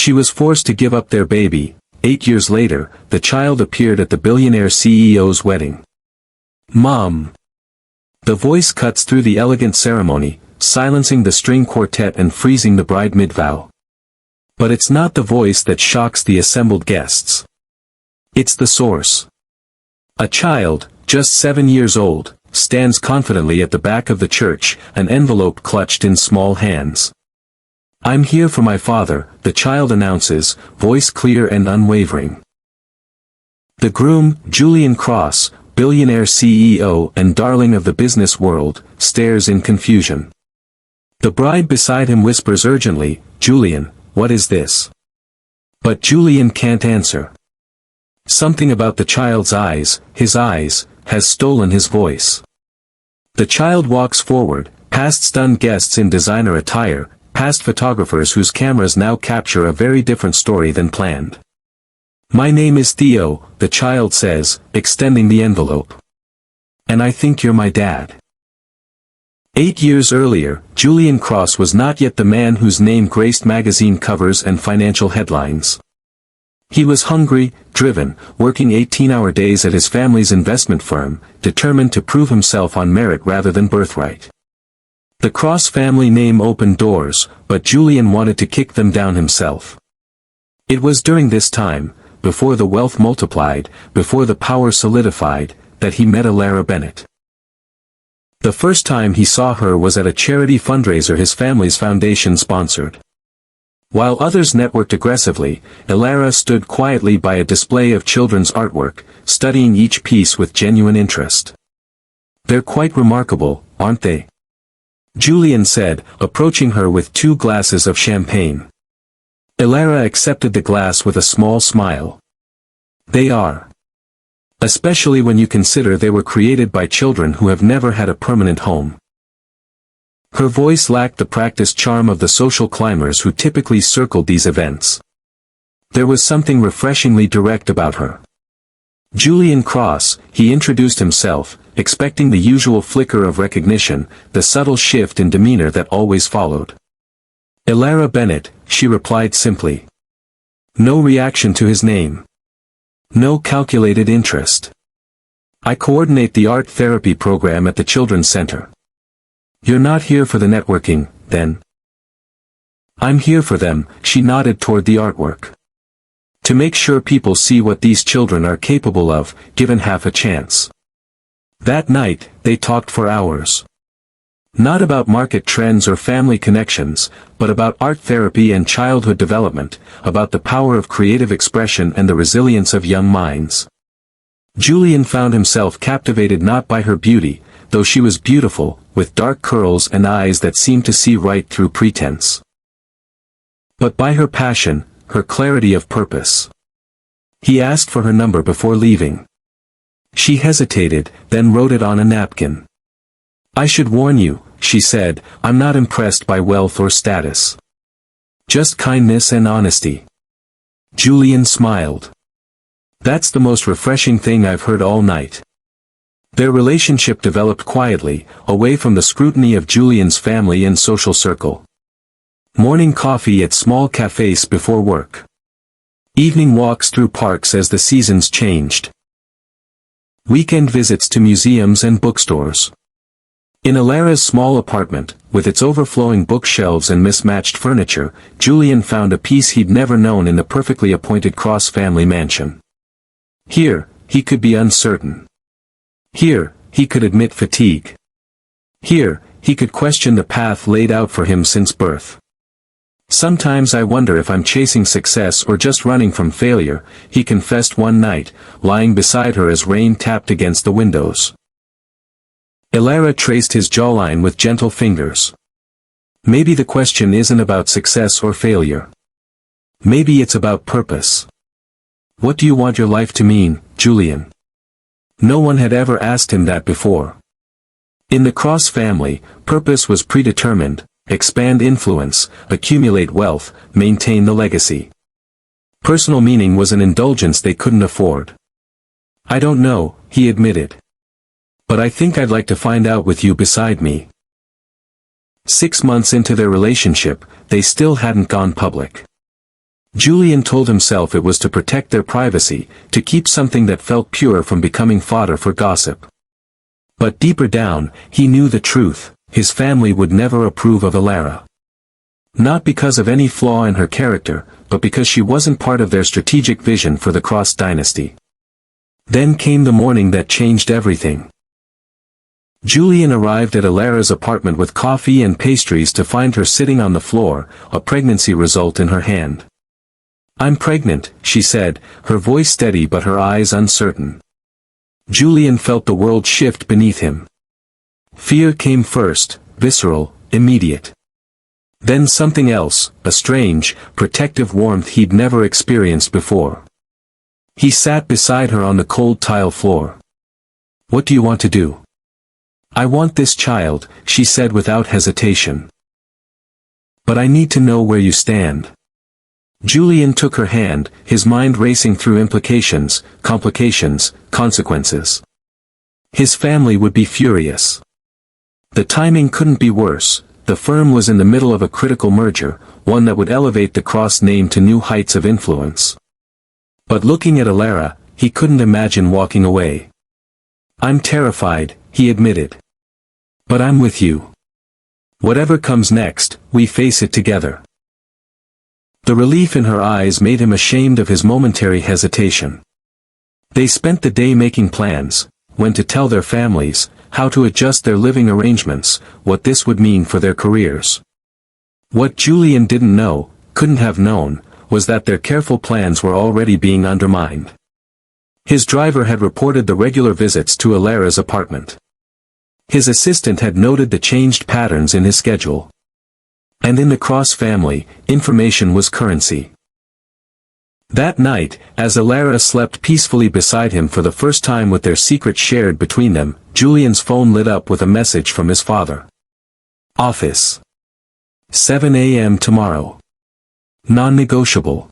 She was forced to give up their baby. 8 years later, the child appeared at the billionaire CEO's wedding. Mom. The voice cuts through the elegant ceremony, silencing the string quartet and freezing the bride mid-vow. But it's not the voice that shocks the assembled guests. It's the source. A child, just 7 years old, stands confidently at the back of the church, an envelope clutched in small hands. "I'm here for my father," the child announces, voice clear and unwavering. The groom, Julian Cross, billionaire CEO and darling of the business world, stares in confusion. The bride beside him whispers urgently, "Julian, what is this?" But Julian can't answer. Something about the child's eyes, his eyes, has stolen his voice. The child walks forward, past stunned guests in designer attire, past photographers whose cameras now capture a very different story than planned. "My name is Theo," the child says, extending the envelope. "And I think you're my dad." 8 years earlier, Julian Cross was not yet the man whose name graced magazine covers and financial headlines. He was hungry, driven, working 18-hour days at his family's investment firm, determined to prove himself on merit rather than birthright. The Cross family name opened doors, but Julian wanted to kick them down himself. It was during this time, before the wealth multiplied, before the power solidified, that he met Elara Bennett. The first time he saw her was at a charity fundraiser his family's foundation sponsored. While others networked aggressively, Elara stood quietly by a display of children's artwork, studying each piece with genuine interest. "They're quite remarkable, aren't they?" Julian said, approaching her with 2 glasses of champagne. Elara accepted the glass with a small smile. "They are. Especially when you consider they were created by children who have never had a permanent home." Her voice lacked the practiced charm of the social climbers who typically circled these events. There was something refreshingly direct about her. "Julian Cross," he introduced himself, expecting the usual flicker of recognition, the subtle shift in demeanor that always followed. "Elara Bennett," she replied simply. No reaction to his name. No calculated interest. "I coordinate the art therapy program at the Children's Center." "You're not here for the networking, then?" "I'm here for them," she nodded toward the artwork. "To make sure people see what these children are capable of, given half a chance." That night, they talked for hours. Not about market trends or family connections, but about art therapy and childhood development, about the power of creative expression and the resilience of young minds. Julian found himself captivated not by her beauty, though she was beautiful, with dark curls and eyes that seemed to see right through pretense, but by her passion, her clarity of purpose. He asked for her number before leaving. She hesitated, then wrote it on a napkin. "I should warn you," she said, "I'm not impressed by wealth or status. Just kindness and honesty." Julian smiled. "That's the most refreshing thing I've heard all night." Their relationship developed quietly, away from the scrutiny of Julian's family and social circle. Morning coffee at small cafes before work. Evening walks through parks as the seasons changed. Weekend visits to museums and bookstores. In Elara's small apartment, with its overflowing bookshelves and mismatched furniture, Julian found a peace he'd never known in the perfectly appointed Cross family mansion. Here, he could be uncertain. Here, he could admit fatigue. Here, he could question the path laid out for him since birth. "Sometimes I wonder if I'm chasing success or just running from failure," he confessed one night, lying beside her as rain tapped against the windows. Elara traced his jawline with gentle fingers. "Maybe the question isn't about success or failure. Maybe it's about purpose. What do you want your life to mean, Julian?" No one had ever asked him that before. In the Cross family, purpose was predetermined: expand influence, accumulate wealth, maintain the legacy. Personal meaning was an indulgence they couldn't afford. "I don't know," he admitted. "But I think I'd like to find out with you beside me." 6 months into their relationship, they still hadn't gone public. Julian told himself it was to protect their privacy, to keep something that felt pure from becoming fodder for gossip. But deeper down, he knew the truth: his family would never approve of Alara. Not because of any flaw in her character, but because she wasn't part of their strategic vision for the Cross dynasty. Then came the morning that changed everything. Julian arrived at Alara's apartment with coffee and pastries to find her sitting on the floor, a pregnancy result in her hand. "I'm pregnant," she said, her voice steady but her eyes uncertain. Julian felt the world shift beneath him. Fear came first, visceral, immediate. Then something else, a strange, protective warmth he'd never experienced before. He sat beside her on the cold tile floor. "What do you want to do?" "I want this child," she said without hesitation. "But I need to know where you stand." Julian took her hand, his mind racing through implications, complications, consequences. His family would be furious. The timing couldn't be worse. The firm was in the middle of a critical merger, one that would elevate the Cross name to new heights of influence. But looking at Alara, he couldn't imagine walking away. "I'm terrified," he admitted. "But I'm with you. Whatever comes next, we face it together." The relief in her eyes made him ashamed of his momentary hesitation. They spent the day making plans: when to tell their families, how to adjust their living arrangements, what this would mean for their careers. What Julian didn't know, couldn't have known, was that their careful plans were already being undermined. His driver had reported the regular visits to Alara's apartment. His assistant had noted the changed patterns in his schedule. And in the Cross family, information was currency. That night, as Alara slept peacefully beside him for the first time with their secret shared between them, Julian's phone lit up with a message from his father. "Office. 7 a.m. tomorrow. Non-negotiable."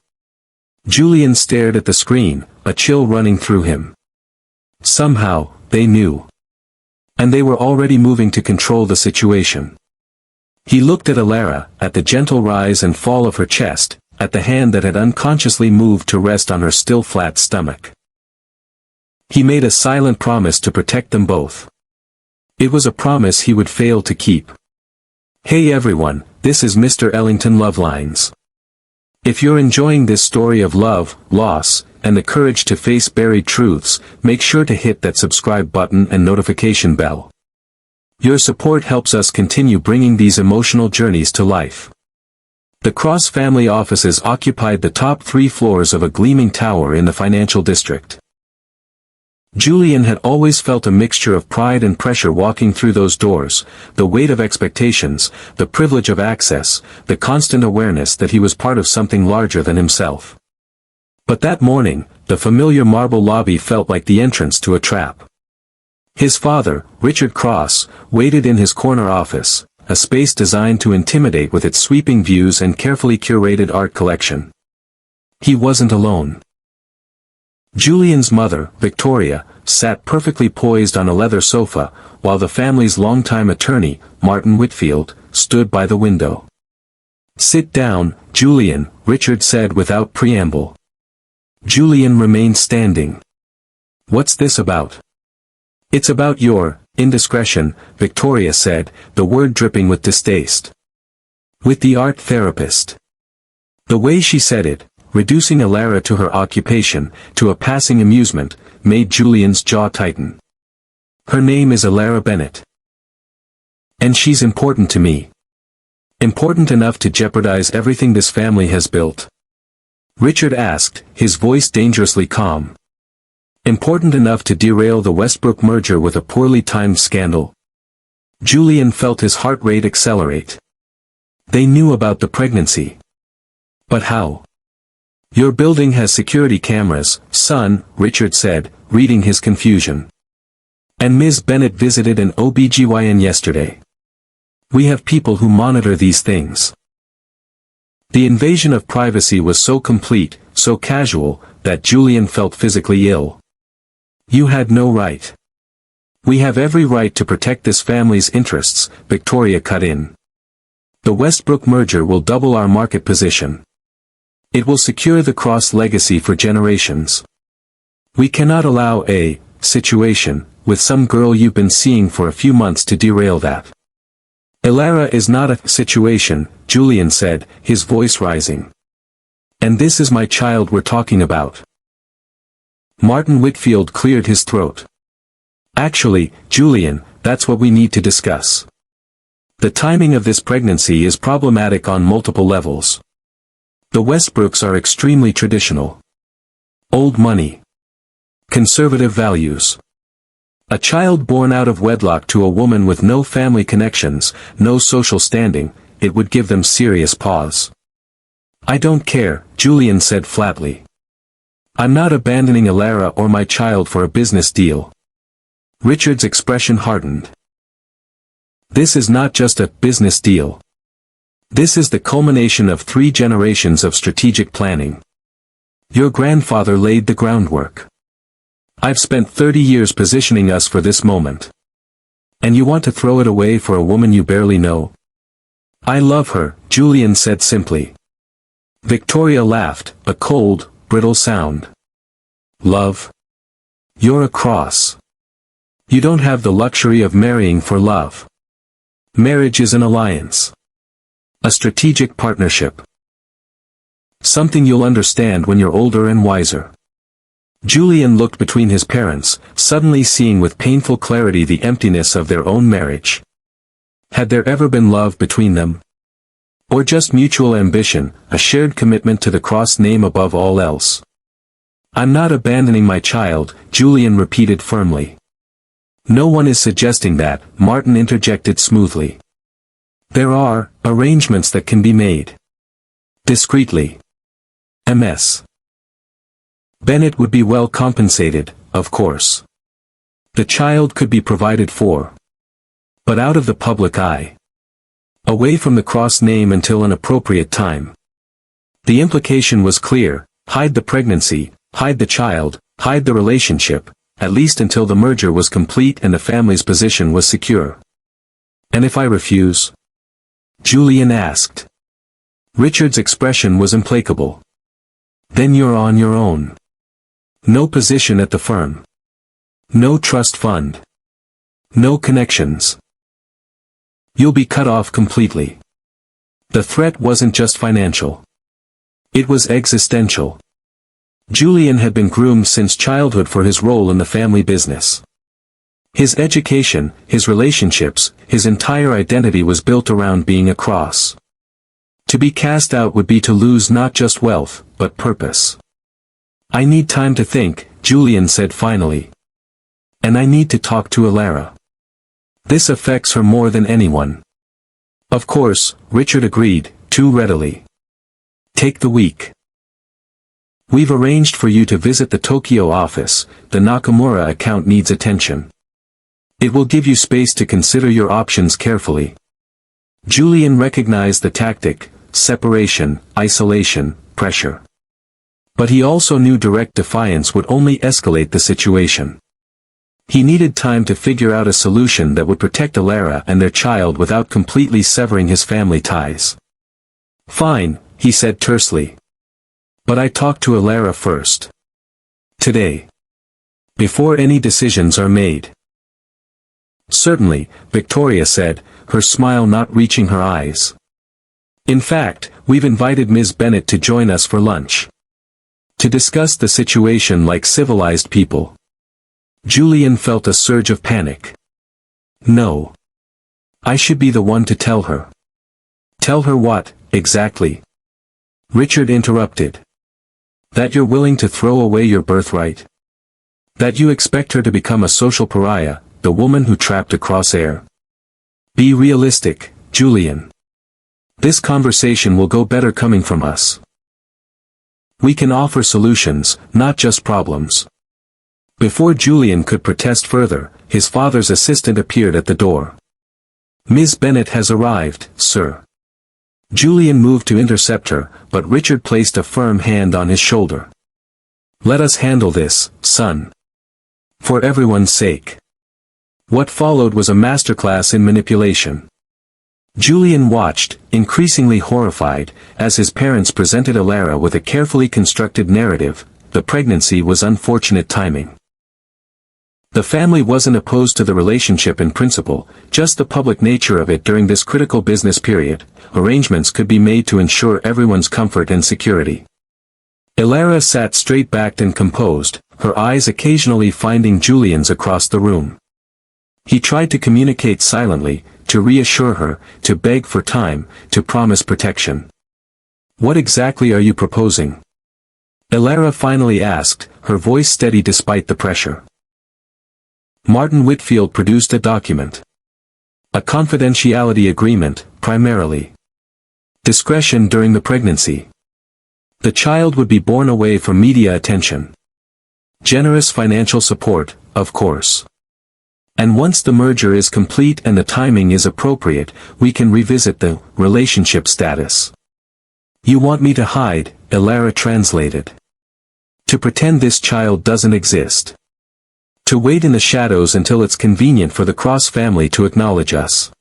Julian stared at the screen, a chill running through him. Somehow, they knew. And they were already moving to control the situation. He looked at Alara, at the gentle rise and fall of her chest, at the hand that had unconsciously moved to rest on her still flat stomach. He made a silent promise to protect them both. It was a promise he would fail to keep. Hey everyone, this is Mr. Ellington Lovelines. If you're enjoying this story of love, loss, and the courage to face buried truths, make sure to hit that subscribe button and notification bell. Your support helps us continue bringing these emotional journeys to life. The Cross family offices occupied the top 3 floors of a gleaming tower in the financial district. Julian had always felt a mixture of pride and pressure walking through those doors, the weight of expectations, the privilege of access, the constant awareness that he was part of something larger than himself. But that morning, the familiar marble lobby felt like the entrance to a trap. His father, Richard Cross, waited in his corner office, a space designed to intimidate with its sweeping views and carefully curated art collection. He wasn't alone. Julian's mother, Victoria, sat perfectly poised on a leather sofa, while the family's longtime attorney, Martin Whitfield, stood by the window. "Sit down, Julian," Richard said without preamble. Julian remained standing. "What's this about?" "It's about your indiscretion," Victoria said, the word dripping with distaste. "With the art therapist." The way she said it, reducing Alara to her occupation, to a passing amusement, made Julian's jaw tighten. "Her name is Alara Bennett. And she's important to me. Important enough to jeopardize everything this family has built?" Richard asked, his voice dangerously calm. "Important enough to derail the Westbrook merger with a poorly timed scandal?" Julian felt his heart rate accelerate. They knew about the pregnancy. But how? "Your building has security cameras, son," Richard said, reading his confusion. "And Ms. Bennett visited an OBGYN yesterday. We have people who monitor these things." The invasion of privacy was so complete, so casual, that Julian felt physically ill. "You had no right." "We have every right to protect this family's interests," Victoria cut in. "The Westbrook merger will double our market position. It will secure the Cross legacy for generations. We cannot allow a situation with some girl you've been seeing for a few months to derail that. Elara is not a situation, Julian said, his voice rising. And this is my child we're talking about. Martin Whitfield cleared his throat. Actually, Julian, that's what we need to discuss. The timing of this pregnancy is problematic on multiple levels. The Westbrooks are extremely traditional. Old money. Conservative values. A child born out of wedlock to a woman with no family connections, no social standing, it would give them serious pause. I don't care, Julian said flatly. I'm not abandoning Elara or my child for a business deal. Richard's expression hardened. This is not just a business deal. This is the culmination of 3 generations of strategic planning. Your grandfather laid the groundwork. I've spent 30 years positioning us for this moment. And you want to throw it away for a woman you barely know? I love her, Julian said simply. Victoria laughed, a cold, brittle sound. Love? You're a Cross. You don't have the luxury of marrying for love. Marriage is an alliance. A strategic partnership. Something you'll understand when you're older and wiser. Julian looked between his parents, suddenly seeing with painful clarity the emptiness of their own marriage. Had there ever been love between them? Or just mutual ambition, a shared commitment to the Cross name above all else? I'm not abandoning my child, Julian repeated firmly. No one is suggesting that, Martin interjected smoothly. There are arrangements that can be made. Discreetly. Ms. Bennett would be well compensated, of course. The child could be provided for. But out of the public eye. Away from the Cross name until an appropriate time. The implication was clear: hide the pregnancy, hide the child, hide the relationship, at least until the merger was complete and the family's position was secure. And if I refuse? Julian asked. Richard's expression was implacable. Then you're on your own. No position at the firm. No trust fund. No connections. You'll be cut off completely. The threat wasn't just financial. It was existential. Julian had been groomed since childhood for his role in the family business. His education, his relationships, his entire identity was built around being a Cross. To be cast out would be to lose not just wealth, but purpose. I need time to think, Julian said finally. And I need to talk to Elara. This affects her more than anyone. Of course, Richard agreed, too readily. Take the week. We've arranged for you to visit the Tokyo office. The Nakamura account needs attention. It will give you space to consider your options carefully. Julian recognized the tactic: separation, isolation, pressure. But he also knew direct defiance would only escalate the situation. He needed time to figure out a solution that would protect Elara and their child without completely severing his family ties. Fine, he said tersely. But I talked to Elara first. Today. Before any decisions are made. Certainly, Victoria said, her smile not reaching her eyes. In fact, we've invited Ms. Bennett to join us for lunch. To discuss the situation like civilized people. Julian felt a surge of panic. No. I should be the one to tell her. Tell her what, exactly? Richard interrupted. That you're willing to throw away your birthright? That you expect her to become a social pariah, the woman who trapped a Crosshair? Be realistic, Julian. This conversation will go better coming from us. We can offer solutions, not just problems. Before Julian could protest further, his father's assistant appeared at the door. Ms. Bennett has arrived, sir. Julian moved to intercept her, but Richard placed a firm hand on his shoulder. Let us handle this, son. For everyone's sake. What followed was a masterclass in manipulation. Julian watched, increasingly horrified, as his parents presented Elara with a carefully constructed narrative. The pregnancy was unfortunate timing. The family wasn't opposed to the relationship in principle, just the public nature of it during this critical business period. Arrangements could be made to ensure everyone's comfort and security. Elara sat straight-backed and composed, her eyes occasionally finding Julian's across the room. He tried to communicate silently, to reassure her, to beg for time, to promise protection. "What exactly are you proposing?" Elara finally asked, her voice steady despite the pressure. Martin Whitfield produced a document. A confidentiality agreement, primarily. Discretion during the pregnancy. The child would be born away from media attention. Generous financial support, of course. And once the merger is complete and the timing is appropriate, we can revisit the relationship status. "You want me to hide," Elara translated. "To pretend this child doesn't exist. To wait in the shadows until it's convenient for the Cross family to acknowledge us."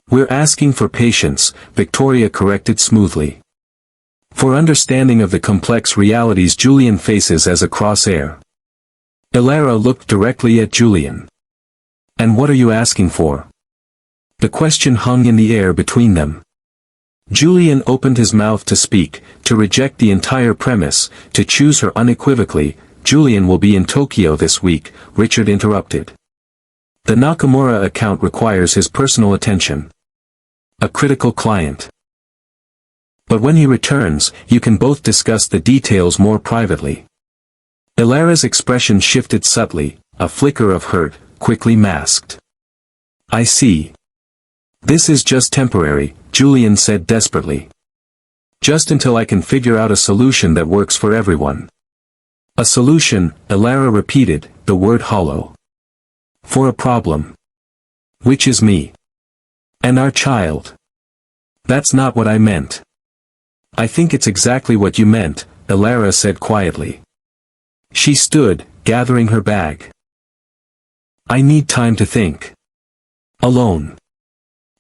"We're asking for patience," Victoria corrected smoothly. "For understanding of the complex realities Julian faces as a Cross heir." Elara looked directly at Julian. "And what are you asking for?" The question hung in the air between them. Julian opened his mouth to speak, to reject the entire premise, to choose her unequivocally. "Julian will be in Tokyo this week," Richard interrupted. "The Nakamura account requires his personal attention. A critical client. But when he returns, you can both discuss the details more privately." Elara's expression shifted subtly, a flicker of hurt, quickly masked. "I see. This is just temporary," Julian said desperately. "Just until I can figure out a solution that works for everyone." "A solution," Elara repeated, the word hollow. "For a problem. Which is me. And our child." "That's not what I meant." "I think it's exactly what you meant," Elara said quietly. She stood, gathering her bag. "I need time to think. Alone."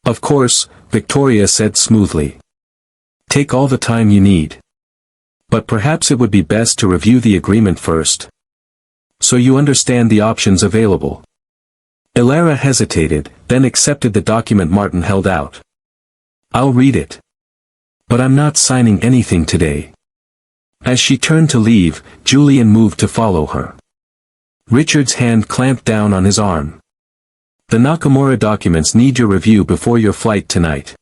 "Of course," Victoria said smoothly. "Take all the time you need. But perhaps it would be best to review the agreement first. So you understand the options available." Elara hesitated, then accepted the document Martin held out. "I'll read it. But I'm not signing anything today." As she turned to leave, Julian moved to follow her. Richard's hand clamped down on his arm. "The Nakamura documents need your review before your flight tonight.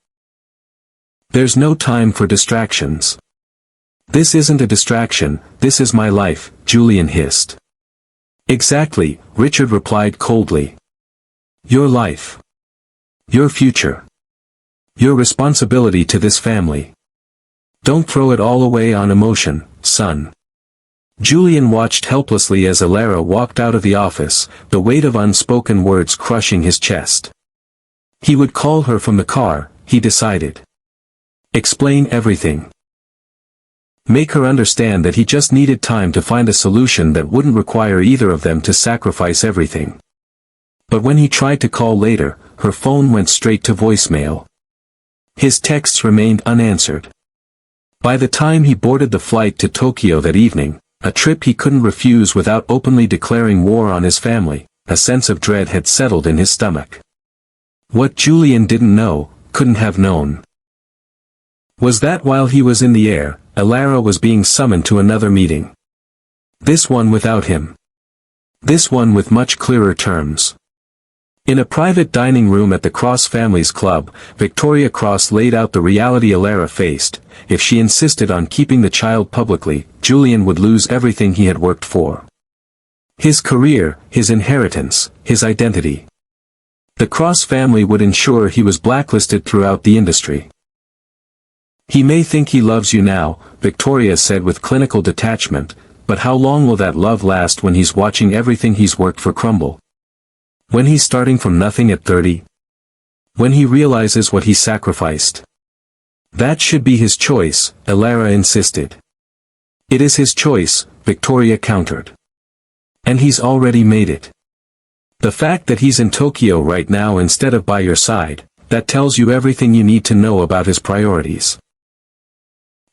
There's no time for distractions." "This isn't a distraction, this is my life," Julian hissed. "Exactly," Richard replied coldly. "Your life. Your future. Your responsibility to this family. Don't throw it all away on emotion, son." Julian watched helplessly as Elara walked out of the office, the weight of unspoken words crushing his chest. He would call her from the car, he decided. Explain everything. Make her understand that he just needed time to find a solution that wouldn't require either of them to sacrifice everything. But when he tried to call later, her phone went straight to voicemail. His texts remained unanswered. By the time he boarded the flight to Tokyo that evening, a trip he couldn't refuse without openly declaring war on his family, a sense of dread had settled in his stomach. What Julian didn't know, couldn't have known, was that while he was in the air, Elara was being summoned to another meeting. This one without him. This one with much clearer terms. In a private dining room at the Cross family's club, Victoria Cross laid out the reality Elara faced. If she insisted on keeping the child publicly, Julian would lose everything he had worked for. His career, his inheritance, his identity. The Cross family would ensure he was blacklisted throughout the industry. "He may think he loves you now," Victoria said with clinical detachment, "but how long will that love last when he's watching everything he's worked for crumble? When he's starting from nothing at 30? When he realizes what he sacrificed?" "That should be his choice," Elara insisted. "It is his choice," Victoria countered. "And he's already made it. The fact that he's in Tokyo right now instead of by your side, that tells you everything you need to know about his priorities."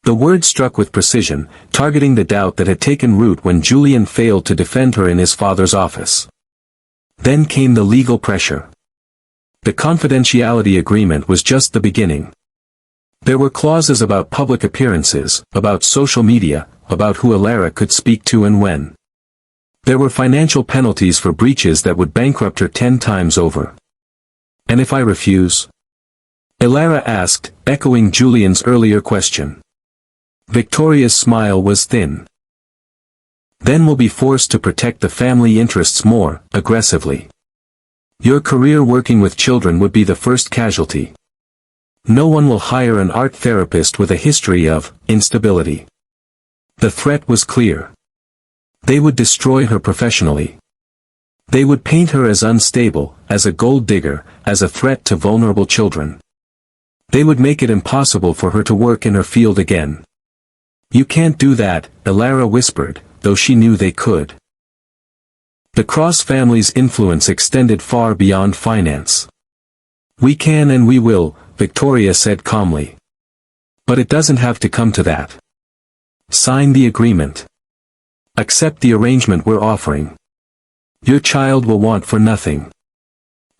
The word struck with precision, targeting the doubt that had taken root when Julian failed to defend her in his father's office. Then came the legal pressure. The confidentiality agreement was just the beginning. There were clauses about public appearances, about social media, about who Elara could speak to and when. There were financial penalties for breaches that would bankrupt her 10 times over. "And if I refuse?" Elara asked, echoing Julian's earlier question. Victoria's smile was thin. "Then we'll be forced to protect the family interests more aggressively. Your career working with children would be the first casualty. No one will hire an art therapist with a history of instability." The threat was clear. They would destroy her professionally. They would paint her as unstable, as a gold digger, as a threat to vulnerable children. They would make it impossible for her to work in her field again. "You can't do that," Elara whispered, though she knew they could. The Cross family's influence extended far beyond finance. "We can and we will," Victoria said calmly. "But it doesn't have to come to that. Sign the agreement. Accept the arrangement we're offering. Your child will want for nothing.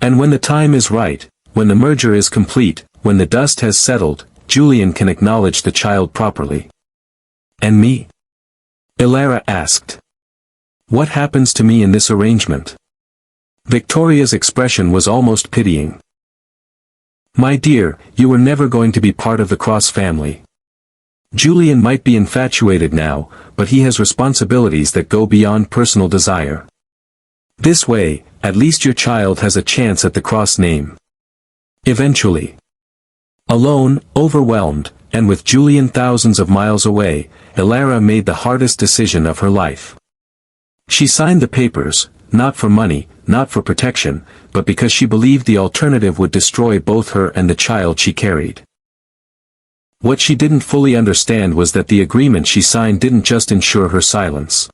And when the time is right, when the merger is complete, when the dust has settled, Julian can acknowledge the child properly." "And me?" Elara asked. "What happens to me in this arrangement?" Victoria's expression was almost pitying. "My dear, you were never going to be part of the Cross family. Julian might be infatuated now, but he has responsibilities that go beyond personal desire. This way, at least your child has a chance at the Cross name. Eventually." Alone, overwhelmed, and with Julian thousands of miles away, Elara made the hardest decision of her life. She signed the papers, not for money, not for protection, but because she believed the alternative would destroy both her and the child she carried. What she didn't fully understand was that the agreement she signed didn't just ensure her silence.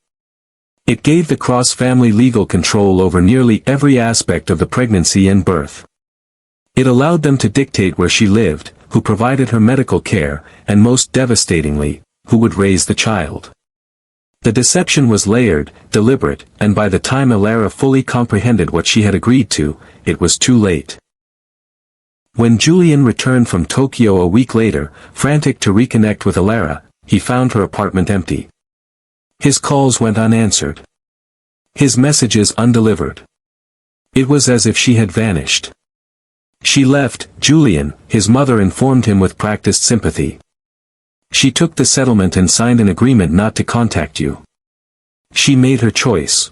It gave the Cross family legal control over nearly every aspect of the pregnancy and birth. It allowed them to dictate where she lived, who provided her medical care, and most devastatingly, who would raise the child. The deception was layered, deliberate, and by the time Elara fully comprehended what she had agreed to, it was too late. When Julian returned from Tokyo a week later, frantic to reconnect with Elara, he found her apartment empty. His calls went unanswered. His messages undelivered. It was as if she had vanished. "She left, Julian," his mother informed him with practiced sympathy. "She took the settlement and signed an agreement not to contact you. She made her choice."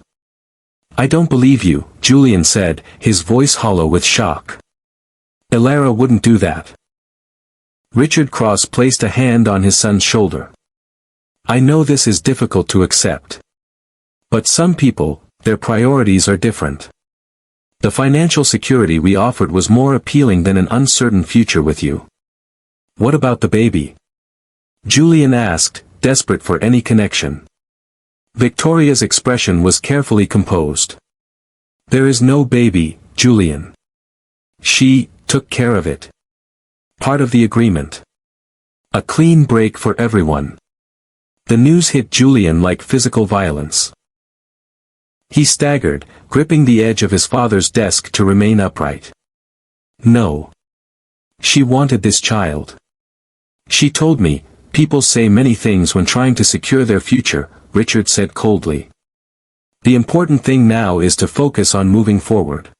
"I don't believe you," Julian said, his voice hollow with shock. "Elara wouldn't do that." Richard Cross placed a hand on his son's shoulder. "I know this is difficult to accept. But some people, their priorities are different. The financial security we offered was more appealing than an uncertain future with you." "What about the baby?" Julian asked, desperate for any connection. Victoria's expression was carefully composed. "There is no baby, Julian. She took care of it. Part of the agreement. A clean break for everyone." The news hit Julian like physical violence. He staggered, gripping the edge of his father's desk to remain upright. "No. She wanted this child. She told me, people say many things when trying to secure their future," Richard said coldly. "The important thing now is to focus on moving forward.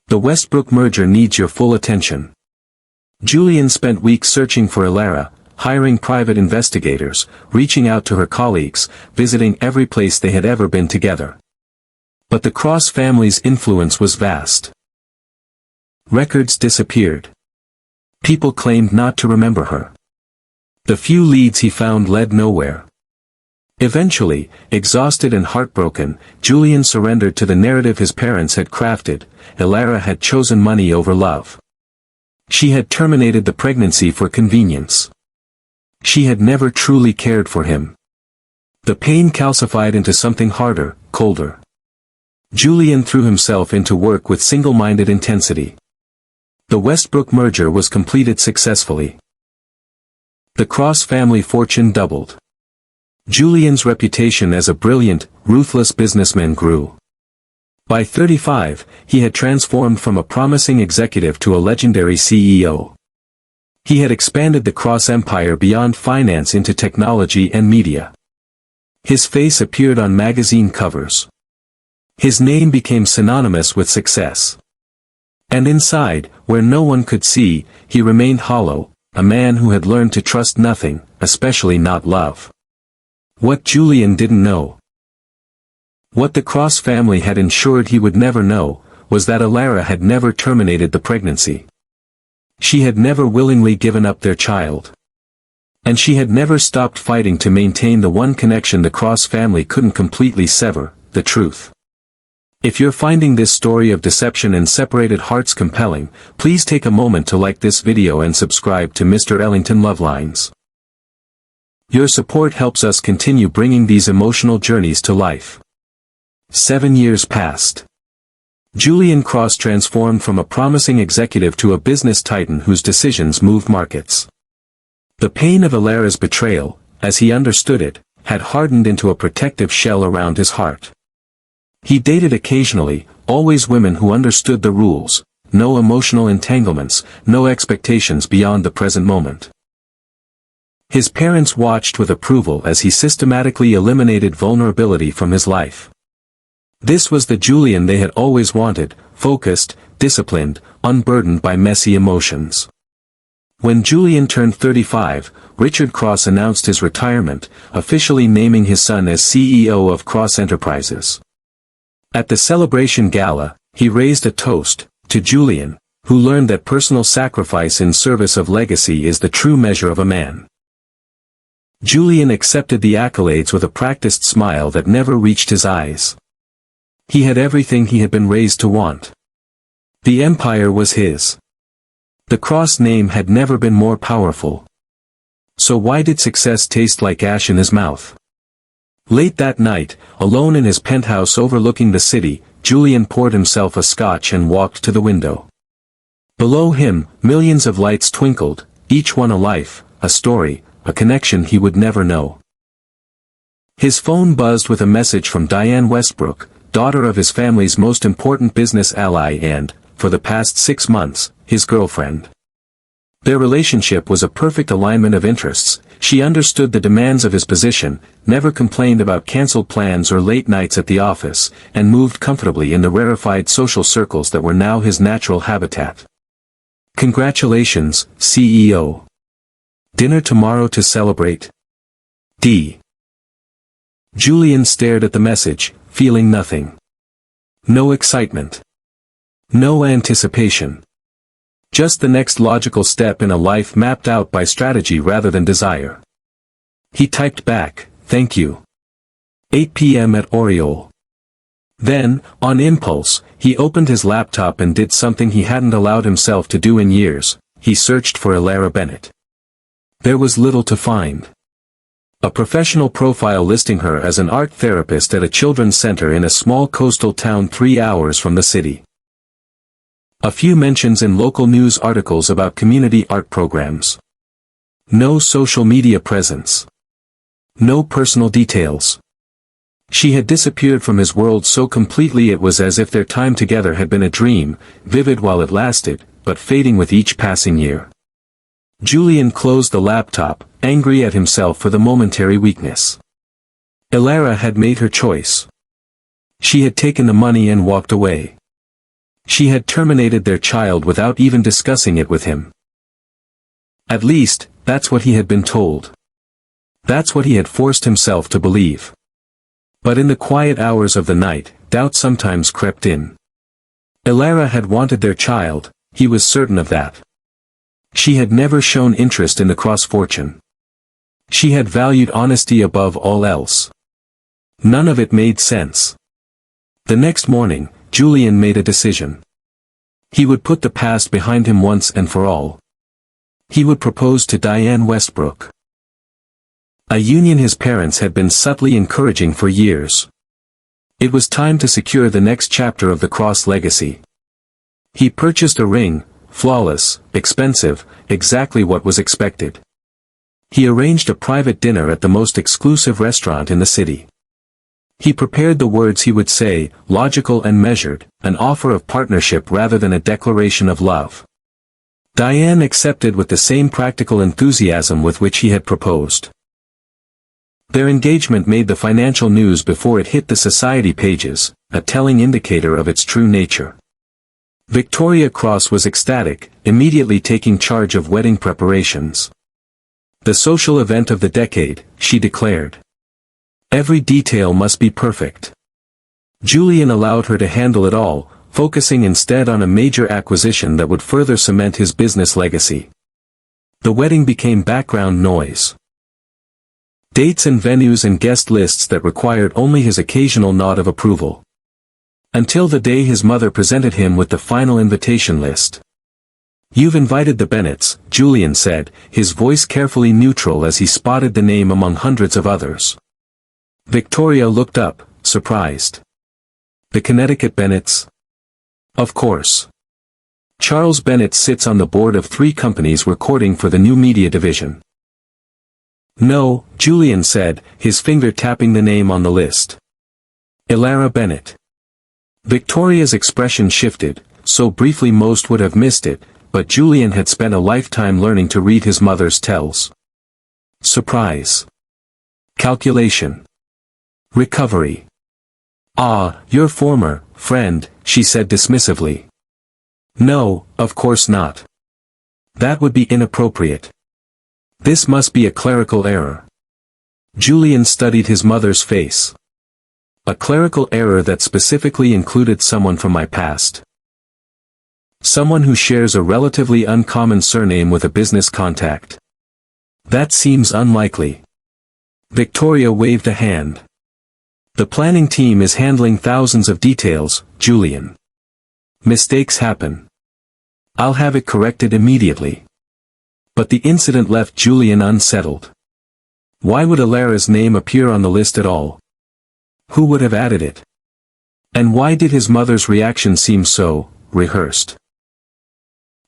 The Westbrook merger needs your full attention." Julian spent weeks searching for Elara, hiring private investigators, reaching out to her colleagues, visiting every place they had ever been together. But the Cross family's influence was vast. Records disappeared. People claimed not to remember her. The few leads he found led nowhere. Eventually, exhausted and heartbroken, Julian surrendered to the narrative his parents had crafted. Elara had chosen money over love. She had terminated the pregnancy for convenience. She had never truly cared for him. The pain calcified into something harder, colder. Julian threw himself into work with single-minded intensity. The Westbrook merger was completed successfully. The Cross family fortune doubled. Julian's reputation as a brilliant, ruthless businessman grew. By 35, he had transformed from a promising executive to a legendary CEO. He had expanded the Cross empire beyond finance into technology and media. His face appeared on magazine covers. His name became synonymous with success. And inside, where no one could see, he remained hollow, a man who had learned to trust nothing, especially not love. What Julian didn't know, what the Cross family had ensured he would never know, was that Alara had never terminated the pregnancy. She had never willingly given up their child. And she had never stopped fighting to maintain the one connection the Cross family couldn't completely sever, the truth. If you're finding this story of deception and separated hearts compelling, please take a moment to like this video and subscribe to Mr. Ellington Lovelines. Your support helps us continue bringing these emotional journeys to life. 7 years passed. Julian Cross transformed from a promising executive to a business titan whose decisions moved markets. The pain of Alara's betrayal, as he understood it, had hardened into a protective shell around his heart. He dated occasionally, always women who understood the rules, no emotional entanglements, no expectations beyond the present moment. His parents watched with approval as he systematically eliminated vulnerability from his life. This was the Julian they had always wanted, focused, disciplined, unburdened by messy emotions. When Julian turned 35, Richard Cross announced his retirement, officially naming his son as CEO of Cross Enterprises. At the celebration gala, he raised a toast to Julian, who learned that personal sacrifice in service of legacy is the true measure of a man. Julian accepted the accolades with a practiced smile that never reached his eyes. He had everything he had been raised to want. The empire was his. The Cross name had never been more powerful. So why did success taste like ash in his mouth? Late that night, alone in his penthouse overlooking the city, Julian poured himself a scotch and walked to the window. Below him, millions of lights twinkled, each one a life, a story, a connection he would never know. His phone buzzed with a message from Diane Westbrook, daughter of his family's most important business ally and, for the past 6 months, his girlfriend. Their relationship was a perfect alignment of interests. She understood the demands of his position, never complained about cancelled plans or late nights at the office, and moved comfortably in the rarefied social circles that were now his natural habitat. Congratulations, CEO. Dinner tomorrow to celebrate. D. Julian stared at the message, feeling nothing. No excitement. No anticipation. Just the next logical step in a life mapped out by strategy rather than desire. He typed back, "Thank you. 8 p.m. at Oriole." Then, on impulse, he opened his laptop and did something he hadn't allowed himself to do in years. He searched for Alara Bennett. There was little to find. A professional profile listing her as an art therapist at a children's center in a small coastal town 3 hours from the city. A few mentions in local news articles about community art programs. No social media presence. No personal details. She had disappeared from his world so completely it was as if their time together had been a dream, vivid while it lasted, but fading with each passing year. Julian closed the laptop, angry at himself for the momentary weakness. Alara had made her choice. She had taken the money and walked away. She had terminated their child without even discussing it with him. At least, that's what he had been told. That's what he had forced himself to believe. But in the quiet hours of the night, doubt sometimes crept in. Alara had wanted their child, he was certain of that. She had never shown interest in the Cross fortune. She had valued honesty above all else. None of it made sense. The next morning, Julian made a decision. He would put the past behind him once and for all. He would propose to Diane Westbrook. A union his parents had been subtly encouraging for years. It was time to secure the next chapter of the Cross legacy. He purchased a ring, flawless, expensive, exactly what was expected. He arranged a private dinner at the most exclusive restaurant in the city. He prepared the words he would say, logical and measured, an offer of partnership rather than a declaration of love. Diane accepted with the same practical enthusiasm with which he had proposed. Their engagement made the financial news before it hit the society pages, a telling indicator of its true nature. Victoria Cross was ecstatic, immediately taking charge of wedding preparations. The social event of the decade, she declared. Every detail must be perfect. Julian allowed her to handle it all, focusing instead on a major acquisition that would further cement his business legacy. The wedding became background noise. Dates and venues and guest lists that required only his occasional nod of approval. Until the day his mother presented him with the final invitation list. "You've invited the Bennetts," Julian said, his voice carefully neutral as he spotted the name among hundreds of others. Victoria looked up, surprised. "The Connecticut Bennetts?" "Of course. Charles Bennett sits on the board of 3 companies recording for the new media division." "No," Julian said, his finger tapping the name on the list. "Elara Bennett." Victoria's expression shifted, so briefly most would have missed it, but Julian had spent a lifetime learning to read his mother's tells. Surprise. Calculation. Recovery. "Ah, your former friend," she said dismissively. "No, of course not. That would be inappropriate. This must be a clerical error." Julian studied his mother's face. "A clerical error that specifically included someone from my past. Someone who shares a relatively uncommon surname with a business contact. That seems unlikely." Victoria waved a hand. "The planning team is handling thousands of details, Julian. Mistakes happen. I'll have it corrected immediately." But the incident left Julian unsettled. Why would Elara's name appear on the list at all? Who would have added it? And why did his mother's reaction seem so rehearsed?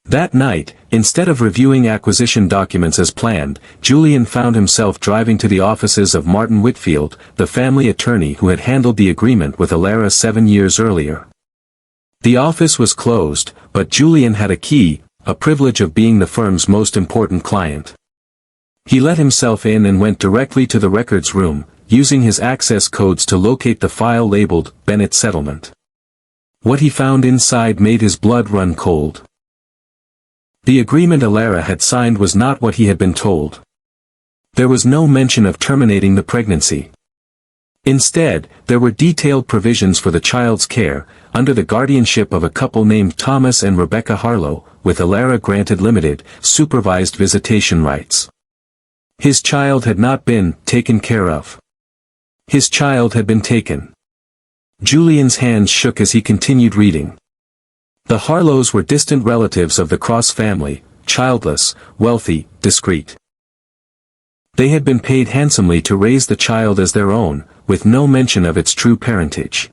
That night, instead of reviewing acquisition documents as planned, Julian found himself driving to the offices of Martin Whitfield, the family attorney who had handled the agreement with Elara 7 years earlier. The office was closed, but Julian had a key, a privilege of being the firm's most important client. He let himself in and went directly to the records room, using his access codes to locate the file labeled Bennett Settlement. What he found inside made his blood run cold. The agreement Elara had signed was not what he had been told. There was no mention of terminating the pregnancy. Instead, there were detailed provisions for the child's care, under the guardianship of a couple named Thomas and Rebecca Harlow, with Elara granted limited, supervised visitation rights. His child had not been taken care of. His child had been taken. Julian's hands shook as he continued reading. The Harlows were distant relatives of the Cross family, childless, wealthy, discreet. They had been paid handsomely to raise the child as their own, with no mention of its true parentage.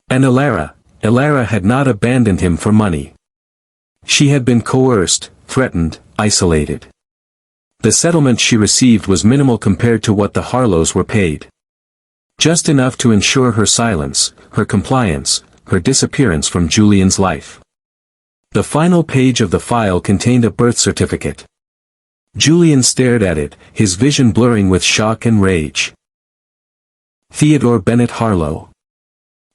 And Elara had not abandoned him for money. She had been coerced, threatened, isolated. The settlement she received was minimal compared to what the Harlows were paid. Just enough to ensure her silence, her compliance, her disappearance from Julian's life. The final page of the file contained a birth certificate. Julian stared at it, his vision blurring with shock and rage. Theodore Bennett Harlow.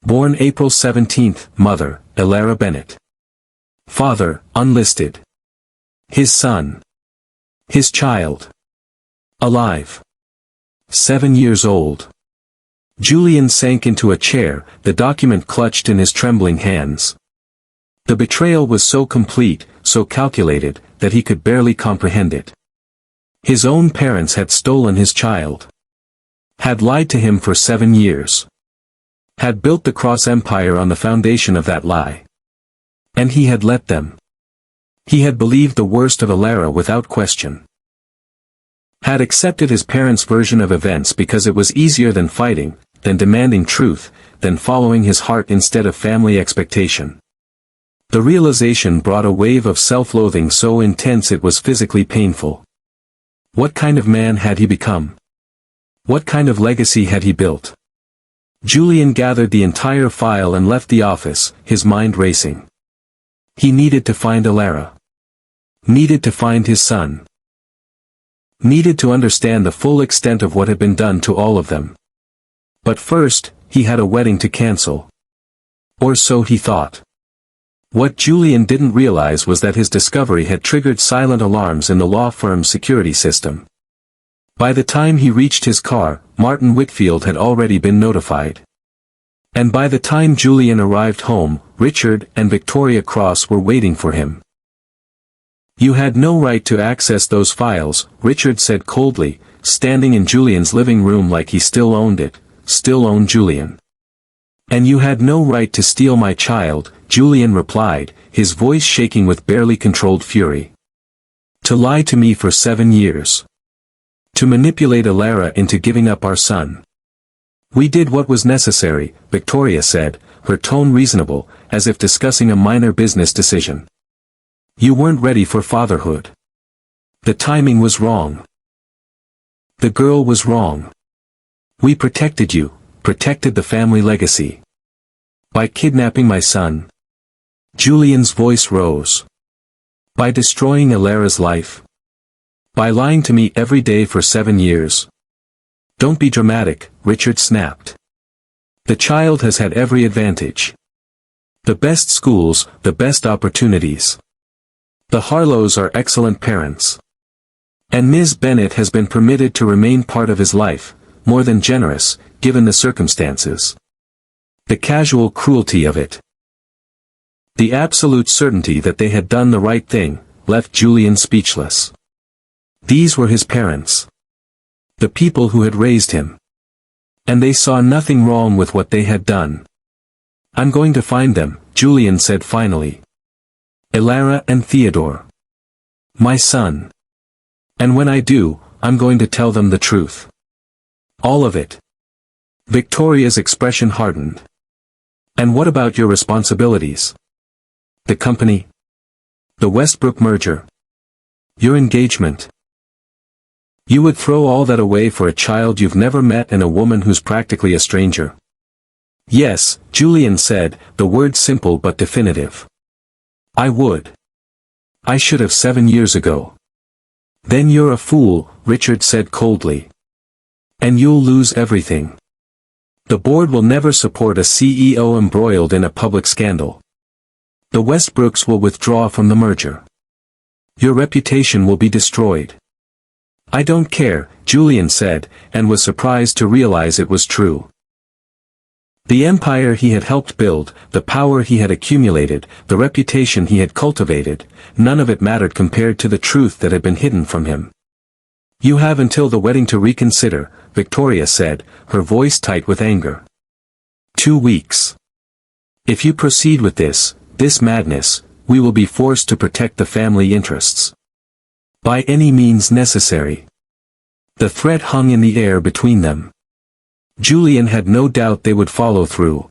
Born April 17, mother, Elara Bennett. Father, unlisted. His son. His child. Alive. 7 years old. Julian sank into a chair, the document clutched in his trembling hands. The betrayal was so complete, so calculated, that he could barely comprehend it. His own parents had stolen his child. Had lied to him for 7 years. Had built the Cross Empire on the foundation of that lie. And he had let them. He had believed the worst of Elara without question. Had accepted his parents' version of events because it was easier than fighting, than demanding truth, than following his heart instead of family expectation. The realization brought a wave of self-loathing so intense it was physically painful. What kind of man had he become? What kind of legacy had he built? Julian gathered the entire file and left the office, his mind racing. He needed to find Alara. Needed to find his son. Needed to understand the full extent of what had been done to all of them. But first, he had a wedding to cancel. Or so he thought. What Julian didn't realize was that his discovery had triggered silent alarms in the law firm's security system. By the time he reached his car, Martin Whitfield had already been notified. And by the time Julian arrived home, Richard and Victoria Cross were waiting for him. "You had no right to access those files," Richard said coldly, standing in Julian's living room like he still owned it, still owned Julian. "And you had no right to steal my child," Julian replied, his voice shaking with barely controlled fury. "To lie to me for 7 years. To manipulate Alara into giving up our son. We did what was necessary," Victoria said, her tone reasonable, as if discussing a minor business decision. "You weren't ready for fatherhood. The timing was wrong. The girl was wrong. We protected you, protected the family legacy. By kidnapping my son." Julian's voice rose. "By destroying Alara's life. By lying to me every day for 7 years. Don't be dramatic," Richard snapped. "The child has had every advantage. The best schools, the best opportunities. The Harlows are excellent parents. And Ms. Bennett has been permitted to remain part of his life, more than generous, given the circumstances. The casual cruelty of it. The absolute certainty that they had done the right thing, left Julian speechless. These were his parents. The people who had raised him. And they saw nothing wrong with what they had done. "I'm going to find them," Julian said finally. "Alara and Theodore. My son. And when I do, I'm going to tell them the truth. All of it." Victoria's expression hardened. "And what about your responsibilities? The company? The Westbrook merger? Your engagement? You would throw all that away for a child you've never met and a woman who's practically a stranger?" "Yes," Julian said, the words simple but definitive. "I would. I should have 7 years ago." "Then you're a fool," Richard said coldly. "And you'll lose everything. The board will never support a CEO embroiled in a public scandal. The Westbrooks will withdraw from the merger. Your reputation will be destroyed." "I don't care," Julian said, and was surprised to realize it was true. The empire he had helped build, the power he had accumulated, the reputation he had cultivated, none of it mattered compared to the truth that had been hidden from him. "You have until the wedding to reconsider," Victoria said, her voice tight with anger. 2 weeks. If you proceed with this madness, we will be forced to protect the family interests. By any means necessary." The threat hung in the air between them. Julian had no doubt they would follow through.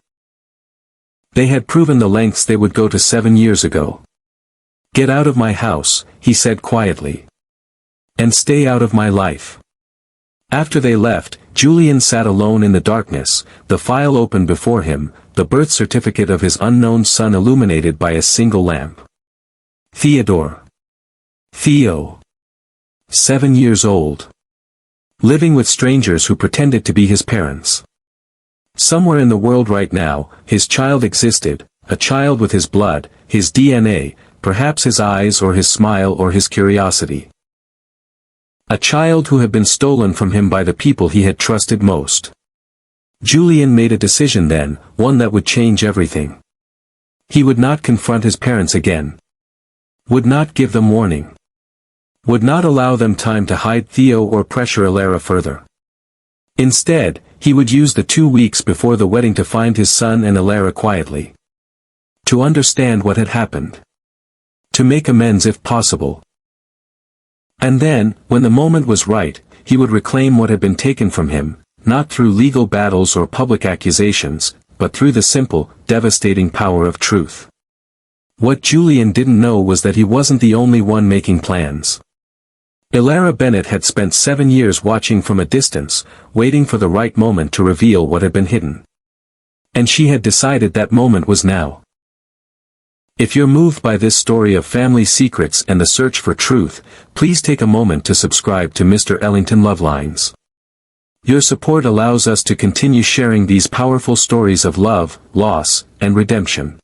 They had proven the lengths they would go to 7 years ago. "Get out of my house," he said quietly. "And stay out of my life." After they left, Julian sat alone in the darkness, the file open before him, the birth certificate of his unknown son illuminated by a single lamp. Theodore. Theo. 7 years old. Living with strangers who pretended to be his parents. Somewhere in the world right now, his child existed, a child with his blood, his DNA, perhaps his eyes or his smile or his curiosity. A child who had been stolen from him by the people he had trusted most. Julian made a decision then, one that would change everything. He would not confront his parents again. Would not give them warning. Would not allow them time to hide Theo or pressure Alara further. Instead, he would use the 2 weeks before the wedding to find his son and Alara quietly. To understand what had happened. To make amends if possible. And then, when the moment was right, he would reclaim what had been taken from him, not through legal battles or public accusations, but through the simple, devastating power of truth. What Julian didn't know was that he wasn't the only one making plans. Elara Bennett had spent 7 years watching from a distance, waiting for the right moment to reveal what had been hidden. And she had decided that moment was now. If you're moved by this story of family secrets and the search for truth, please take a moment to subscribe to Mr. Ellington Lovelines. Your support allows us to continue sharing these powerful stories of love, loss, and redemption.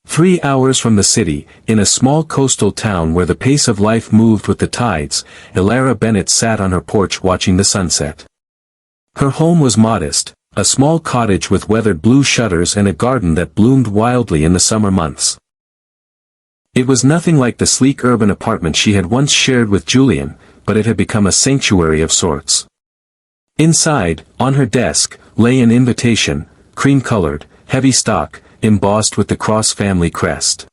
3 hours from the city, in a small coastal town where the pace of life moved with the tides, Elara Bennett sat on her porch watching the sunset. Her home was modest, a small cottage with weathered blue shutters and a garden that bloomed wildly in the summer months. It was nothing like the sleek urban apartment she had once shared with Julian, but it had become a sanctuary of sorts. Inside, on her desk, lay an invitation, cream-colored, heavy stock, embossed with the Cross family crest.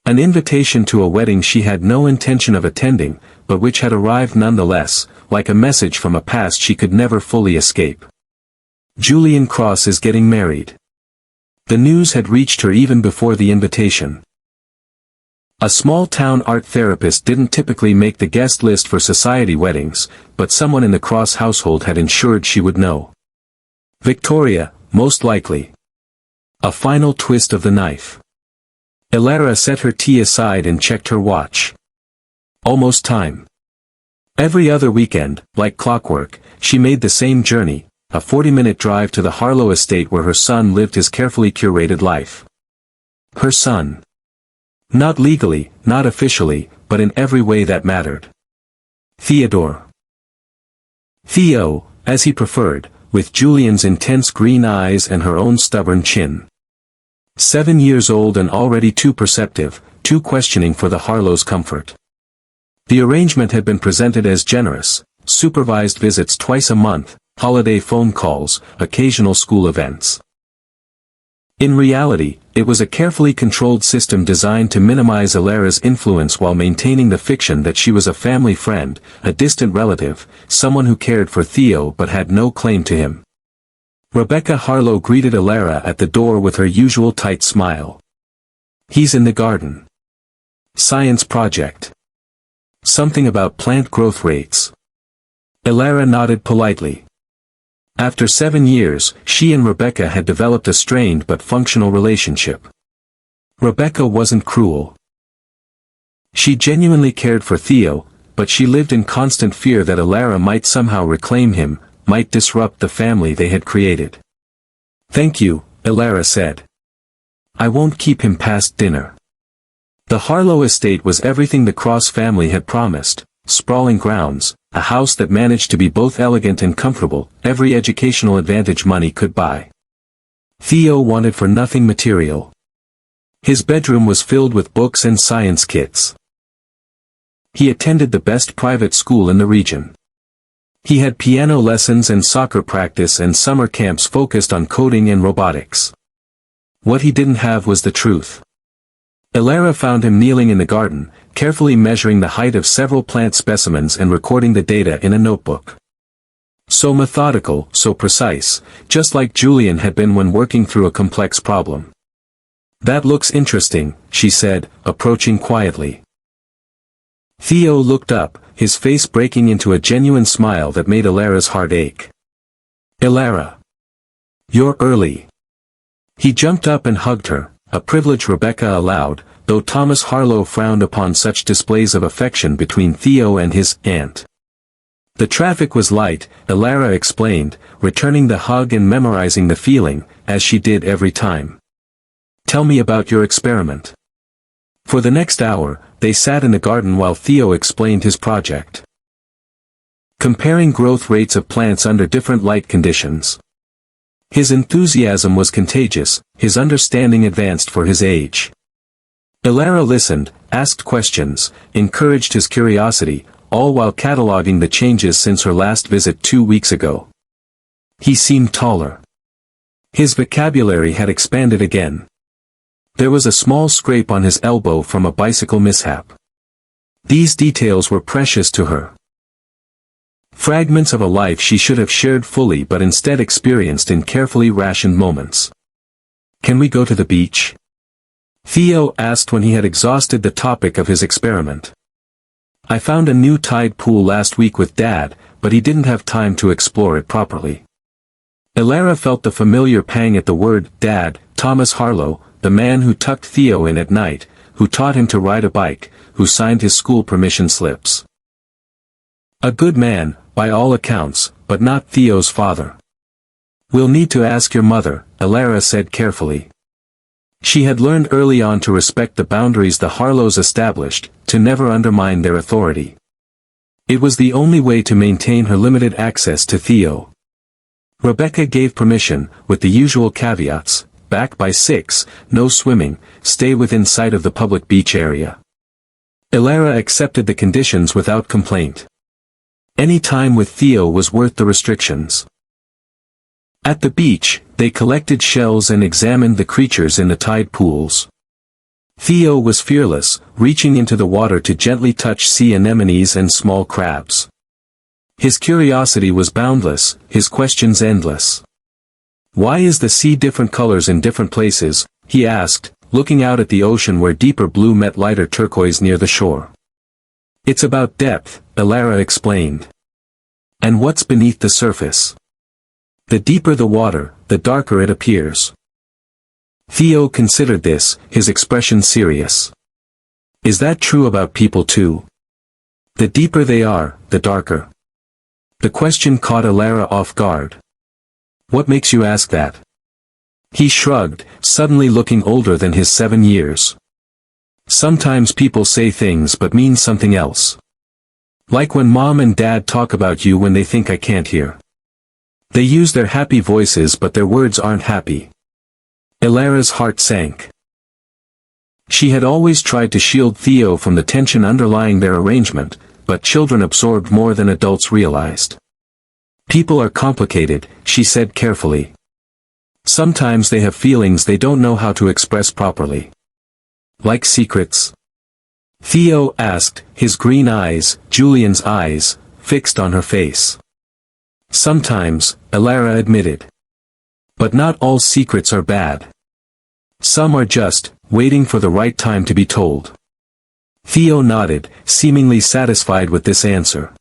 An invitation to a wedding she had no intention of attending, but which had arrived nonetheless, like a message from a past she could never fully escape. Julian Cross is getting married. The news had reached her even before the invitation. A small-town art therapist didn't typically make the guest list for society weddings, but someone in the Cross household had ensured she would know. Victoria, most likely. A final twist of the knife. Elara set her tea aside and checked her watch. Almost time. Every other weekend, like clockwork, she made the same journey, a 40-minute drive to the Harlow estate where her son lived his carefully curated life. Her son. Not legally, not officially, but in every way that mattered. Theodore. Theo, as he preferred, with Julian's intense green eyes and her own stubborn chin. 7 years old and already too perceptive, too questioning for the Harlow's comfort. The arrangement had been presented as generous, supervised visits twice a month, holiday phone calls, occasional school events. In reality, it was a carefully controlled system designed to minimize Elara's influence while maintaining the fiction that she was a family friend, a distant relative, someone who cared for Theo but had no claim to him. Rebecca Harlow greeted Elara at the door with her usual tight smile. He's in the garden. Science project. Something about plant growth rates. Elara nodded politely. After 7 years, she and Rebecca had developed a strained but functional relationship. Rebecca wasn't cruel. She genuinely cared for Theo, but she lived in constant fear that Elara might somehow reclaim him, might disrupt the family they had created. "Thank you," Elara said. "I won't keep him past dinner." The Harlow estate was everything the Cross family had promised: sprawling grounds, a house that managed to be both elegant and comfortable, every educational advantage money could buy. Theo wanted for nothing material. His bedroom was filled with books and science kits. He attended the best private school in the region. He had piano lessons and soccer practice and summer camps focused on coding and robotics. What he didn't have was the truth. Elara found him kneeling in the garden, carefully measuring the height of several plant specimens and recording the data in a notebook. So methodical, so precise, just like Julian had been when working through a complex problem. "That looks interesting," she said, approaching quietly. Theo looked up, his face breaking into a genuine smile that made Elara's heart ache. "Elara. You're early." He jumped up and hugged her, a privilege Rebecca allowed, though Thomas Harlow frowned upon such displays of affection between Theo and his aunt. The traffic was light, Elara explained, returning the hug and memorizing the feeling, as she did every time. "Tell me about your experiment." For the next hour, they sat in the garden while Theo explained his project. Comparing growth rates of plants under different light conditions. His enthusiasm was contagious, his understanding advanced for his age. Elara listened, asked questions, encouraged his curiosity, all while cataloging the changes since her last visit 2 weeks ago. He seemed taller. His vocabulary had expanded again. There was a small scrape on his elbow from a bicycle mishap. These details were precious to her. Fragments of a life she should have shared fully but instead experienced in carefully rationed moments. "Can we go to the beach?" Theo asked when he had exhausted the topic of his experiment. I found a new tide pool last week with Dad, but he didn't have time to explore it properly. Elara felt the familiar pang at the word Dad. Thomas Harlow, the man who tucked Theo in at night, who taught him to ride a bike, who signed his school permission slips. A good man, by all accounts, but not Theo's father. We'll need to ask your mother, Elara said carefully. She had learned early on to respect the boundaries the Harlows established, to never undermine their authority. It was the only way to maintain her limited access to Theo. Rebecca gave permission, with the usual caveats: back by 6, no swimming, stay within sight of the public beach area. Elara accepted the conditions without complaint. Any time with Theo was worth the restrictions. At the beach, they collected shells and examined the creatures in the tide pools. Theo was fearless, reaching into the water to gently touch sea anemones and small crabs. His curiosity was boundless, his questions endless. Why is the sea different colors in different places? He asked, looking out at the ocean where deeper blue met lighter turquoise near the shore. It's about depth, Elara explained. And what's beneath the surface? The deeper the water, the darker it appears. Theo considered this, his expression serious. Is that true about people too? The deeper they are, the darker. The question caught Elara off guard. What makes you ask that? He shrugged, suddenly looking older than his 7 years. Sometimes people say things but mean something else. Like when Mom and Dad talk about you when they think I can't hear. They use their happy voices but their words aren't happy. Elara's heart sank. She had always tried to shield Theo from the tension underlying their arrangement, but children absorbed more than adults realized. People are complicated, she said carefully. Sometimes they have feelings they don't know how to express properly. Like secrets? Theo asked, his green eyes, Julian's eyes, fixed on her face. Sometimes, Elara admitted. But not all secrets are bad. Some are just, waiting for the right time to be told. Theo nodded, seemingly satisfied with this answer.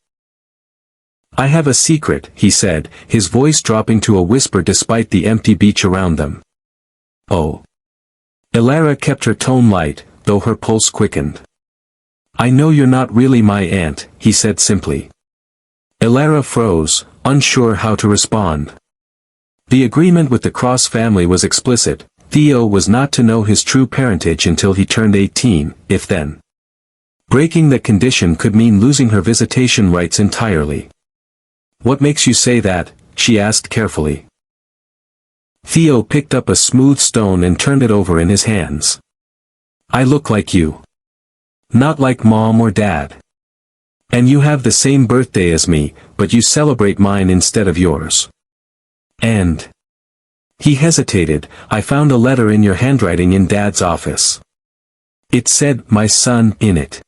I have a secret, he said, his voice dropping to a whisper despite the empty beach around them. Oh. Elara kept her tone light, though her pulse quickened. I know you're not really my aunt, he said simply. Elara froze, unsure how to respond. The agreement with the Cross family was explicit. Theo was not to know his true parentage until he turned 18, if then. Breaking that condition could mean losing her visitation rights entirely. What makes you say that? She asked carefully. Theo picked up a smooth stone and turned it over in his hands. I look like you. Not like Mom or Dad. And you have the same birthday as me, but you celebrate mine instead of yours. And... He hesitated. I found a letter in your handwriting in Dad's office. It said, my son, in it.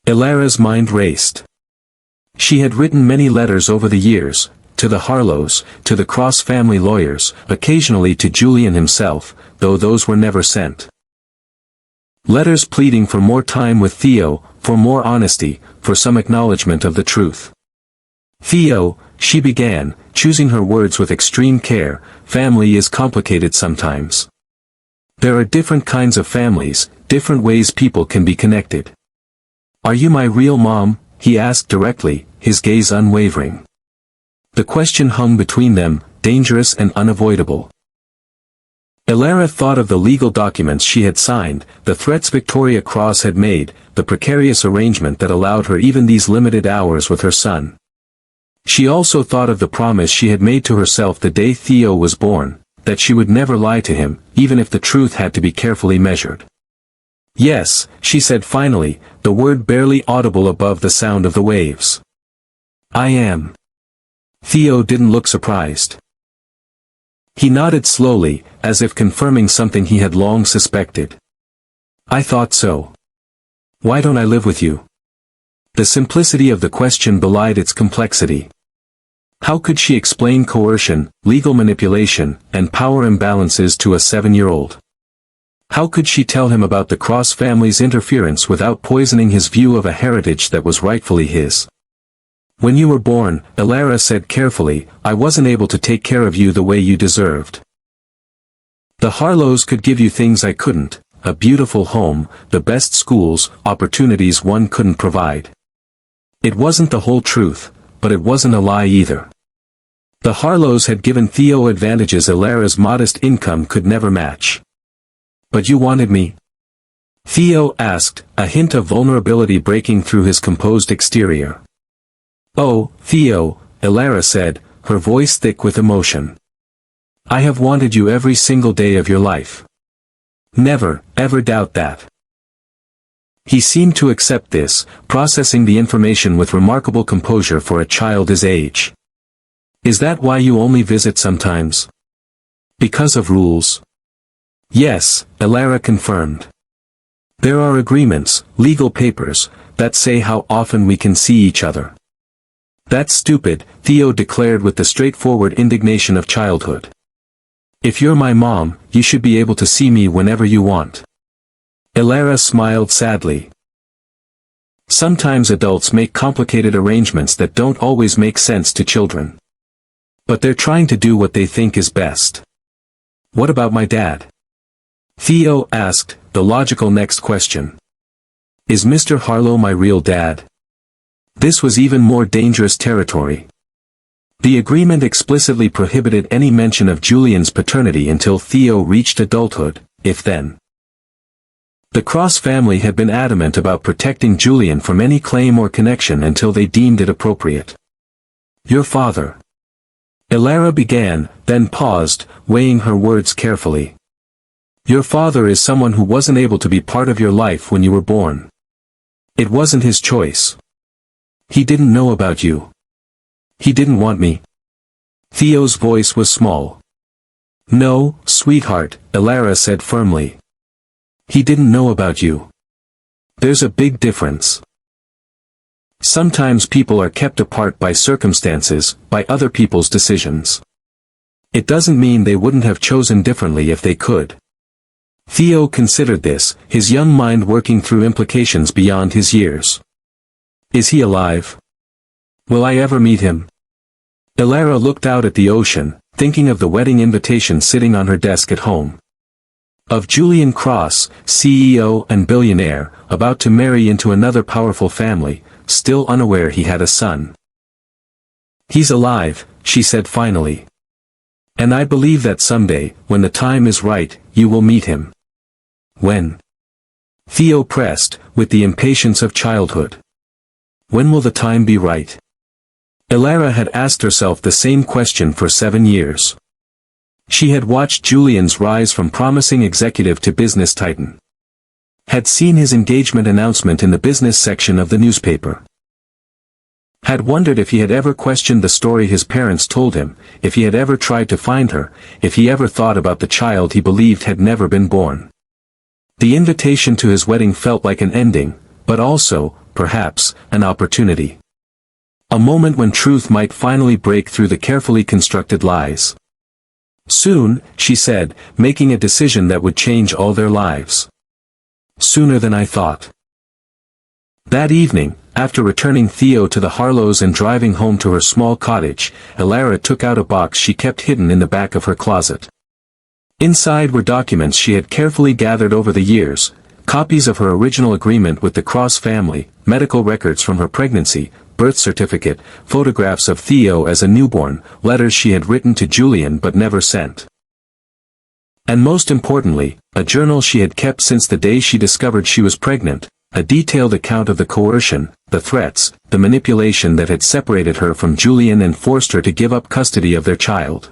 Elara's mind raced. She had written many letters over the years, to the Harlows, to the Cross family lawyers, occasionally to Julian himself, though those were never sent. Letters pleading for more time with Theo, for more honesty, for some acknowledgement of the truth. Theo, she began, choosing her words with extreme care, family is complicated sometimes. There are different kinds of families, different ways people can be connected. Are you my real mom? He asked directly, his gaze unwavering. The question hung between them, dangerous and unavoidable. Elara thought of the legal documents she had signed, the threats Victoria Cross had made, the precarious arrangement that allowed her even these limited hours with her son. She also thought of the promise she had made to herself the day Theo was born, that she would never lie to him, even if the truth had to be carefully measured. Yes, she said finally, the word barely audible above the sound of the waves. I am. Theo didn't look surprised. He nodded slowly, as if confirming something he had long suspected. I thought so. Why don't I live with you? The simplicity of the question belied its complexity. How could she explain coercion, legal manipulation, and power imbalances to a 7-year-old? How could she tell him about the Cross family's interference without poisoning his view of a heritage that was rightfully his? When you were born, Elara said carefully, I wasn't able to take care of you the way you deserved. The Harlows could give you things I couldn't, a beautiful home, the best schools, opportunities one couldn't provide. It wasn't the whole truth, but it wasn't a lie either. The Harlows had given Theo advantages Elara's modest income could never match. But you wanted me? Theo asked, a hint of vulnerability breaking through his composed exterior. Oh, Theo, Elara said, her voice thick with emotion. I have wanted you every single day of your life. Never, ever doubt that. He seemed to accept this, processing the information with remarkable composure for a child his age. Is that why you only visit sometimes? Because of rules? Yes, Elara confirmed. There are agreements, legal papers, that say how often we can see each other. That's stupid, Theo declared with the straightforward indignation of childhood. If you're my mom, you should be able to see me whenever you want. Elara smiled sadly. Sometimes adults make complicated arrangements that don't always make sense to children. But they're trying to do what they think is best. What about my dad? Theo asked, the logical next question. Is Mr. Harlow my real dad? This was even more dangerous territory. The agreement explicitly prohibited any mention of Julian's paternity until Theo reached adulthood, if then. The Cross family had been adamant about protecting Julian from any claim or connection until they deemed it appropriate. Your father. Elara began, then paused, weighing her words carefully. Your father is someone who wasn't able to be part of your life when you were born. It wasn't his choice. He didn't know about you. He didn't want me. Theo's voice was small. No, sweetheart, Elara said firmly. He didn't know about you. There's a big difference. Sometimes people are kept apart by circumstances, by other people's decisions. It doesn't mean they wouldn't have chosen differently if they could. Theo considered this, his young mind working through implications beyond his years. Is he alive? Will I ever meet him? Elara looked out at the ocean, thinking of the wedding invitation sitting on her desk at home. Of Julian Cross, CEO and billionaire, about to marry into another powerful family, still unaware he had a son. He's alive, she said finally. And I believe that someday, when the time is right, you will meet him. When? Theo pressed, with the impatience of childhood. When will the time be right? Elara had asked herself the same question for 7 years. She had watched Julian's rise from promising executive to business titan. Had seen his engagement announcement in the business section of the newspaper. Had wondered if he had ever questioned the story his parents told him, if he had ever tried to find her, if he ever thought about the child he believed had never been born. The invitation to his wedding felt like an ending, but also, perhaps, an opportunity. A moment when truth might finally break through the carefully constructed lies. Soon, she said, making a decision that would change all their lives. Sooner than I thought. That evening, after returning Theo to the Harlows and driving home to her small cottage, Elara took out a box she kept hidden in the back of her closet. Inside were documents she had carefully gathered over the years, copies of her original agreement with the Cross family, medical records from her pregnancy, birth certificate, photographs of Theo as a newborn, letters she had written to Julian but never sent. And most importantly, a journal she had kept since the day she discovered she was pregnant, a detailed account of the coercion, the threats, the manipulation that had separated her from Julian and forced her to give up custody of their child.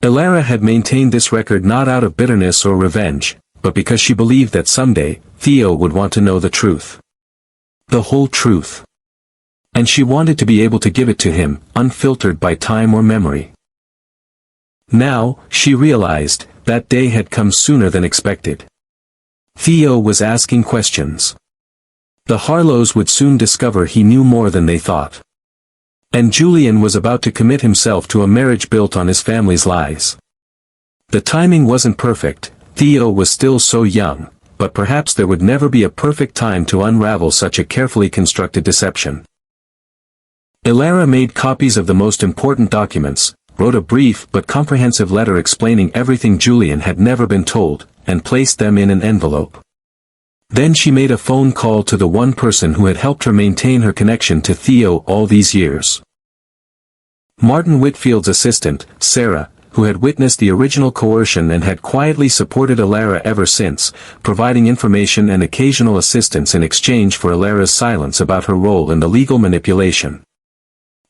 Elara had maintained this record not out of bitterness or revenge, but because she believed that someday, Theo would want to know the truth. The whole truth. And she wanted to be able to give it to him, unfiltered by time or memory. Now, she realized, that day had come sooner than expected. Theo was asking questions. The Harlows would soon discover he knew more than they thought. And Julian was about to commit himself to a marriage built on his family's lies. The timing wasn't perfect, Theo was still so young, but perhaps there would never be a perfect time to unravel such a carefully constructed deception. Elara made copies of the most important documents, wrote a brief but comprehensive letter explaining everything Julian had never been told, and placed them in an envelope. Then she made a phone call to the one person who had helped her maintain her connection to Theo all these years. Martin Whitfield's assistant, Sarah, who had witnessed the original coercion and had quietly supported Elara ever since, providing information and occasional assistance in exchange for Elara's silence about her role in the legal manipulation.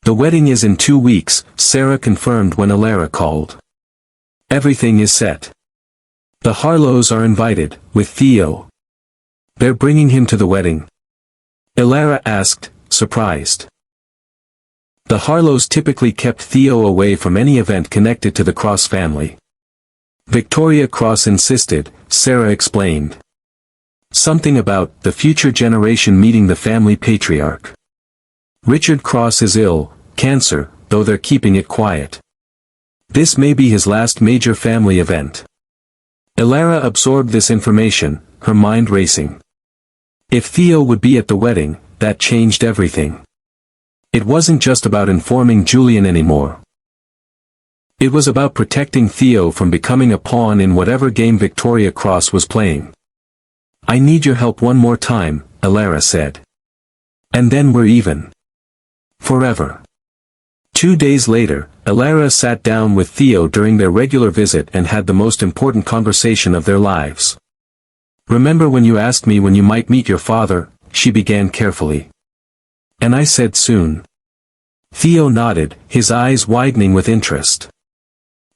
"The wedding is in 2 weeks," Sarah confirmed when Elara called. "Everything is set. The Harlows are invited, with Theo." "They're bringing him to the wedding?" Elara asked, surprised. The Harlows typically kept Theo away from any event connected to the Cross family. Victoria Cross insisted, Sarah explained. "Something about the future generation meeting the family patriarch. Richard Cross is ill, cancer, though they're keeping it quiet. This may be his last major family event." Elara absorbed this information, her mind racing. If Theo would be at the wedding, that changed everything. It wasn't just about informing Julian anymore. It was about protecting Theo from becoming a pawn in whatever game Victoria Cross was playing. "I need your help one more time," Elara said. "And then we're even. Forever." 2 days later, Elara sat down with Theo during their regular visit and had the most important conversation of their lives. "Remember when you asked me when you might meet your father?" she began carefully. "And I said soon." Theo nodded, his eyes widening with interest.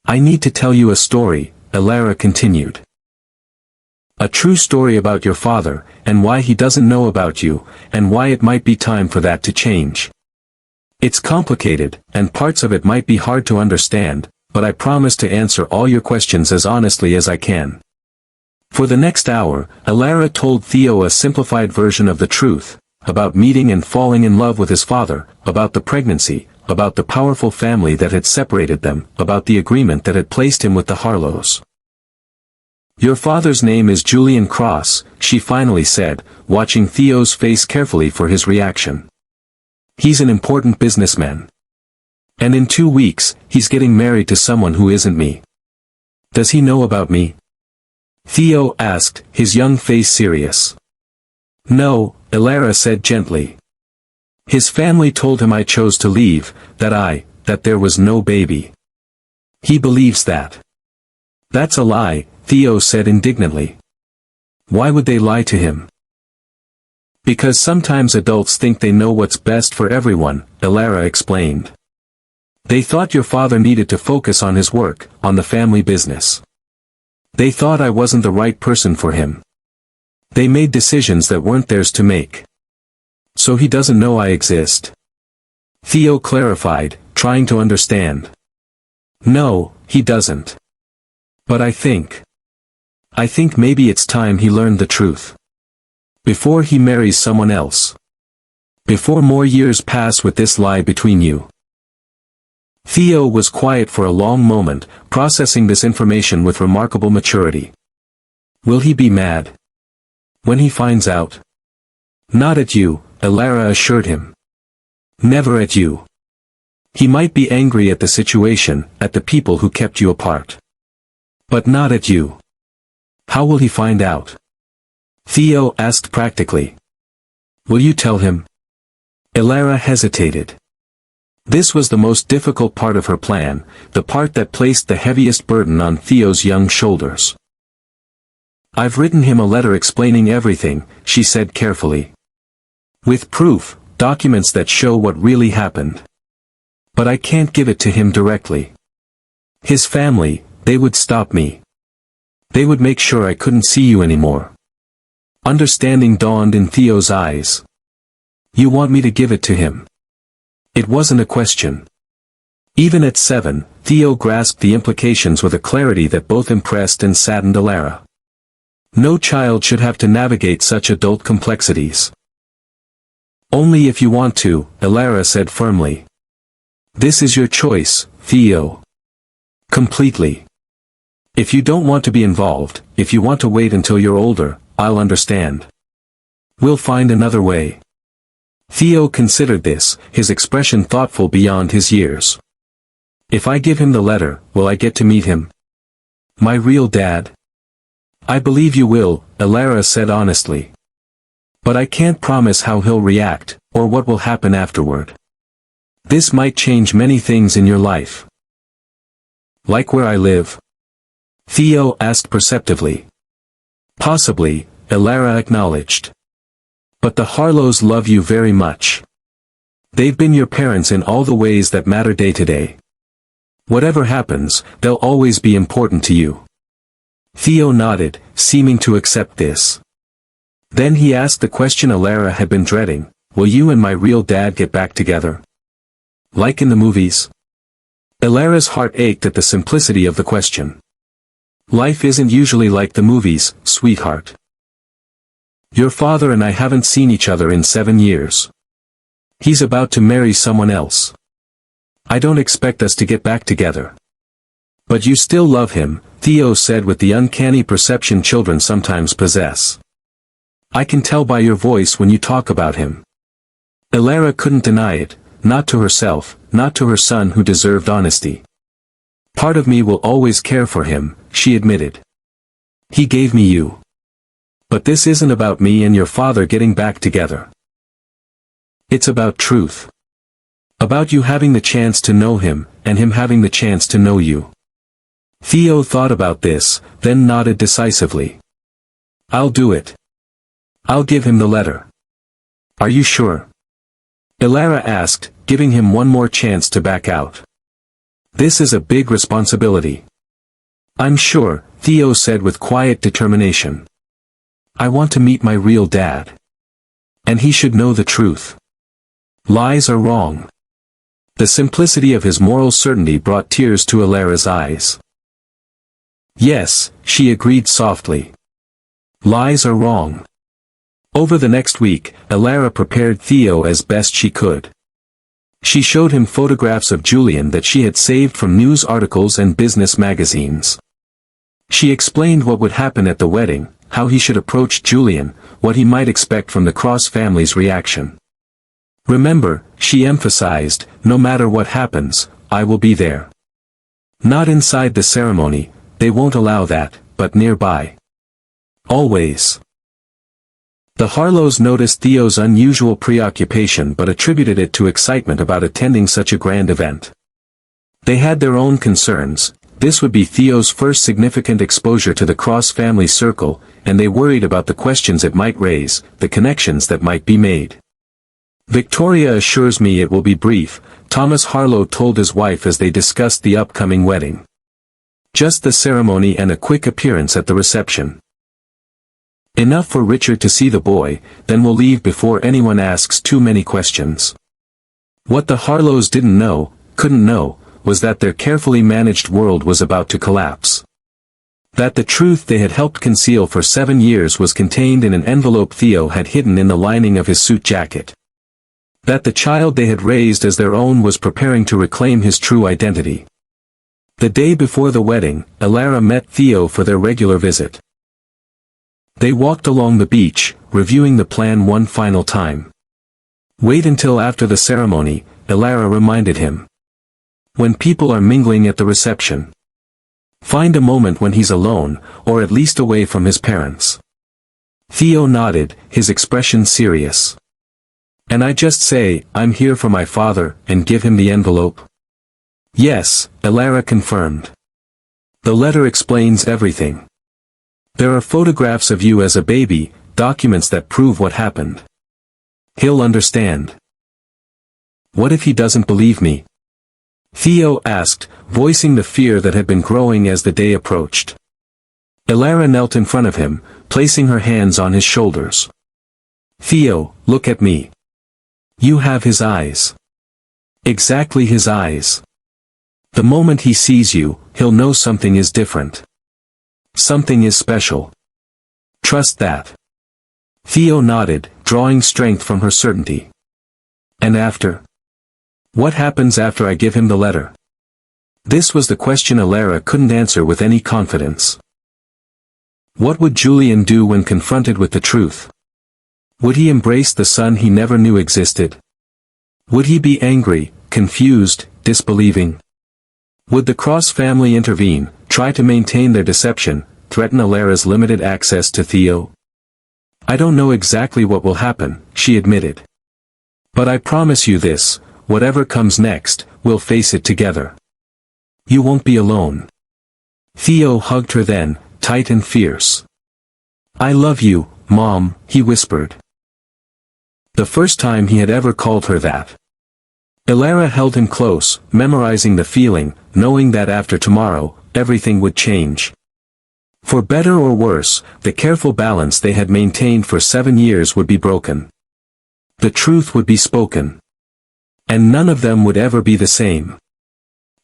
"I need to tell you a story," Elara continued. "A true story about your father, and why he doesn't know about you, and why it might be time for that to change. It's complicated, and parts of it might be hard to understand, but I promise to answer all your questions as honestly as I can." For the next hour, Elara told Theo a simplified version of the truth, about meeting and falling in love with his father, about the pregnancy, about the powerful family that had separated them, about the agreement that had placed him with the Harlows. "Your father's name is Julian Cross," she finally said, watching Theo's face carefully for his reaction. "He's an important businessman. And in 2 weeks, he's getting married to someone who isn't me. Does he know about me?" Theo asked, his young face serious. "No," Elara said gently. "His family told him I chose to leave, that there was no baby. He believes that." "That's a lie," Theo said indignantly. "Why would they lie to him?" "Because sometimes adults think they know what's best for everyone," Elara explained. "They thought your father needed to focus on his work, on the family business. They thought I wasn't the right person for him. They made decisions that weren't theirs to make. So he doesn't know I exist." Theo clarified, trying to understand. "No, he doesn't. But I think maybe it's time he learned the truth. Before he marries someone else. Before more years pass with this lie between you." Theo was quiet for a long moment, processing this information with remarkable maturity. "Will he be mad when he finds out?" "Not at you," Elara assured him. "Never at you. He might be angry at the situation, at the people who kept you apart. But not at you." "How will he find out?" Theo asked practically. "Will you tell him?" Elara hesitated. This was the most difficult part of her plan, the part that placed the heaviest burden on Theo's young shoulders. "I've written him a letter explaining everything," she said carefully. "With proof, documents that show what really happened. But I can't give it to him directly. His family, they would stop me. They would make sure I couldn't see you anymore." Understanding dawned in Theo's eyes. "You want me to give it to him?" It wasn't a question. Even at 7, Theo grasped the implications with a clarity that both impressed and saddened Elara. No child should have to navigate such adult complexities. "Only if you want to," Elara said firmly. "This is your choice, Theo. Completely." If you don't want to be involved, if you want to wait until you're older, I'll understand. We'll find another way. Theo considered this, his expression thoughtful beyond his years. If I give him the letter, will I get to meet him? My real dad? I believe you will, Elara said honestly. But I can't promise how he'll react, or what will happen afterward. This might change many things in your life. Like where I live? Theo asked perceptively. Possibly, Elara acknowledged. But the Harlows love you very much. They've been your parents in all the ways that matter day to day. Whatever happens, they'll always be important to you. Theo nodded, seeming to accept this. Then he asked the question Elara had been dreading, will you and my real dad get back together? Like in the movies? Elara's heart ached at the simplicity of the question. Life isn't usually like the movies, sweetheart. Your father and I haven't seen each other in 7 years. He's about to marry someone else. I don't expect us to get back together. But you still love him, Theo said with the uncanny perception children sometimes possess. I can tell by your voice when you talk about him. Elara couldn't deny it, not to herself, not to her son who deserved honesty. Part of me will always care for him, she admitted. He gave me you. But this isn't about me and your father getting back together. It's about truth. About you having the chance to know him, and him having the chance to know you. Theo thought about this, then nodded decisively. I'll do it. I'll give him the letter. Are you sure? Elara asked, giving him one more chance to back out. This is a big responsibility. I'm sure, Theo said with quiet determination. I want to meet my real dad. And he should know the truth. Lies are wrong. The simplicity of his moral certainty brought tears to Elara's eyes. Yes, she agreed softly. Lies are wrong. Over the next week, Elara prepared Theo as best she could. She showed him photographs of Julian that she had saved from news articles and business magazines. She explained what would happen at the wedding, how he should approach Julian, what he might expect from the Cross family's reaction. Remember, she emphasized, no matter what happens, I will be there. Not inside the ceremony, they won't allow that, but nearby. Always. The Harlows noticed Theo's unusual preoccupation but attributed it to excitement about attending such a grand event. They had their own concerns. This would be Theo's first significant exposure to the Cross family circle, and they worried about the questions it might raise, the connections that might be made. Victoria assures me it will be brief, Thomas Harlow told his wife as they discussed the upcoming wedding. Just the ceremony and a quick appearance at the reception. Enough for Richard to see the boy, then we'll leave before anyone asks too many questions. What the Harlows didn't know, couldn't know, was that their carefully managed world was about to collapse. That the truth they had helped conceal for 7 years was contained in an envelope Theo had hidden in the lining of his suit jacket. That the child they had raised as their own was preparing to reclaim his true identity. The day before the wedding, Elara met Theo for their regular visit. They walked along the beach, reviewing the plan one final time. Wait until after the ceremony, Elara reminded him. When people are mingling at the reception. Find a moment when he's alone, or at least away from his parents. Theo nodded, his expression serious. And I just say, I'm here for my father, and give him the envelope? Yes, Elara confirmed. The letter explains everything. There are photographs of you as a baby, documents that prove what happened. He'll understand. What if he doesn't believe me? Theo asked, voicing the fear that had been growing as the day approached. Elara knelt in front of him, placing her hands on his shoulders. Theo, look at me. You have his eyes. Exactly his eyes. The moment he sees you, he'll know something is different. Something is special. Trust that. Theo nodded, drawing strength from her certainty. And after? What happens after I give him the letter? This was the question Alara couldn't answer with any confidence. What would Julian do when confronted with the truth? Would he embrace the son he never knew existed? Would he be angry, confused, disbelieving? Would the Cross family intervene, try to maintain their deception, threaten Alara's limited access to Theo? I don't know exactly what will happen, she admitted. But I promise you this, whatever comes next, we'll face it together. You won't be alone. Theo hugged her then, tight and fierce. I love you, Mom, he whispered. The first time he had ever called her that. Alara held him close, memorizing the feeling, knowing that after tomorrow, everything would change. For better or worse, the careful balance they had maintained for 7 years would be broken. The truth would be spoken. And none of them would ever be the same.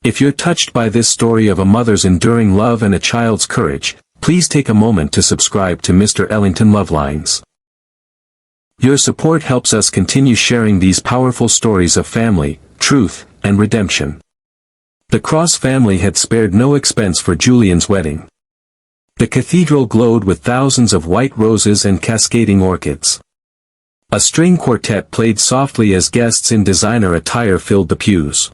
If you're touched by this story of a mother's enduring love and a child's courage, please take a moment to subscribe to Mr. Ellington Love Lines. Your support helps us continue sharing these powerful stories of family, truth, and redemption. The Cross family had spared no expense for Julian's wedding. The cathedral glowed with thousands of white roses and cascading orchids. A string quartet played softly as guests in designer attire filled the pews.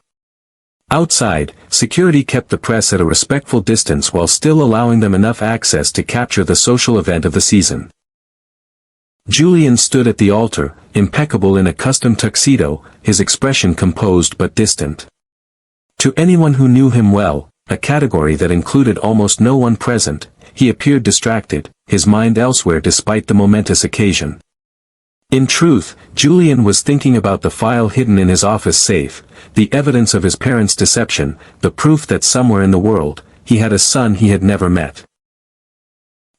Outside, security kept the press at a respectful distance while still allowing them enough access to capture the social event of the season. Julian stood at the altar, impeccable in a custom tuxedo, his expression composed but distant. To anyone who knew him well, a category that included almost no one present, he appeared distracted, his mind elsewhere despite the momentous occasion. In truth, Julian was thinking about the file hidden in his office safe, the evidence of his parents' deception, the proof that somewhere in the world, he had a son he had never met.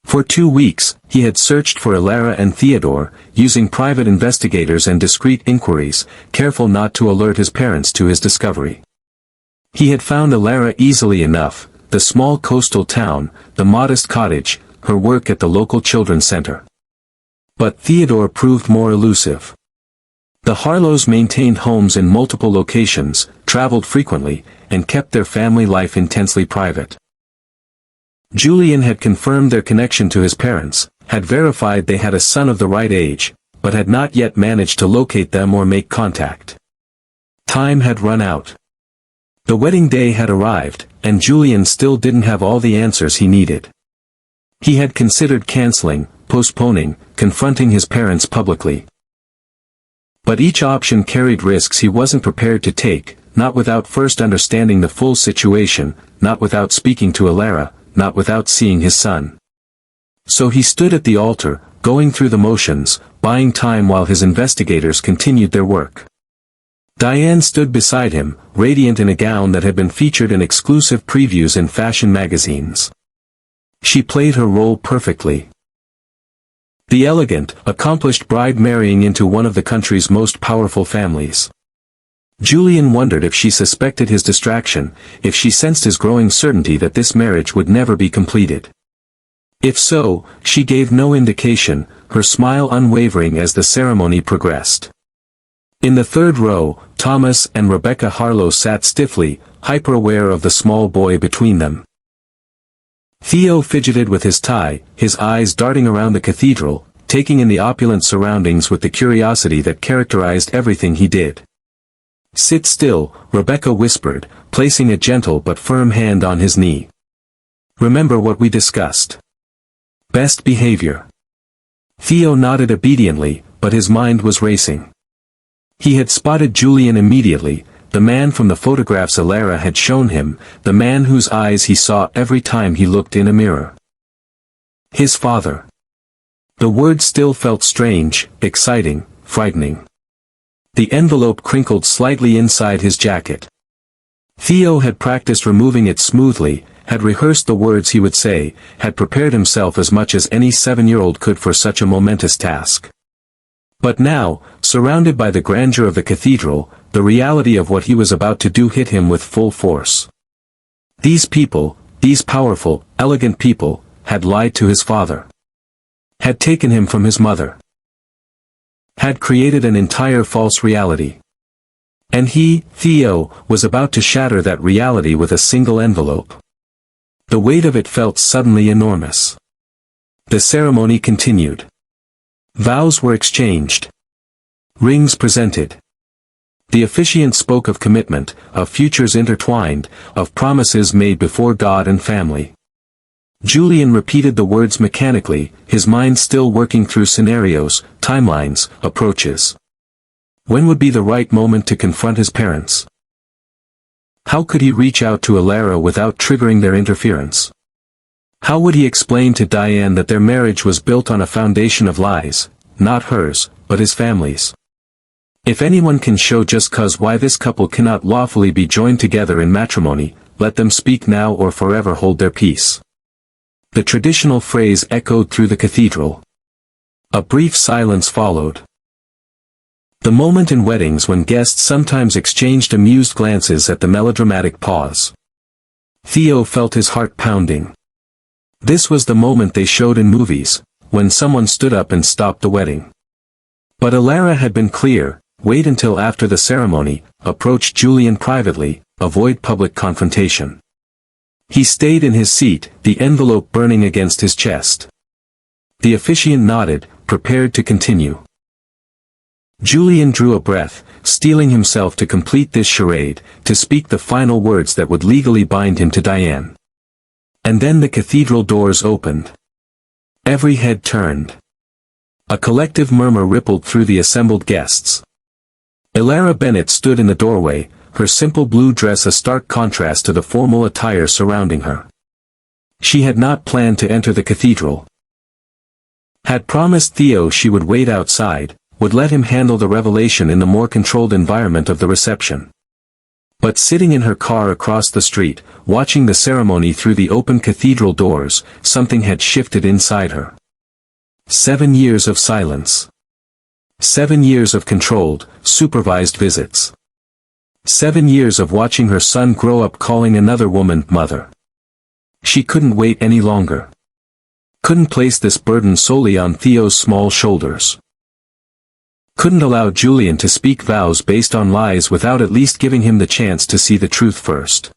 For 2 weeks, he had searched for Alara and Theodore, using private investigators and discreet inquiries, careful not to alert his parents to his discovery. He had found Alara easily enough, the small coastal town, the modest cottage, her work at the local children's center. But Theodore proved more elusive. The Harlows maintained homes in multiple locations, traveled frequently, and kept their family life intensely private. Julian had confirmed their connection to his parents, had verified they had a son of the right age, but had not yet managed to locate them or make contact. Time had run out. The wedding day had arrived, and Julian still didn't have all the answers he needed. He had considered canceling, postponing, confronting his parents publicly. But each option carried risks he wasn't prepared to take, not without first understanding the full situation, not without speaking to Alara, not without seeing his son. So he stood at the altar, going through the motions, buying time while his investigators continued their work. Diane stood beside him, radiant in a gown that had been featured in exclusive previews in fashion magazines. She played her role perfectly. The elegant, accomplished bride marrying into one of the country's most powerful families. Julian wondered if she suspected his distraction, if she sensed his growing certainty that this marriage would never be completed. If so, she gave no indication, her smile unwavering as the ceremony progressed. In the third row, Thomas and Rebecca Harlow sat stiffly, hyper-aware of the small boy between them. Theo fidgeted with his tie, his eyes darting around the cathedral, taking in the opulent surroundings with the curiosity that characterized everything he did. Sit still, Rebecca whispered, placing a gentle but firm hand on his knee. Remember what we discussed. Best behavior. Theo nodded obediently, but his mind was racing. He had spotted Julian immediately, the man from the photographs Alara had shown him, the man whose eyes he saw every time he looked in a mirror. His father. The word still felt strange, exciting, frightening. The envelope crinkled slightly inside his jacket. Theo had practiced removing it smoothly, had rehearsed the words he would say, had prepared himself as much as any 7-year-old could for such a momentous task. But now, surrounded by the grandeur of the cathedral, the reality of what he was about to do hit him with full force. These people, these powerful, elegant people, had lied to his father. Had taken him from his mother. Had created an entire false reality. And he, Theo, was about to shatter that reality with a single envelope. The weight of it felt suddenly enormous. The ceremony continued. Vows were exchanged. Rings presented. The officiant spoke of commitment, of futures intertwined, of promises made before God and family. Julian repeated the words mechanically, his mind still working through scenarios, timelines, approaches. When would be the right moment to confront his parents? How could he reach out to Alara without triggering their interference? How would he explain to Diane that their marriage was built on a foundation of lies, not hers, but his family's? If anyone can show just cause why this couple cannot lawfully be joined together in matrimony, let them speak now or forever hold their peace. The traditional phrase echoed through the cathedral. A brief silence followed. The moment in weddings when guests sometimes exchanged amused glances at the melodramatic pause. Theo felt his heart pounding. This was the moment they showed in movies, when someone stood up and stopped the wedding. But Alara had been clear, wait until after the ceremony, approach Julian privately, avoid public confrontation. He stayed in his seat, the envelope burning against his chest. The officiant nodded, prepared to continue. Julian drew a breath, steeling himself to complete this charade, to speak the final words that would legally bind him to Diane. And then the cathedral doors opened. Every head turned. A collective murmur rippled through the assembled guests. Alara Bennett stood in the doorway, her simple blue dress a stark contrast to the formal attire surrounding her. She had not planned to enter the cathedral. Had promised Theo she would wait outside, would let him handle the revelation in the more controlled environment of the reception. But sitting in her car across the street, watching the ceremony through the open cathedral doors, something had shifted inside her. 7 years of silence. 7 years of controlled, supervised visits. 7 years of watching her son grow up calling another woman mother. She couldn't wait any longer. Couldn't place this burden solely on Theo's small shoulders. Couldn't allow Julian to speak vows based on lies without at least giving him the chance to see the truth first.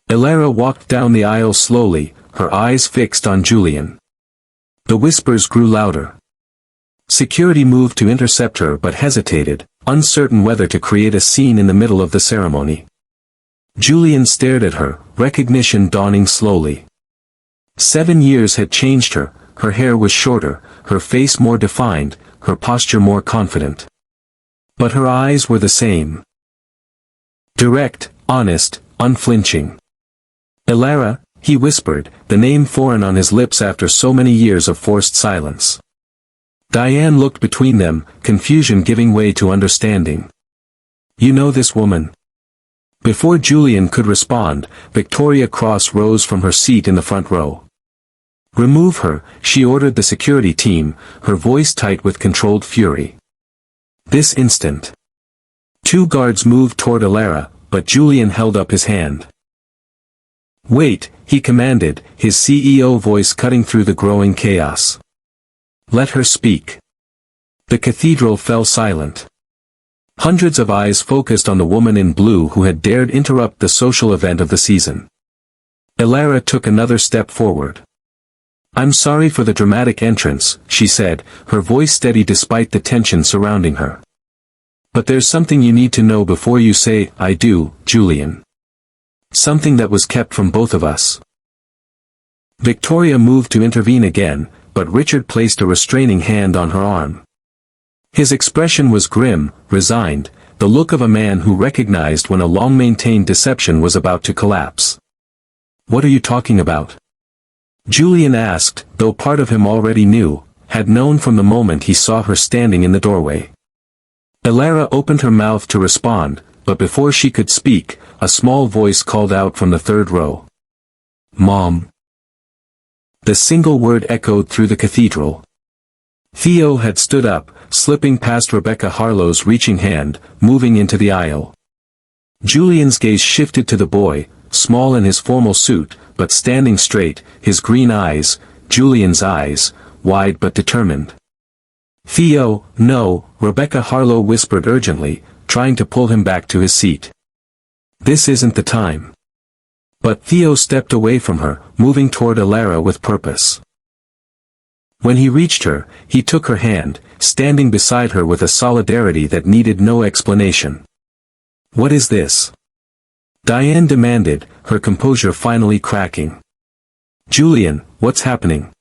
Alara walked down the aisle slowly, her eyes fixed on Julian. The whispers grew louder. Security moved to intercept her but hesitated, uncertain whether to create a scene in the middle of the ceremony. Julian stared at her, recognition dawning slowly. 7 years had changed her, her hair was shorter, her face more defined, her posture more confident. But her eyes were the same. Direct, honest, unflinching. Alara, he whispered, the name foreign on his lips after so many years of forced silence. Diane looked between them, confusion giving way to understanding. You know this woman? Before Julian could respond, Victoria Cross rose from her seat in the front row. Remove her, she ordered the security team, her voice tight with controlled fury. This instant. 2 guards moved toward Alara, but Julian held up his hand. Wait, he commanded, his CEO voice cutting through the growing chaos. Let her speak. The cathedral fell silent. Hundreds of eyes focused on the woman in blue who had dared interrupt the social event of the season. Alara took another step forward. I'm sorry for the dramatic entrance, she said, her voice steady despite the tension surrounding her. But there's something you need to know before you say, I do, Julian. Something that was kept from both of us. Victoria moved to intervene again, but Richard placed a restraining hand on her arm. His expression was grim, resigned, the look of a man who recognized when a long-maintained deception was about to collapse. What are you talking about? Julian asked, though part of him already knew, had known from the moment he saw her standing in the doorway. Alara opened her mouth to respond, but before she could speak, a small voice called out from the third row. Mom. The single word echoed through the cathedral. Theo had stood up, slipping past Rebecca Harlow's reaching hand, moving into the aisle. Julian's gaze shifted to the boy, small in his formal suit, but standing straight, his green eyes, Julian's eyes, wide but determined. Theo, no, Rebecca Harlow whispered urgently, trying to pull him back to his seat. This isn't the time. But Theo stepped away from her, moving toward Alara with purpose. When he reached her, he took her hand, standing beside her with a solidarity that needed no explanation. "What is this?" Diane demanded, her composure finally cracking. "Julian, what's happening?"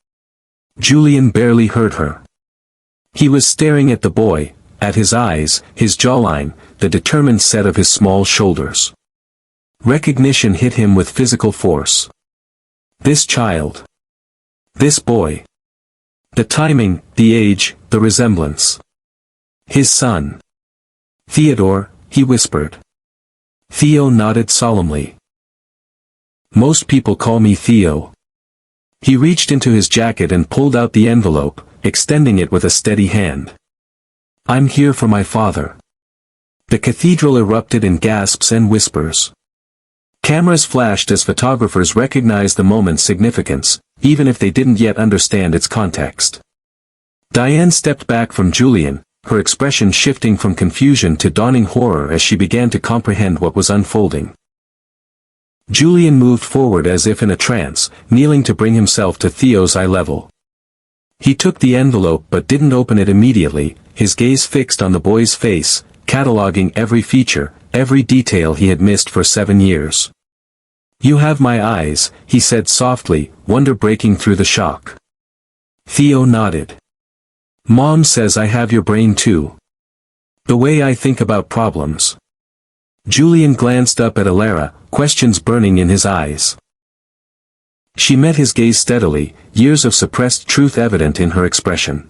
Julian barely heard her. He was staring at the boy, at his eyes, his jawline, the determined set of his small shoulders. Recognition hit him with physical force. This child. This boy. The timing, the age, the resemblance. His son. "Theodore," he whispered. Theo nodded solemnly. "Most people call me Theo." He reached into his jacket and pulled out the envelope, extending it with a steady hand. "I'm here for my father." The cathedral erupted in gasps and whispers. Cameras flashed as photographers recognized the moment's significance, even if they didn't yet understand its context. Diane stepped back from Julian, her expression shifting from confusion to dawning horror as she began to comprehend what was unfolding. Julian moved forward as if in a trance, kneeling to bring himself to Theo's eye level. He took the envelope but didn't open it immediately, his gaze fixed on the boy's face, cataloging every feature, every detail he had missed for 7 years. "You have my eyes," he said softly, wonder breaking through the shock. Theo nodded. "Mom says I have your brain too. The way I think about problems." Julian glanced up at Alara, questions burning in his eyes. She met his gaze steadily, years of suppressed truth evident in her expression.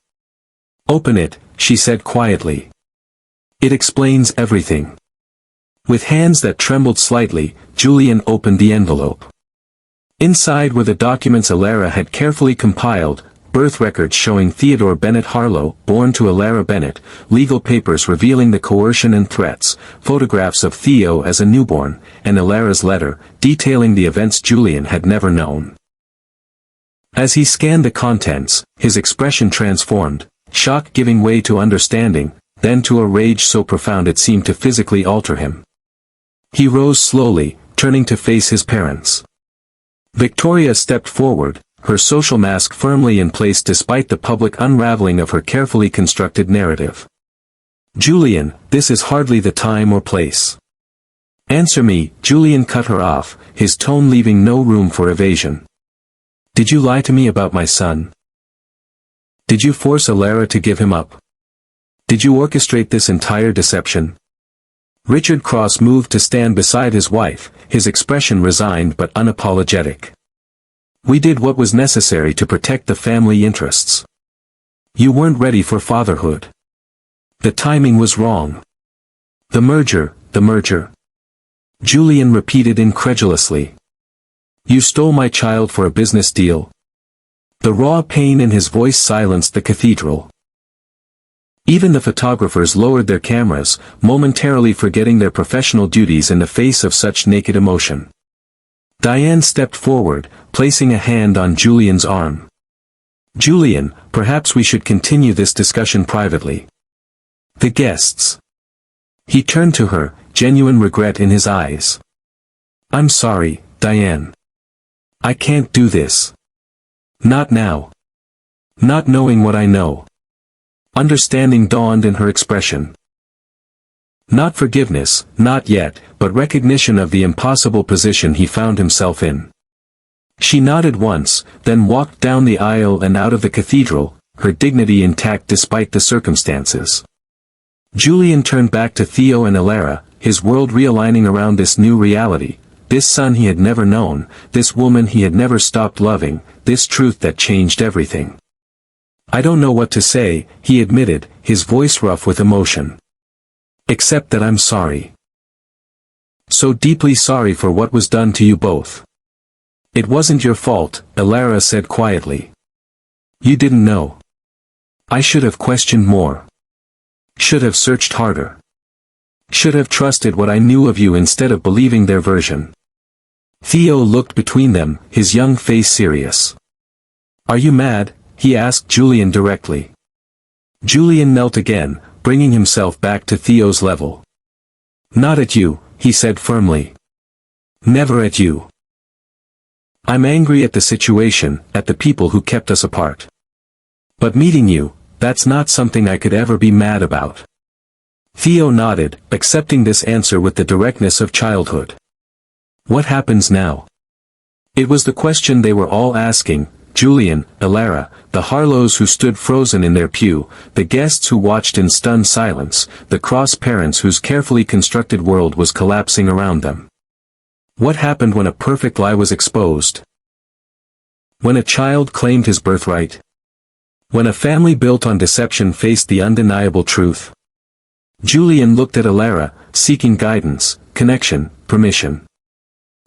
"Open it," she said quietly. "It explains everything." With hands that trembled slightly, Julian opened the envelope. Inside were the documents Alara had carefully compiled, birth records showing Theodore Bennett Harlow, born to Alara Bennett, legal papers revealing the coercion and threats, photographs of Theo as a newborn, and Alara's letter, detailing the events Julian had never known. As he scanned the contents, his expression transformed, shock giving way to understanding, then to a rage so profound it seemed to physically alter him. He rose slowly, turning to face his parents. Victoria stepped forward, her social mask firmly in place despite the public unraveling of her carefully constructed narrative. "Julian, this is hardly the time or place." "Answer me," Julian cut her off, his tone leaving no room for evasion. "Did you lie to me about my son? Did you force Alara to give him up? Did you orchestrate this entire deception?" Richard Cross moved to stand beside his wife, his expression resigned but unapologetic. "We did what was necessary to protect the family interests. You weren't ready for fatherhood. The timing was wrong. The merger. Julian repeated incredulously. "You stole my child for a business deal." The raw pain in his voice silenced the cathedral. Even the photographers lowered their cameras, momentarily forgetting their professional duties in the face of such naked emotion. Diane stepped forward, placing a hand on Julian's arm. "Julian, perhaps we should continue this discussion privately." The guests. He turned to her, genuine regret in his eyes. "I'm sorry, Diane. I can't do this. Not now. Not knowing what I know." Understanding dawned in her expression. Not forgiveness, not yet, but recognition of the impossible position he found himself in. She nodded once, then walked down the aisle and out of the cathedral, her dignity intact despite the circumstances. Julian turned back to Theo and Alara, his world realigning around this new reality, this son he had never known, this woman he had never stopped loving, this truth that changed everything. "I don't know what to say," he admitted, his voice rough with emotion. "Except that I'm sorry. So deeply sorry for what was done to you both." "It wasn't your fault," Alara said quietly. "You didn't know. I should have questioned more. Should have searched harder. Should have trusted what I knew of you instead of believing their version." Theo looked between them, his young face serious. "Are you mad?" he asked Julian directly. Julian knelt again, bringing himself back to Theo's level. Not at you, he said firmly. Never at you. I'm angry at the situation, at the people who kept us apart. But meeting you, that's not something I could ever be mad about. Theo nodded, accepting this answer with the directness of childhood. What happens now? It was the question they were all asking, Julian, Elara, the Harlows who stood frozen in their pew, the guests who watched in stunned silence, the Cross parents whose carefully constructed world was collapsing around them. What happened when a perfect lie was exposed? When a child claimed his birthright? When a family built on deception faced the undeniable truth? Julian looked at Elara, seeking guidance, connection, permission.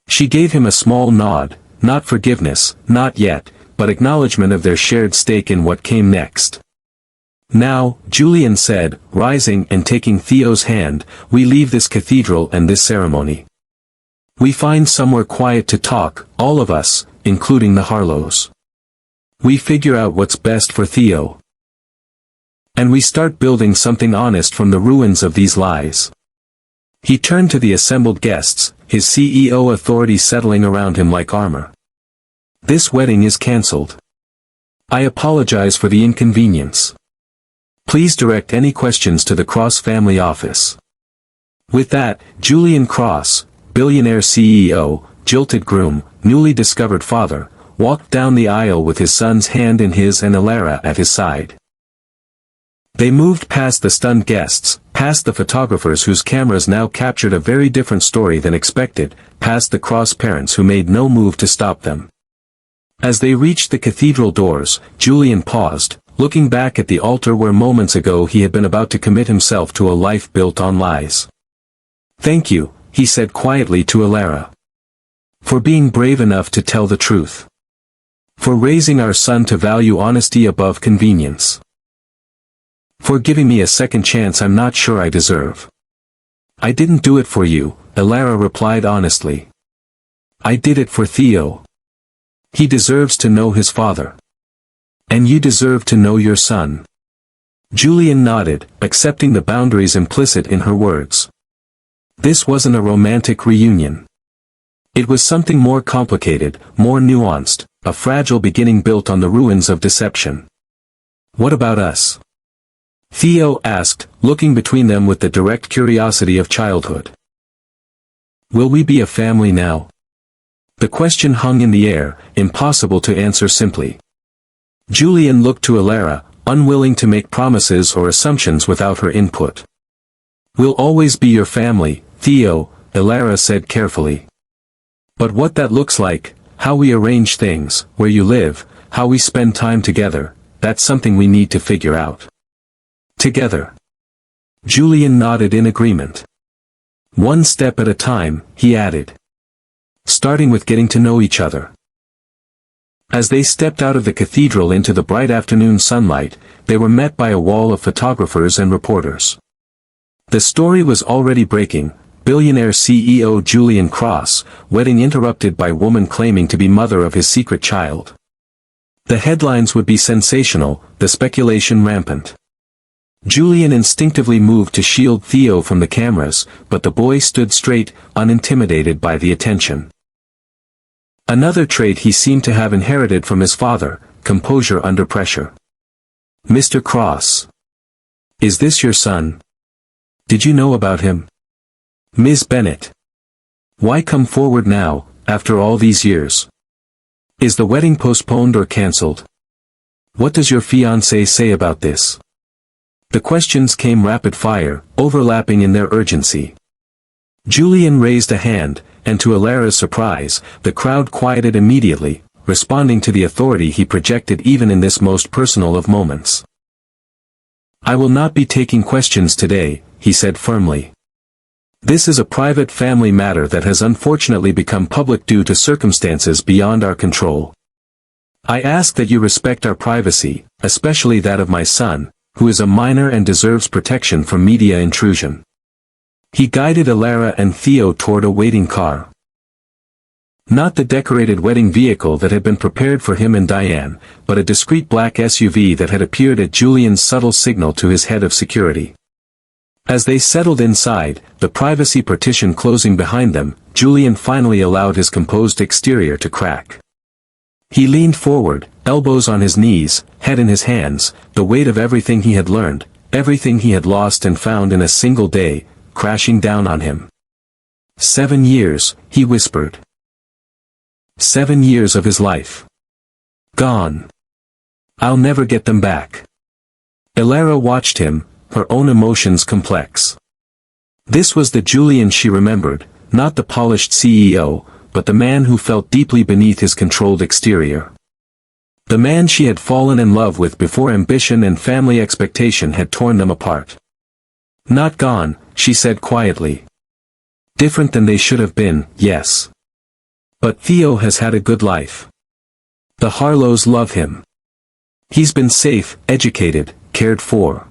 She gave him a small nod, not forgiveness, not yet, but acknowledgement of their shared stake in what came next. Now, Julian said, rising and taking Theo's hand, we leave this cathedral and this ceremony. We find somewhere quiet to talk, all of us, including the Harlows. We figure out what's best for Theo. And we start building something honest from the ruins of these lies. He turned to the assembled guests, his CEO authority settling around him like armor. This wedding is cancelled. I apologize for the inconvenience. Please direct any questions to the Cross family office. With that, Julian Cross, Billionaire CEO, jilted groom, newly discovered father, walked down the aisle with his son's hand in his and Elara at his side. They moved past the stunned guests, past the photographers whose cameras now captured a very different story than expected, past the Cross parents who made no move to stop them. As they reached the cathedral doors, Julian paused, looking back at the altar where moments ago he had been about to commit himself to a life built on lies. Thank you, he said quietly to Elara. For being brave enough to tell the truth. For raising our son to value honesty above convenience. For giving me a second chance I'm not sure I deserve. I didn't do it for you, Elara replied honestly. I did it for Theo. He deserves to know his father. And you deserve to know your son. Julian nodded, accepting the boundaries implicit in her words. This wasn't a romantic reunion. It was something more complicated, more nuanced, a fragile beginning built on the ruins of deception. What about us? Theo asked, looking between them with the direct curiosity of childhood. Will we be a family now? The question hung in the air, impossible to answer simply. Julian looked to Elara, unwilling to make promises or assumptions without her input. We'll always be your family, Theo, Elara said carefully. But what that looks like, how we arrange things, where you live, how we spend time together, that's something we need to figure out. Together. Julian nodded in agreement. One step at a time, he added. Starting with getting to know each other. As they stepped out of the cathedral into the bright afternoon sunlight, they were met by a wall of photographers and reporters. The story was already breaking, Billionaire CEO Julian Cross, wedding interrupted by woman claiming to be mother of his secret child. The headlines would be sensational, the speculation rampant. Julian instinctively moved to shield Theo from the cameras, but the boy stood straight, unintimidated by the attention. Another trait he seemed to have inherited from his father, composure under pressure. Mr. Cross. Is this your son? Did you know about him? Ms. Bennett. Why come forward now, after all these years? Is the wedding postponed or cancelled? What does your fiancé say about this? The questions came rapid fire, overlapping in their urgency. Julian raised a hand, and to Elara's surprise, the crowd quieted immediately, responding to the authority he projected even in this most personal of moments. I will not be taking questions today, he said firmly. This is a private family matter that has unfortunately become public due to circumstances beyond our control. I ask that you respect our privacy, especially that of my son, who is a minor and deserves protection from media intrusion. He guided Elara and Theo toward a waiting car. Not the decorated wedding vehicle that had been prepared for him and Diane, but a discreet black SUV that had appeared at Julian's subtle signal to his head of security. As they settled inside, the privacy partition closing behind them, Julian finally allowed his composed exterior to crack. He leaned forward, elbows on his knees, head in his hands, the weight of everything he had learned, everything he had lost and found in a single day, crashing down on him. 7 years, he whispered. 7 years of his life. Gone. I'll never get them back. Elara watched him, her own emotions complex. This was the Julian she remembered, not the polished CEO, but the man who felt deeply beneath his controlled exterior. The man she had fallen in love with before ambition and family expectation had torn them apart. Not gone, she said quietly. Different than they should have been, yes. But Theo has had a good life. The Harlows love him. He's been safe, educated, cared for.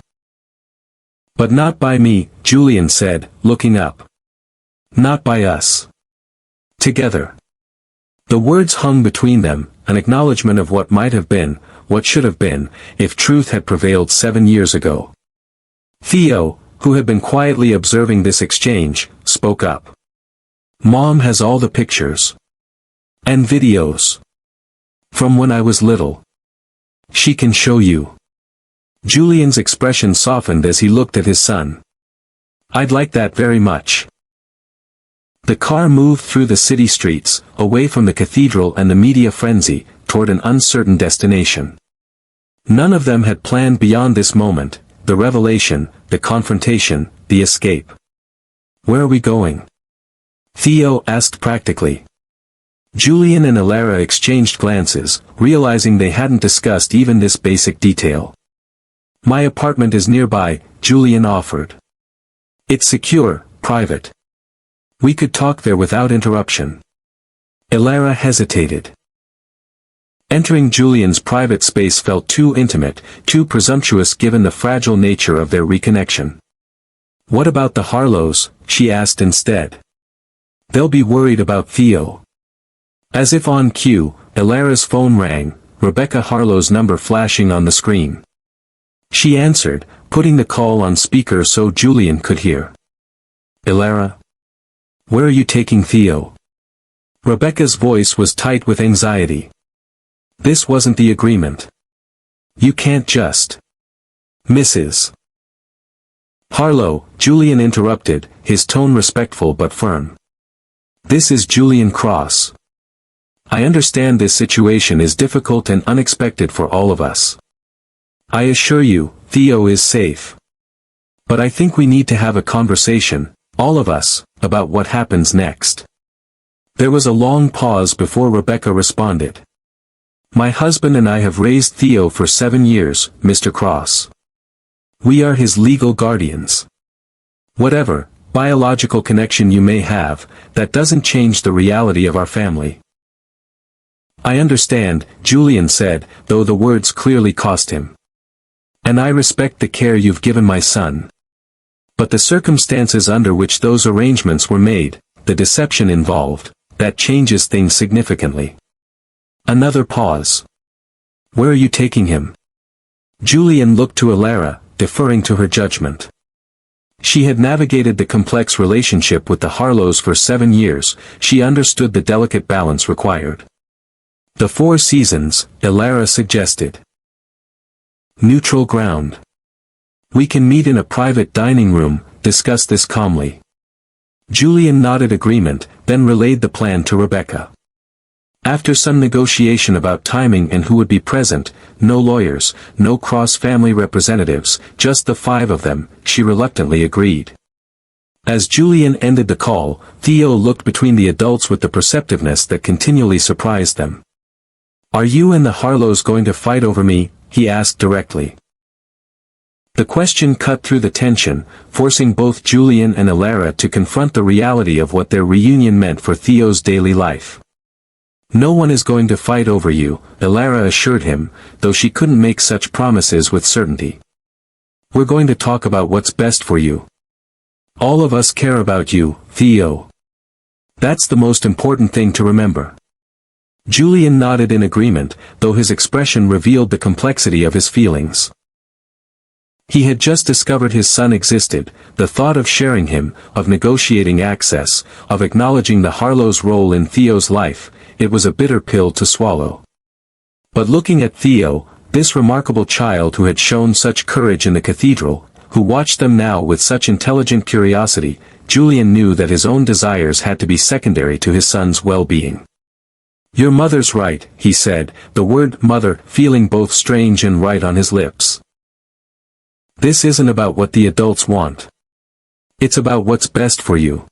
But not by me, Julian said, looking up. Not by us. Together. The words hung between them, an acknowledgement of what might have been, what should have been, if truth had prevailed 7 years ago. Theo, who had been quietly observing this exchange, spoke up. Mom has all the pictures. And videos. From when I was little. She can show you. Julian's expression softened as he looked at his son. I'd like that very much. The car moved through the city streets, away from the cathedral and the media frenzy, toward an uncertain destination. None of them had planned beyond this moment, the revelation, the confrontation, the escape. Where are we going? Theo asked practically. Julian and Elara exchanged glances, realizing they hadn't discussed even this basic detail. My apartment is nearby, Julian offered. It's secure, private. We could talk there without interruption. Elara hesitated. Entering Julian's private space felt too intimate, too presumptuous given the fragile nature of their reconnection. What about the Harlows? She asked instead. They'll be worried about Theo. As if on cue, Elara's phone rang, Rebecca Harlow's number flashing on the screen. She answered, putting the call on speaker so Julian could hear. Elara? Where are you taking Theo? Rebecca's voice was tight with anxiety. This wasn't the agreement. You can't just. Mrs. Harlow, Julian interrupted, his tone respectful but firm. This is Julian Cross. I understand this situation is difficult and unexpected for all of us. I assure you, Theo is safe. But I think we need to have a conversation, all of us, about what happens next. There was a long pause before Rebecca responded. My husband and I have raised Theo for 7 years, Mr. Cross. We are his legal guardians. Whatever biological connection you may have, that doesn't change the reality of our family. I understand, Julian said, though the words clearly cost him. And I respect the care you've given my son. But the circumstances under which those arrangements were made, the deception involved, that changes things significantly. Another pause. Where are you taking him? Julian looked to Elara, deferring to her judgment. She had navigated the complex relationship with the Harlows for 7 years, she understood the delicate balance required. The 4 seasons, Elara suggested. Neutral ground. We can meet in a private dining room, discuss this calmly. Julian nodded agreement, then relayed the plan to Rebecca. After some negotiation about timing and who would be present, no lawyers, no cross-family representatives, just the 5 of them, she reluctantly agreed. As Julian ended the call, Theo looked between the adults with the perceptiveness that continually surprised them. Are you and the Harlows going to fight over me? He asked directly. The question cut through the tension, forcing both Julian and Elara to confront the reality of what their reunion meant for Theo's daily life. No one is going to fight over you, Elara assured him, though she couldn't make such promises with certainty. We're going to talk about what's best for you. All of us care about you, Theo. That's the most important thing to remember. Julian nodded in agreement, though his expression revealed the complexity of his feelings. He had just discovered his son existed. The thought of sharing him, of negotiating access, of acknowledging the Harlow's role in Theo's life, it was a bitter pill to swallow. But looking at Theo, this remarkable child who had shown such courage in the cathedral, who watched them now with such intelligent curiosity, Julian knew that his own desires had to be secondary to his son's well-being. "Your mother's right," he said, the word mother feeling both strange and right on his lips. "This isn't about what the adults want. It's about what's best for you."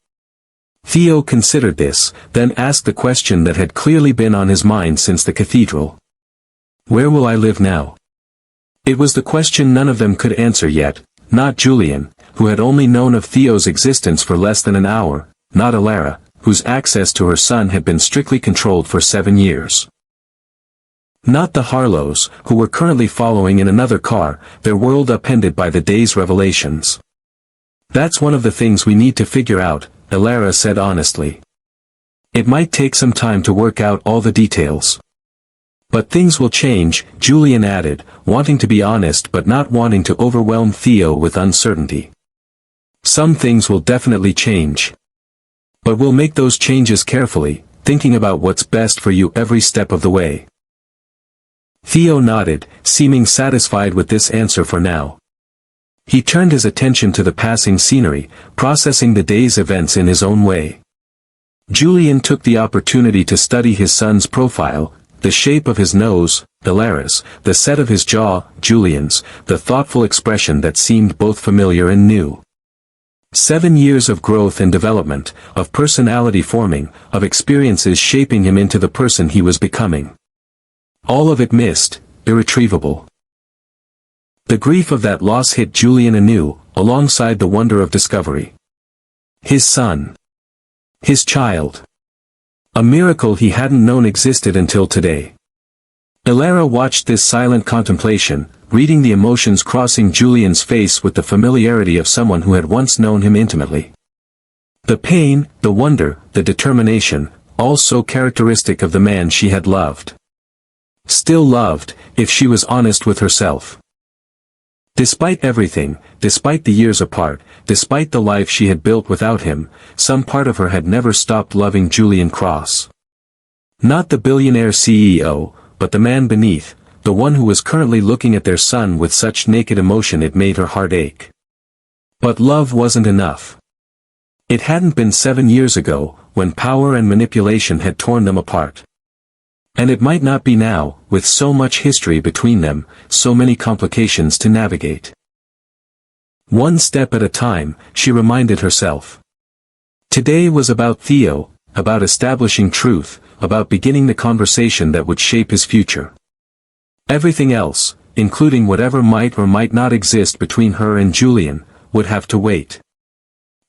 Theo considered this, then asked the question that had clearly been on his mind since the cathedral. "Where will I live now?" It was the question none of them could answer yet, not Julian, who had only known of Theo's existence for less than an hour, not Elara, whose access to her son had been strictly controlled for 7 years. Not the Harlows, who were currently following in another car, their world upended by the day's revelations. "That's one of the things we need to figure out," Elara said honestly. "It might take some time to work out all the details. But things will change," Julian added, wanting to be honest but not wanting to overwhelm Theo with uncertainty. "Some things will definitely change. But we'll make those changes carefully, thinking about what's best for you every step of the way." Theo nodded, seeming satisfied with this answer for now. He turned his attention to the passing scenery, processing the day's events in his own way. Julian took the opportunity to study his son's profile, the shape of his nose, Elara's, the set of his jaw, Julian's, the thoughtful expression that seemed both familiar and new. 7 years of growth and development, of personality forming, of experiences shaping him into the person he was becoming. All of it missed, irretrievable. The grief of that loss hit Julian anew, alongside the wonder of discovery. His son. His child. A miracle he hadn't known existed until today. Elara watched this silent contemplation, reading the emotions crossing Julian's face with the familiarity of someone who had once known him intimately. The pain, the wonder, the determination, all so characteristic of the man she had loved. Still loved, if she was honest with herself. Despite everything, despite the years apart, despite the life she had built without him, some part of her had never stopped loving Julian Cross. Not the billionaire CEO, but the man beneath, the one who was currently looking at their son with such naked emotion it made her heart ache. But love wasn't enough. It hadn't been 7 years ago, when power and manipulation had torn them apart. And it might not be now, with so much history between them, so many complications to navigate. One step at a time, she reminded herself. Today was about Theo, about establishing truth, about beginning the conversation that would shape his future. Everything else, including whatever might or might not exist between her and Julian, would have to wait.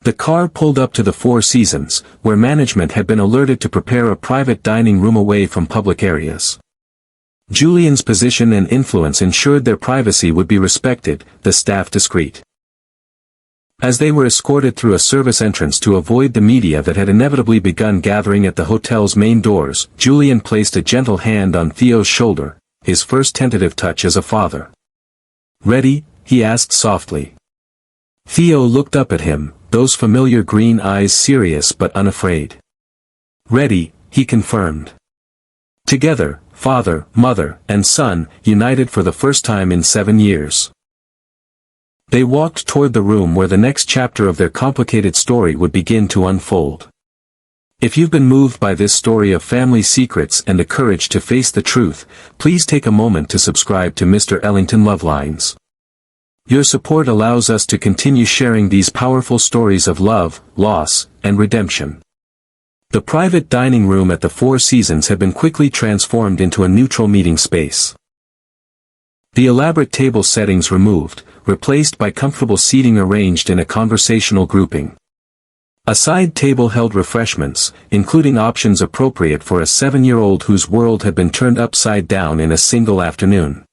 The car pulled up to the Four Seasons, where management had been alerted to prepare a private dining room away from public areas. Julian's position and influence ensured their privacy would be respected, the staff discreet. As they were escorted through a service entrance to avoid the media that had inevitably begun gathering at the hotel's main doors, Julian placed a gentle hand on Theo's shoulder, his first tentative touch as a father. "Ready?" he asked softly. Theo looked up at him, those familiar green eyes serious but unafraid. "Ready," he confirmed. Together, father, mother, and son, united for the first time in 7 years. They walked toward the room where the next chapter of their complicated story would begin to unfold. If you've been moved by this story of family secrets and the courage to face the truth, please take a moment to subscribe to Mr. Ellington Lovelines. Your support allows us to continue sharing these powerful stories of love, loss, and redemption. The private dining room at the Four Seasons had been quickly transformed into a neutral meeting space. The elaborate table settings removed, replaced by comfortable seating arranged in a conversational grouping. A side table held refreshments, including options appropriate for a 7-year-old whose world had been turned upside down in a single afternoon.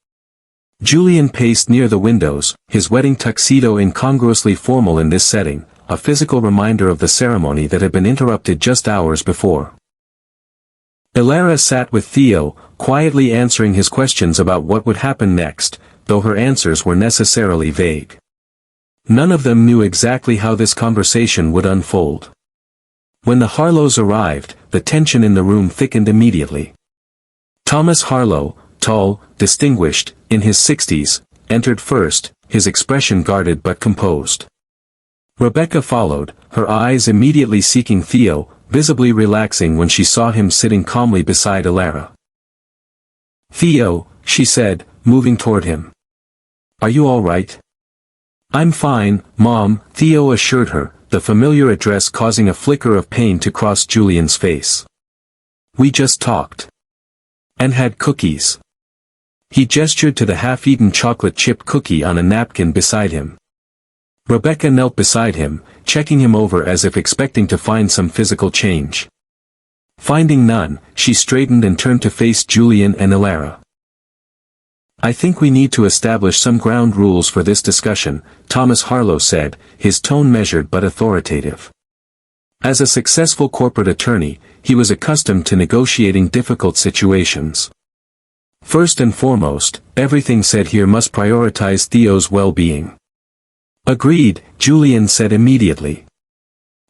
Julian paced near the windows, his wedding tuxedo incongruously formal in this setting, a physical reminder of the ceremony that had been interrupted just hours before. Elara sat with Theo, quietly answering his questions about what would happen next, though her answers were necessarily vague. None of them knew exactly how this conversation would unfold. When the Harlows arrived, the tension in the room thickened immediately. Thomas Harlow, tall, distinguished, in his 60s, entered first, his expression guarded but composed. Rebecca followed, her eyes immediately seeking Theo, visibly relaxing when she saw him sitting calmly beside Elara. "Theo," she said, moving toward him. "Are you all right?" "I'm fine, Mom," Theo assured her, the familiar address causing a flicker of pain to cross Julian's face. "We just talked. And had cookies." He gestured to the half-eaten chocolate chip cookie on a napkin beside him. Rebecca knelt beside him, checking him over as if expecting to find some physical change. Finding none, she straightened and turned to face Julian and Elara. "I think we need to establish some ground rules for this discussion," Thomas Harlow said, his tone measured but authoritative. As a successful corporate attorney, he was accustomed to negotiating difficult situations. "First and foremost, everything said here must prioritize Theo's well-being." "Agreed," Julian said immediately.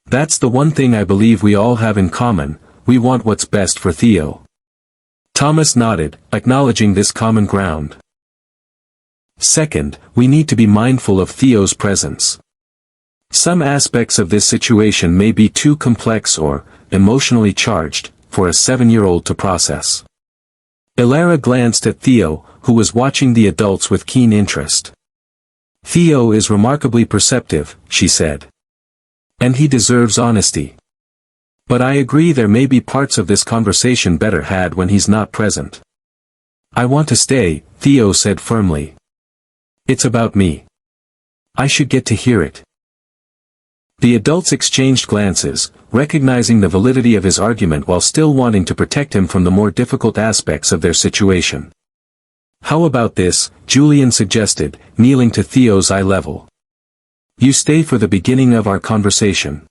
"That's the one thing I believe we all have in common, we want what's best for Theo." Thomas nodded, acknowledging this common ground. "Second, we need to be mindful of Theo's presence. Some aspects of this situation may be too complex or emotionally charged for a 7-year-old to process." Elara glanced at Theo, who was watching the adults with keen interest. "Theo is remarkably perceptive," she said. "And he deserves honesty. But I agree there may be parts of this conversation better had when he's not present." "I want to stay," Theo said firmly. "It's about me. I should get to hear it." The adults exchanged glances, recognizing the validity of his argument while still wanting to protect him from the more difficult aspects of their situation. "How about this?" Julian suggested, kneeling to Theo's eye level. "You stay for the beginning of our conversation.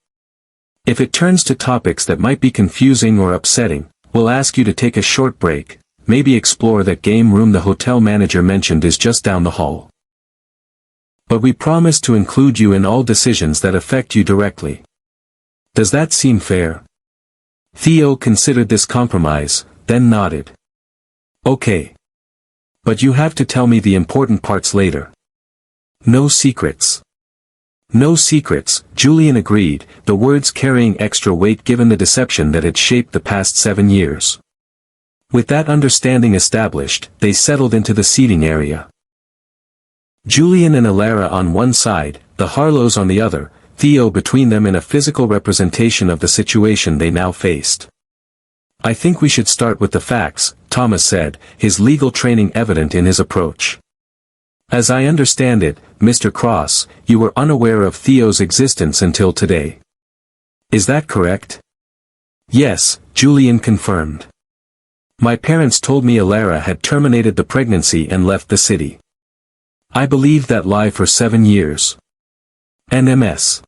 If it turns to topics that might be confusing or upsetting, we'll ask you to take a short break, maybe explore that game room the hotel manager mentioned is just down the hall. But we promise to include you in all decisions that affect you directly. Does that seem fair?" Theo considered this compromise, then nodded. "Okay. But you have to tell me the important parts later. No secrets." "No secrets," Julian agreed, the words carrying extra weight given the deception that had shaped the past 7 years. With that understanding established, they settled into the seating area. Julian and Elara on one side, the Harlows on the other, Theo between them in a physical representation of the situation they now faced. "I think we should start with the facts," Thomas said, his legal training evident in his approach. "As I understand it, Mr. Cross, you were unaware of Theo's existence until today. Is that correct?" "Yes," Julian confirmed. "My parents told me Elara had terminated the pregnancy and left the city. I believed that lie for 7 years. NMS.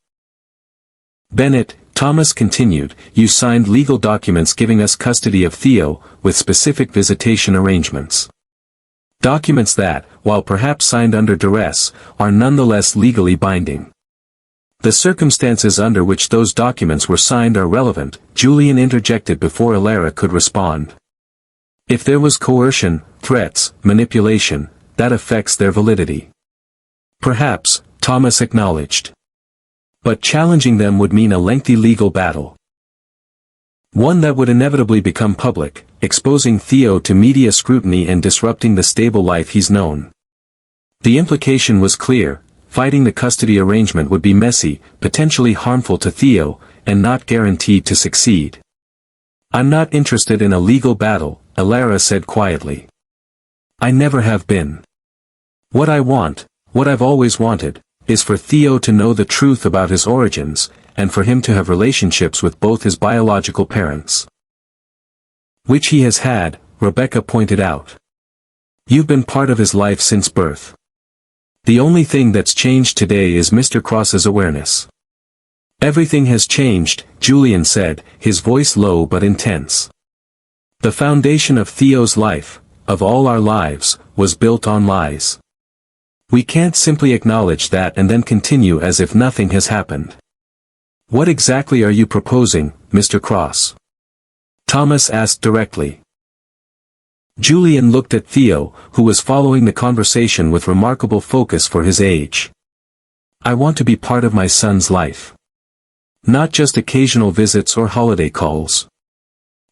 Bennett," Thomas continued, "you signed legal documents giving us custody of Theo, with specific visitation arrangements. Documents that, while perhaps signed under duress, are nonetheless legally binding. The circumstances under which those documents were signed are relevant," Julian interjected before Elara could respond. "If there was coercion, threats, manipulation, that affects their validity." "Perhaps," Thomas acknowledged. "But challenging them would mean a lengthy legal battle. One that would inevitably become public, exposing Theo to media scrutiny and disrupting the stable life he's known." The implication was clear: fighting the custody arrangement would be messy, potentially harmful to Theo, and not guaranteed to succeed. "I'm not interested in a legal battle," Elara said quietly. "I never have been. What I want, what I've always wanted, is for Theo to know the truth about his origins, and for him to have relationships with both his biological parents." "Which he has had," Rebecca pointed out. "You've been part of his life since birth. The only thing that's changed today is Mr. Cross's awareness." "Everything has changed," Julian said, his voice low but intense. "The foundation of Theo's life, of all our lives, was built on lies. We can't simply acknowledge that and then continue as if nothing has happened. What exactly are you proposing, Mr. Cross? Thomas asked directly. Julian looked at Theo, who was following the conversation with remarkable focus for his age. I want to be part of my son's life. Not just occasional visits or holiday calls.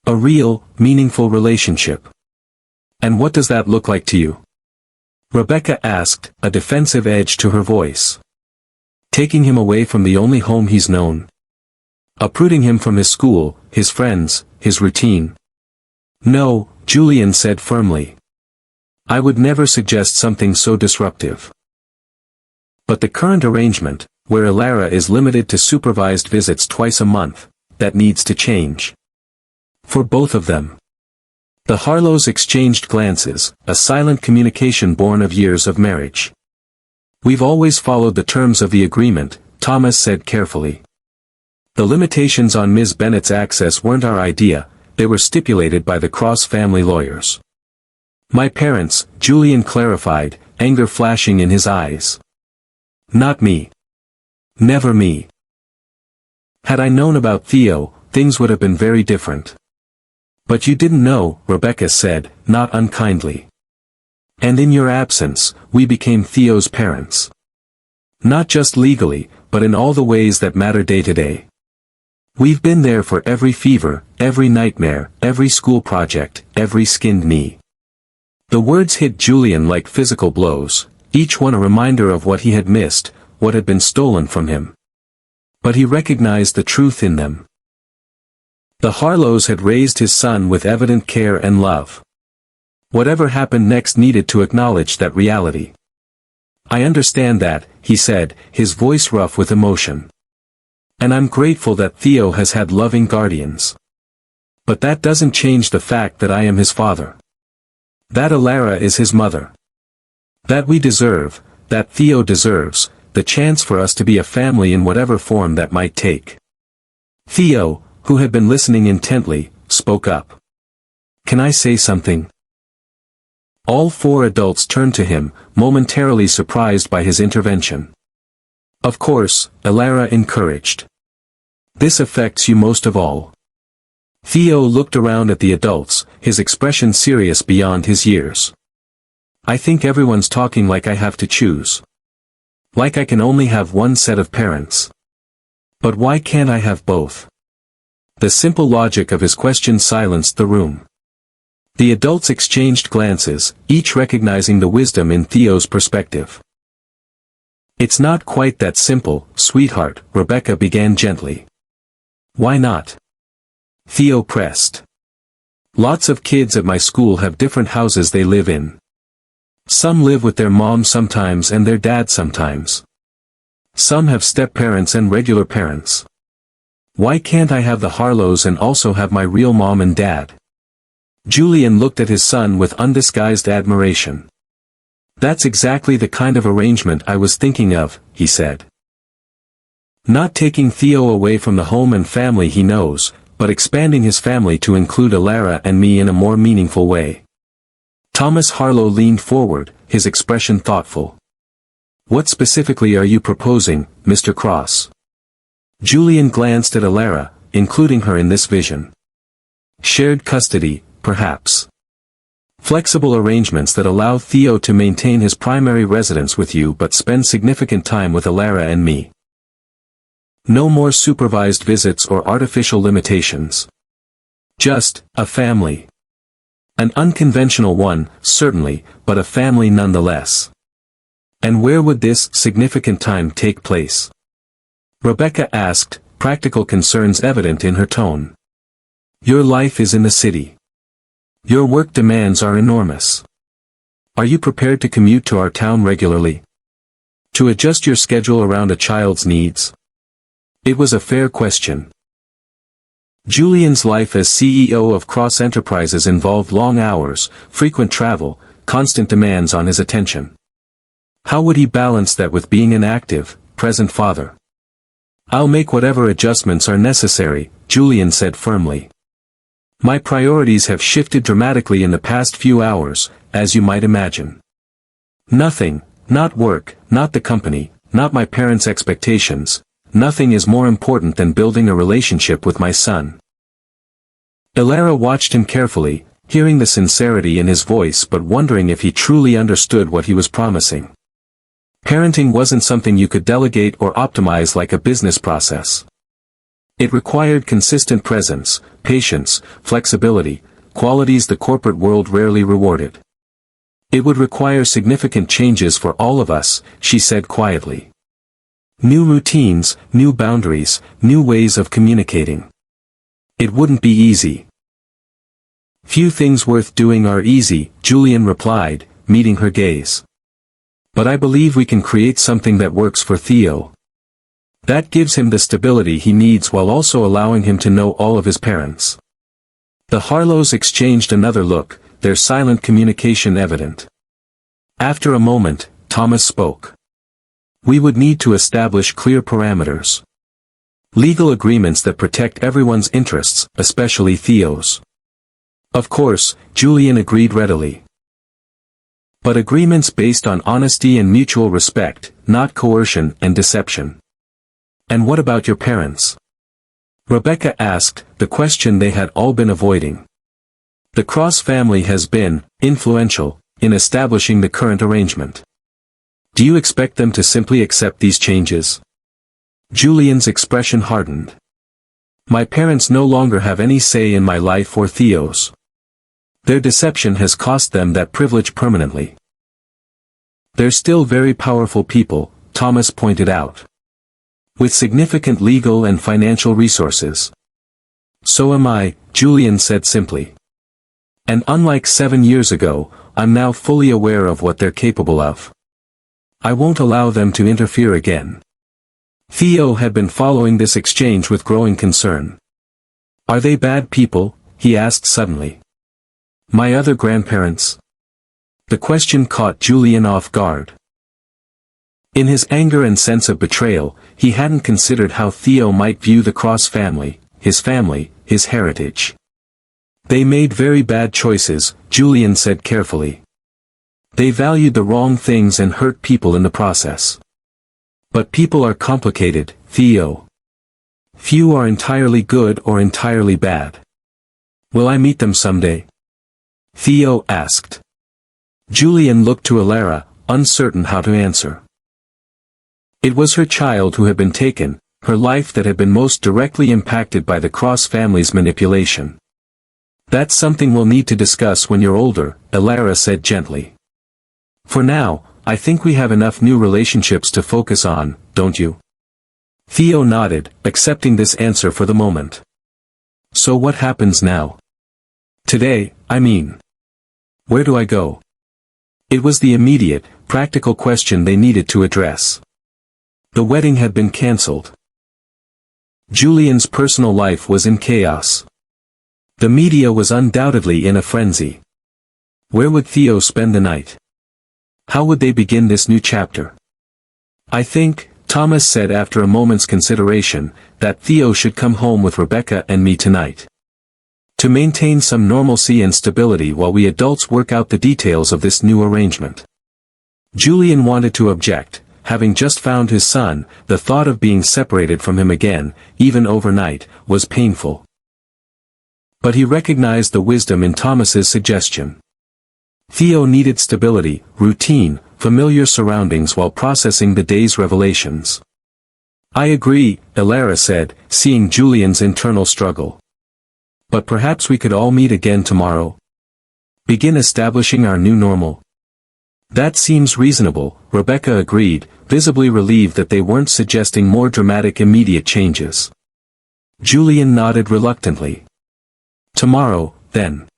A real, meaningful relationship. And what does that look like to you? Rebecca asked, a defensive edge to her voice. Taking him away from the only home he's known. Uprooting him from his school, his friends, his routine. No, Julian said firmly. I would never suggest something so disruptive. But the current arrangement, where Alara is limited to supervised visits twice a month, that needs to change. For both of them. The Harlows exchanged glances, a silent communication born of years of marriage. We've always followed the terms of the agreement, Thomas said carefully. The limitations on Ms. Bennett's access weren't our idea, they were stipulated by the Cross family lawyers. My parents, Julian clarified, anger flashing in his eyes. Not me. Never me. Had I known about Theo, things would have been very different. But you didn't know, Rebecca said, not unkindly. And in your absence, we became Theo's parents. Not just legally, but in all the ways that matter day to day. We've been there for every fever, every nightmare, every school project, every skinned knee. The words hit Julian like physical blows, each one a reminder of what he had missed, what had been stolen from him. But he recognized the truth in them. The Harlows had raised his son with evident care and love. Whatever happened next needed to acknowledge that reality. I understand that, he said, his voice rough with emotion. And I'm grateful that Theo has had loving guardians. But that doesn't change the fact that I am his father. That Alara is his mother. That we deserve, that Theo deserves, the chance for us to be a family in whatever form that might take. Theo, who had been listening intently, spoke up. Can I say something? All four adults turned to him, momentarily surprised by his intervention. Of course, Alara encouraged. This affects you most of all. Theo looked around at the adults, his expression serious beyond his years. I think everyone's talking like I have to choose. Like I can only have one set of parents. But why can't I have both? The simple logic of his question silenced the room. The adults exchanged glances, each recognizing the wisdom in Theo's perspective. It's not quite that simple, sweetheart, Rebecca began gently. Why not? Theo pressed. Lots of kids at my school have different houses they live in. Some live with their mom sometimes and their dad sometimes. Some have step-parents and regular parents. Why can't I have the Harlows and also have my real mom and dad? Julian looked at his son with undisguised admiration. That's exactly the kind of arrangement I was thinking of, he said. Not taking Theo away from the home and family he knows, but expanding his family to include Alara and me in a more meaningful way. Thomas Harlow leaned forward, his expression thoughtful. What specifically are you proposing, Mr. Cross? Julian glanced at Alara, including her in this vision. Shared custody, perhaps. Flexible arrangements that allow Theo to maintain his primary residence with you but spend significant time with Alara and me. No more supervised visits or artificial limitations. Just, a family. An unconventional one, certainly, but a family nonetheless. And where would this significant time take place? Rebecca asked, practical concerns evident in her tone. Your life is in the city. Your work demands are enormous. Are you prepared to commute to our town regularly? To adjust your schedule around a child's needs? It was a fair question. Julian's life as CEO of Cross Enterprises involved long hours, frequent travel, constant demands on his attention. How would he balance that with being an active, present father? I'll make whatever adjustments are necessary, Julian said firmly. My priorities have shifted dramatically in the past few hours, as you might imagine. Nothing, Not work, not the company, not my parents' expectations. Nothing is more important than building a relationship with my son. Elara watched him carefully, hearing the sincerity in his voice but wondering if he truly understood what he was promising. Parenting wasn't something you could delegate or optimize like a business process. It required consistent presence, patience, flexibility, qualities the corporate world rarely rewarded. It would require significant changes for all of us, she said quietly. New routines, new boundaries, new ways of communicating. It wouldn't be easy. Few things worth doing are easy, Julian replied, meeting her gaze. But I believe we can create something that works for Theo. That gives him the stability he needs while also allowing him to know all of his parents. The Harlows exchanged another look, their silent communication evident. After a moment, Thomas spoke. We would need to establish clear parameters. Legal agreements that protect everyone's interests, especially Theo's. Of course, Julian agreed readily. But agreements based on honesty and mutual respect, not coercion and deception. And what about your parents? Rebecca asked, the question they had all been avoiding. The Cross family has been influential in establishing the current arrangement. Do you expect them to simply accept these changes? Julian's expression hardened. My parents no longer have any say in my life or Theo's. Their deception has cost them that privilege permanently. They're still very powerful people, Thomas pointed out. With significant legal and financial resources. So am I, Julian said simply. And unlike 7 years ago, I'm now fully aware of what they're capable of. I won't allow them to interfere again. Theo had been following this exchange with growing concern. Are they bad people? He asked suddenly. My other grandparents? The question caught Julian off guard. In his anger and sense of betrayal, he hadn't considered how Theo might view the Cross family, his heritage. They made very bad choices, Julian said carefully. They valued the wrong things and hurt people in the process. But people are complicated, Theo. Few are entirely good or entirely bad. Will I meet them someday? Theo asked. Julian looked to Elara, uncertain how to answer. It was her child who had been taken, her life that had been most directly impacted by the Cross family's manipulation. That's something we'll need to discuss when you're older, Elara said gently. For now, I think we have enough new relationships to focus on, don't you? Theo nodded, accepting this answer for the moment. So what happens now? Today, I mean. Where do I go? It was the immediate, practical question they needed to address. The wedding had been cancelled. Julian's personal life was in chaos. The media was undoubtedly in a frenzy. Where would Theo spend the night? How would they begin this new chapter? I think, Thomas said after a moment's consideration, that Theo should come home with Rebecca and me tonight. To maintain some normalcy and stability while we adults work out the details of this new arrangement. Julian wanted to object. Having just found his son, the thought of being separated from him again, even overnight, was painful. But he recognized the wisdom in Thomas's suggestion. Theo needed stability, routine, familiar surroundings while processing the day's revelations. I agree, Elara said, seeing Julian's internal struggle. But perhaps we could all meet again tomorrow. Begin establishing our new normal. That seems reasonable, Rebecca agreed, visibly relieved that they weren't suggesting more dramatic immediate changes. Julian nodded reluctantly. Tomorrow, then.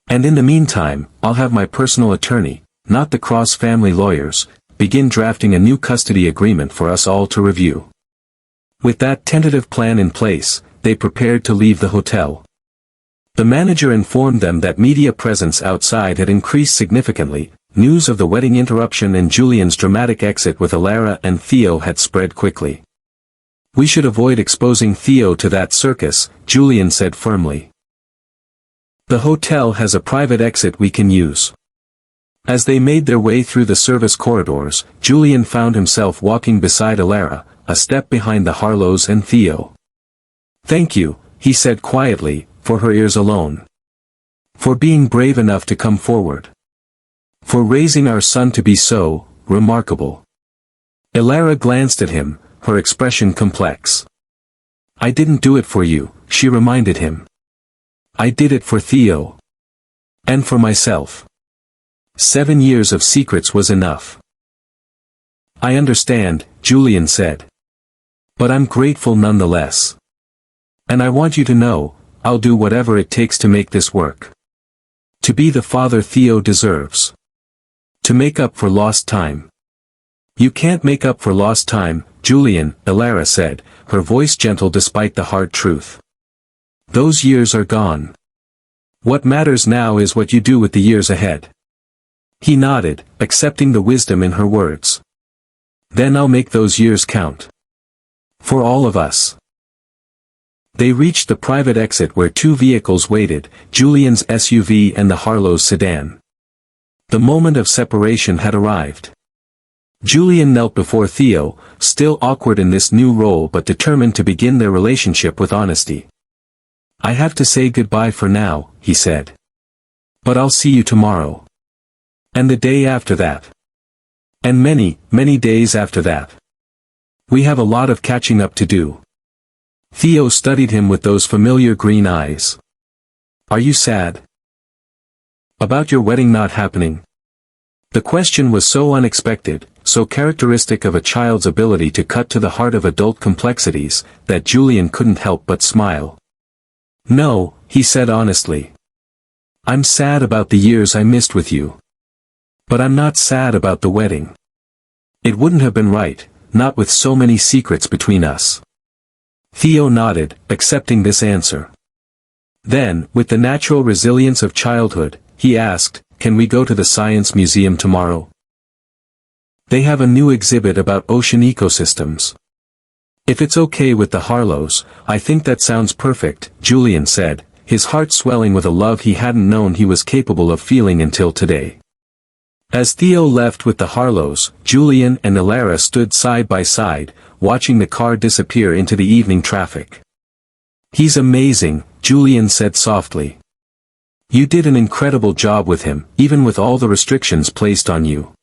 And in the meantime, I'll have my personal attorney, not the Cross family lawyers, begin drafting a new custody agreement for us all to review. With that tentative plan in place, they prepared to leave the hotel. The manager informed them that media presence outside had increased significantly. News of the wedding interruption and Julian's dramatic exit with Elara and Theo had spread quickly. We should avoid exposing Theo to that circus, Julian said firmly. The hotel has a private exit we can use. As they made their way through the service corridors, Julian found himself walking beside Elara, a step behind the Harlows and Theo. "Thank you," he said quietly, for her ears alone. "For being brave enough to come forward. For raising our son to be so remarkable." Elara glanced at him, her expression complex. "I didn't do it for you," she reminded him. "I did it for Theo. And for myself. 7 years of secrets was enough." "I understand," Julian said. "But I'm grateful nonetheless. And I want you to know, I'll do whatever it takes to make this work. To be the father Theo deserves. To make up for lost time." "You can't make up for lost time, Julian," Elara said, her voice gentle despite the hard truth. "Those years are gone. What matters now is what you do with the years ahead." He nodded, accepting the wisdom in her words. "Then I'll make those years count. For all of us." They reached the private exit where 2 vehicles waited, Julian's SUV and the Harlow's sedan. The moment of separation had arrived. Julian knelt before Theo, still awkward in this new role but determined to begin their relationship with honesty. "I have to say goodbye for now," he said. "But I'll see you tomorrow. And the day after that. And many, many days after that. We have a lot of catching up to do." Theo studied him with those familiar green eyes. "Are you sad? About your wedding not happening?" The question was so unexpected, so characteristic of a child's ability to cut to the heart of adult complexities, that Julian couldn't help but smile. "No," he said honestly. "I'm sad about the years I missed with you. But I'm not sad about the wedding. It wouldn't have been right, not with so many secrets between us." Theo nodded, accepting this answer. Then, with the natural resilience of childhood, he asked, "Can we go to the Science Museum tomorrow? They have a new exhibit about ocean ecosystems." "If it's okay with the Harlows, I think that sounds perfect," Julian said, his heart swelling with a love he hadn't known he was capable of feeling until today. As Theo left with the Harlows, Julian and Elara stood side by side, watching the car disappear into the evening traffic. "He's amazing," Julian said softly. "You did an incredible job with him, even with all the restrictions placed on you."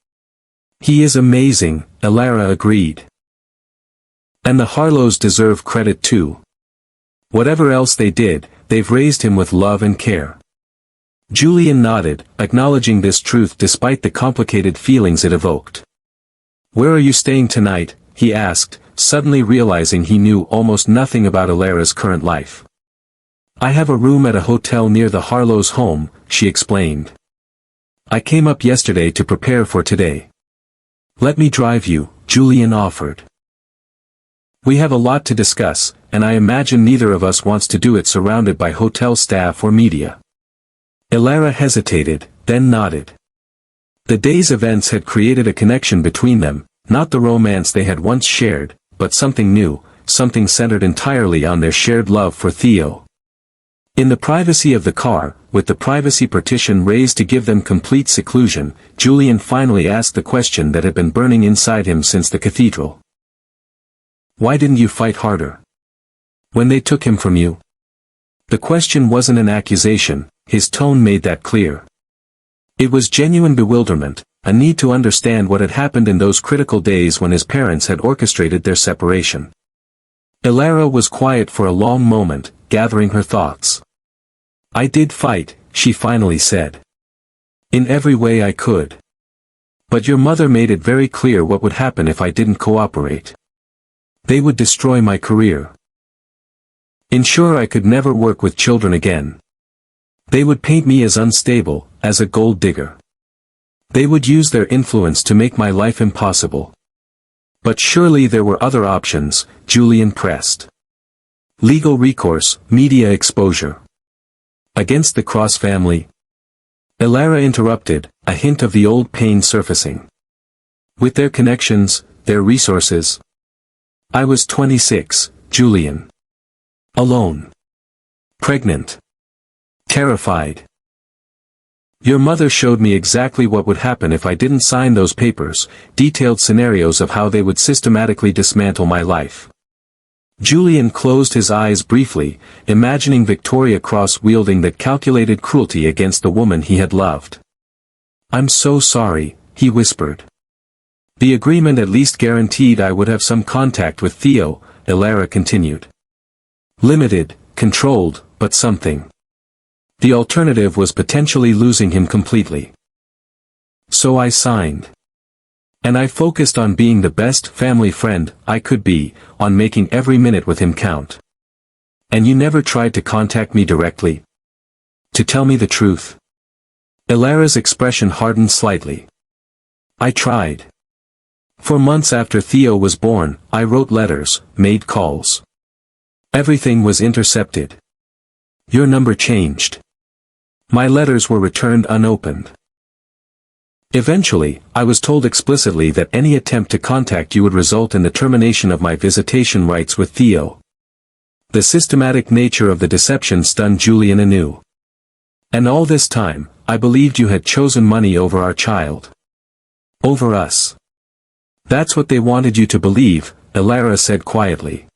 "He is amazing," Elara agreed. "And the Harlows deserve credit too. Whatever else they did, they've raised him with love and care." Julian nodded, acknowledging this truth despite the complicated feelings it evoked. "Where are you staying tonight?" he asked, suddenly realizing he knew almost nothing about Elara's current life. "I have a room at a hotel near the Harlows' home," she explained. "I came up yesterday to prepare for today." "Let me drive you," Julian offered. "We have a lot to discuss, and I imagine neither of us wants to do it surrounded by hotel staff or media." Elara hesitated, then nodded. The day's events had created a connection between them, not the romance they had once shared, but something new, something centered entirely on their shared love for Theo. In the privacy of the car, with the privacy partition raised to give them complete seclusion, Julian finally asked the question that had been burning inside him since the cathedral. "Why didn't you fight harder? When they took him from you?" The question wasn't an accusation, his tone made that clear. It was genuine bewilderment, a need to understand what had happened in those critical days when his parents had orchestrated their separation. Elara was quiet for a long moment, gathering her thoughts. "I did fight," she finally said. "In every way I could. But your mother made it very clear what would happen if I didn't cooperate. They would destroy my career. Ensure I could never work with children again. They would paint me as unstable, as a gold digger. They would use their influence to make my life impossible. But surely there were other options," Julian pressed. "Legal recourse, media exposure. Against the Cross family?" Elara interrupted, a hint of the old pain surfacing. "With their connections, their resources. I was 26, Julian. Alone. Pregnant. Terrified. Your mother showed me exactly what would happen if I didn't sign those papers, detailed scenarios of how they would systematically dismantle my life. Julian closed his eyes briefly, imagining Victoria Cross wielding that calculated cruelty against the woman he had loved. "I'm so sorry," he whispered. "The agreement at least guaranteed I would have some contact with Theo," Elara continued. "Limited, controlled, but something. The alternative was potentially losing him completely. So I signed. And I focused on being the best family friend I could be, on making every minute with him count. And you never tried to contact me directly? To tell me the truth?" Elara's expression hardened slightly. "I tried. For months after Theo was born, I wrote letters, made calls. Everything was intercepted. Your number changed. My letters were returned unopened. Eventually, I was told explicitly that any attempt to contact you would result in the termination of my visitation rights with Theo." The systematic nature of the deception stunned Julian anew. "And all this time, I believed you had chosen money over our child. Over us." "That's what they wanted you to believe," Elara said quietly.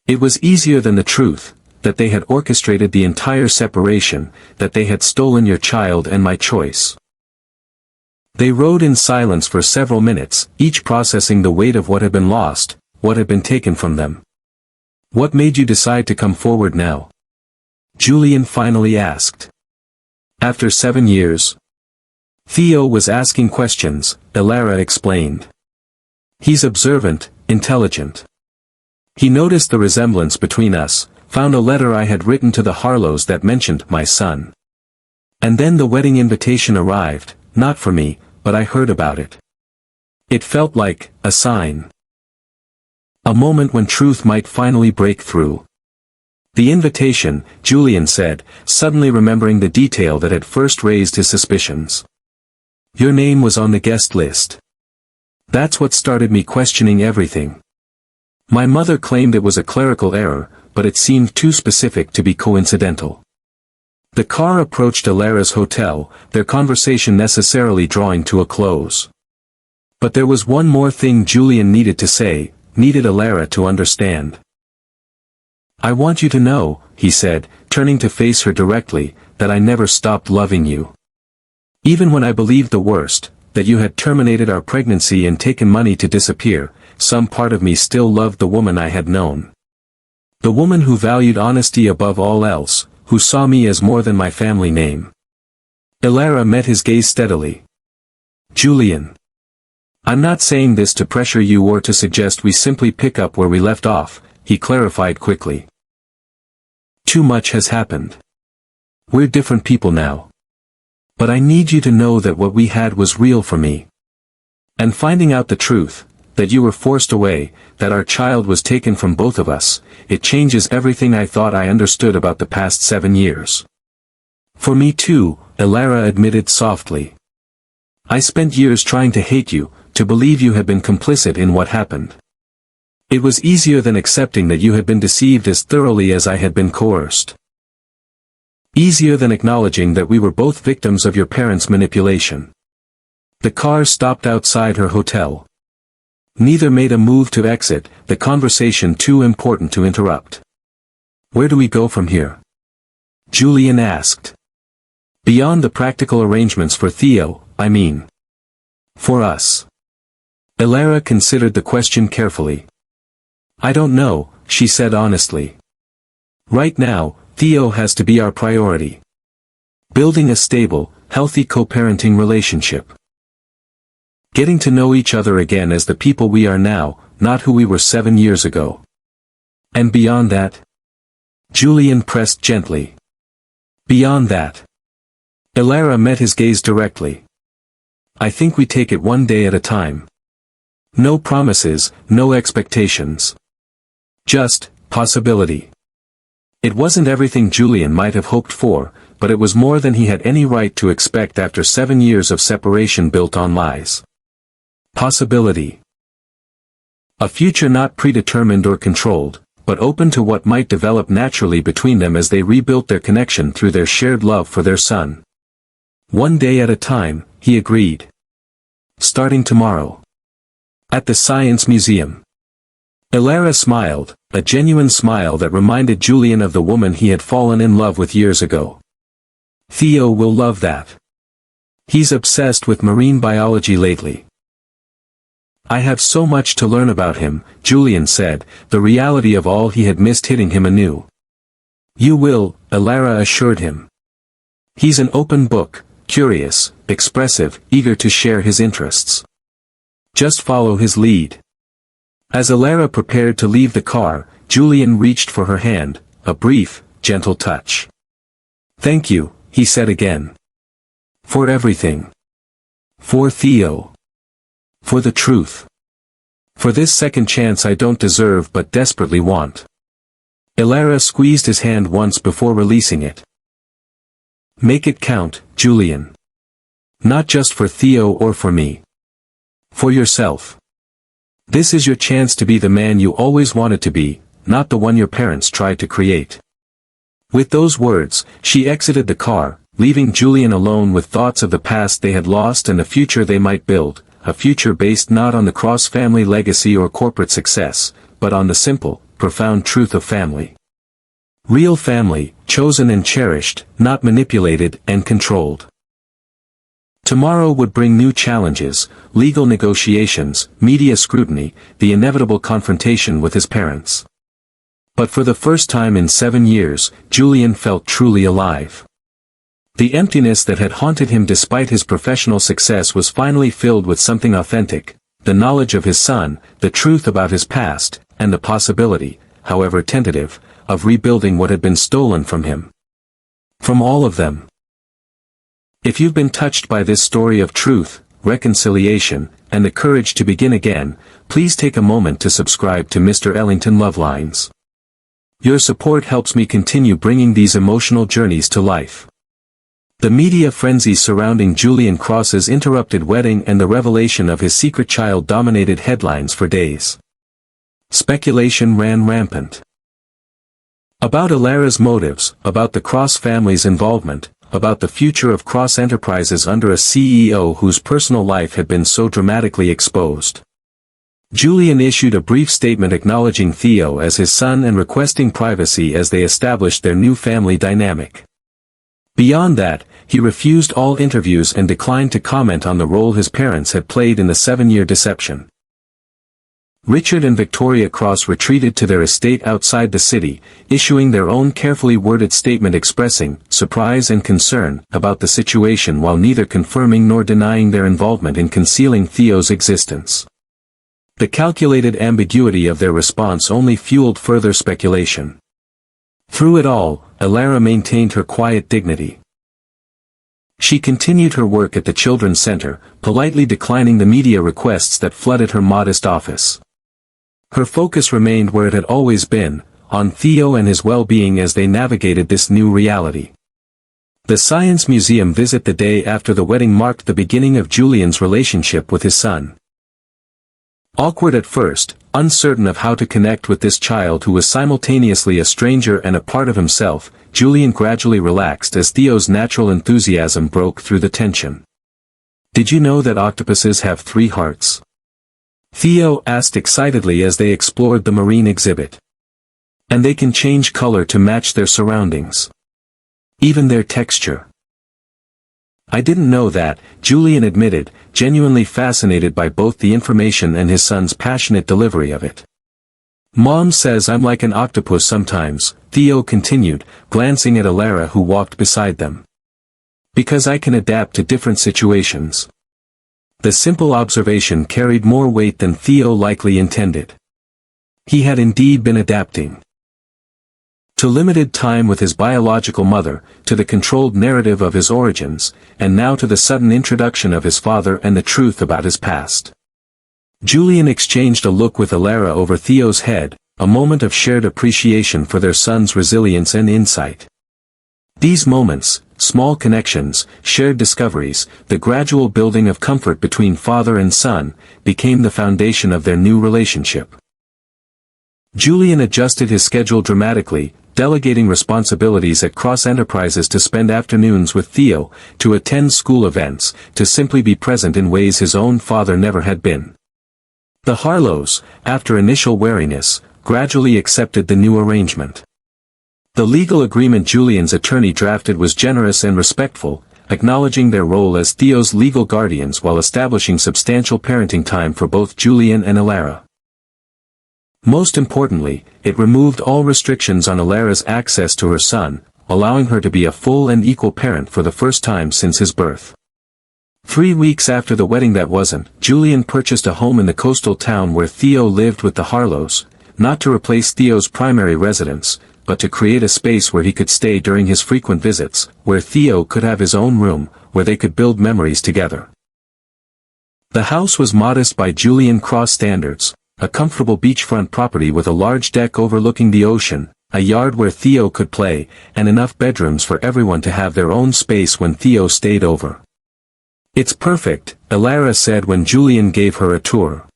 "It was easier than the truth, that they had orchestrated the entire separation, that they had stolen your child and my choice." They rode in silence for several minutes, each processing the weight of what had been lost, what had been taken from them. "What made you decide to come forward now?" Julian finally asked. "After 7 years?" Theo was asking questions, Elara explained. "He's observant, intelligent. He noticed the resemblance between us, found a letter I had written to the Harlows that mentioned my son. And then the wedding invitation arrived, not for me, but I heard about it. It felt like a sign. A moment when truth might finally break through." "The invitation," Julian said, suddenly remembering the detail that had first raised his suspicions. "Your name was on the guest list. That's what started me questioning everything. My mother claimed it was a clerical error, but it seemed too specific to be coincidental." The car approached Elara's hotel, their conversation necessarily drawing to a close. But there was one more thing Julian needed to say, needed Elara to understand. "I want you to know," he said, turning to face her directly, "that I never stopped loving you. Even when I believed the worst, that you had terminated our pregnancy and taken money to disappear, some part of me still loved the woman I had known. The woman who valued honesty above all else, who saw me as more than my family name." Elara met his gaze steadily. "Julian. I'm not saying this to pressure you or to suggest we simply pick up where we left off," he clarified quickly. "Too much has happened. We're different people now. But I need you to know that what we had was real for me. And finding out the truth, that you were forced away, that our child was taken from both of us, it changes everything I thought I understood about the past 7 years. For me too," Elara admitted softly. "I spent years trying to hate you, to believe you had been complicit in what happened. It was easier than accepting that you had been deceived as thoroughly as I had been coerced. Easier than acknowledging that we were both victims of your parents' manipulation." The car stopped outside her hotel. Neither made a move to exit, the conversation too important to interrupt. "Where do we go from here?" Julian asked. "Beyond the practical arrangements for Theo, I mean. For us." Elara considered the question carefully. "I don't know," she said honestly. "Right now, Theo has to be our priority. Building a stable, healthy co-parenting relationship. Getting to know each other again as the people we are now, not who we were 7 years ago. And beyond that?" Julian pressed gently. "Beyond that." Elara met his gaze directly. "I think we take it one day at a time. No promises, no expectations. Just possibility." It wasn't everything Julian might have hoped for, but it was more than he had any right to expect after 7 years of separation built on lies. Possibility. A future not predetermined or controlled, but open to what might develop naturally between them as they rebuilt their connection through their shared love for their son. One day at a time, he agreed. Starting tomorrow. At the Science Museum. Elara smiled, a genuine smile that reminded Julian of the woman he had fallen in love with years ago. Theo will love that. He's obsessed with marine biology lately. I have so much to learn about him, Julian said, the reality of all he had missed hitting him anew. You will, Elara assured him. He's an open book, curious, expressive, eager to share his interests. Just follow his lead. As Elara prepared to leave the car, Julian reached for her hand, a brief, gentle touch. Thank you, he said again. For everything. For Theo. For the truth. For this second chance I don't deserve but desperately want. Elara squeezed his hand once before releasing it. Make it count, Julian. Not just for Theo or for me. For yourself. This is your chance to be the man you always wanted to be, not the one your parents tried to create. With those words, she exited the car, leaving Julian alone with thoughts of the past they had lost and the future they might build, a future based not on the Cross family legacy or corporate success, but on the simple, profound truth of family. Real family, chosen and cherished, not manipulated and controlled. Tomorrow would bring new challenges, legal negotiations, media scrutiny, the inevitable confrontation with his parents. But for the first time in 7 years, Julian felt truly alive. The emptiness that had haunted him despite his professional success was finally filled with something authentic, the knowledge of his son, the truth about his past, and the possibility, however tentative, of rebuilding what had been stolen from him. From all of them. If you've been touched by this story of truth, reconciliation, and the courage to begin again, please take a moment to subscribe to Mr. Ellington Love Lines. Your support helps me continue bringing these emotional journeys to life. The media frenzy surrounding Julian Cross's interrupted wedding and the revelation of his secret child dominated headlines for days. Speculation ran rampant. About Elara's motives, about the Cross family's involvement, about the future of Cross Enterprises under a CEO whose personal life had been so dramatically exposed. Julian issued a brief statement acknowledging Theo as his son and requesting privacy as they established their new family dynamic. Beyond that, he refused all interviews and declined to comment on the role his parents had played in the 7-year deception. Richard and Victoria Cross retreated to their estate outside the city, issuing their own carefully worded statement expressing surprise and concern about the situation while neither confirming nor denying their involvement in concealing Theo's existence. The calculated ambiguity of their response only fueled further speculation. Through it all, Elara maintained her quiet dignity. She continued her work at the Children's Center, politely declining the media requests that flooded her modest office. Her focus remained where it had always been, on Theo and his well-being as they navigated this new reality. The Science Museum visit the day after the wedding marked the beginning of Julian's relationship with his son. Awkward at first, uncertain of how to connect with this child who was simultaneously a stranger and a part of himself, Julian gradually relaxed as Theo's natural enthusiasm broke through the tension. Did you know that octopuses have 3 hearts? Theo asked excitedly as they explored the marine exhibit. And they can change color to match their surroundings. Even their texture. I didn't know that, Julian admitted, genuinely fascinated by both the information and his son's passionate delivery of it. Mom says I'm like an octopus sometimes, Theo continued, glancing at Elara who walked beside them. Because I can adapt to different situations. The simple observation carried more weight than Theo likely intended. He had indeed been adapting. To limited time with his biological mother, to the controlled narrative of his origins, and now to the sudden introduction of his father and the truth about his past. Julian exchanged a look with Elara over Theo's head, a moment of shared appreciation for their son's resilience and insight. These moments, small connections, shared discoveries, the gradual building of comfort between father and son, became the foundation of their new relationship. Julian adjusted his schedule dramatically, delegating responsibilities at Cross Enterprises to spend afternoons with Theo, to attend school events, to simply be present in ways his own father never had been. The Harlows, after initial wariness, gradually accepted the new arrangement. The legal agreement Julian's attorney drafted was generous and respectful, acknowledging their role as Theo's legal guardians while establishing substantial parenting time for both Julian and Elara. Most importantly, it removed all restrictions on Elara's access to her son, allowing her to be a full and equal parent for the first time since his birth. 3 weeks after the wedding Julian purchased a home in the coastal town where Theo lived with the Harlows, not to replace Theo's primary residence, but to create a space where he could stay during his frequent visits, where Theo could have his own room, where they could build memories together. The house was modest by Julian Cross standards, a comfortable beachfront property with a large deck overlooking the ocean, a yard where Theo could play, and enough bedrooms for everyone to have their own space when Theo stayed over. "It's perfect," Elara said when Julian gave her a tour.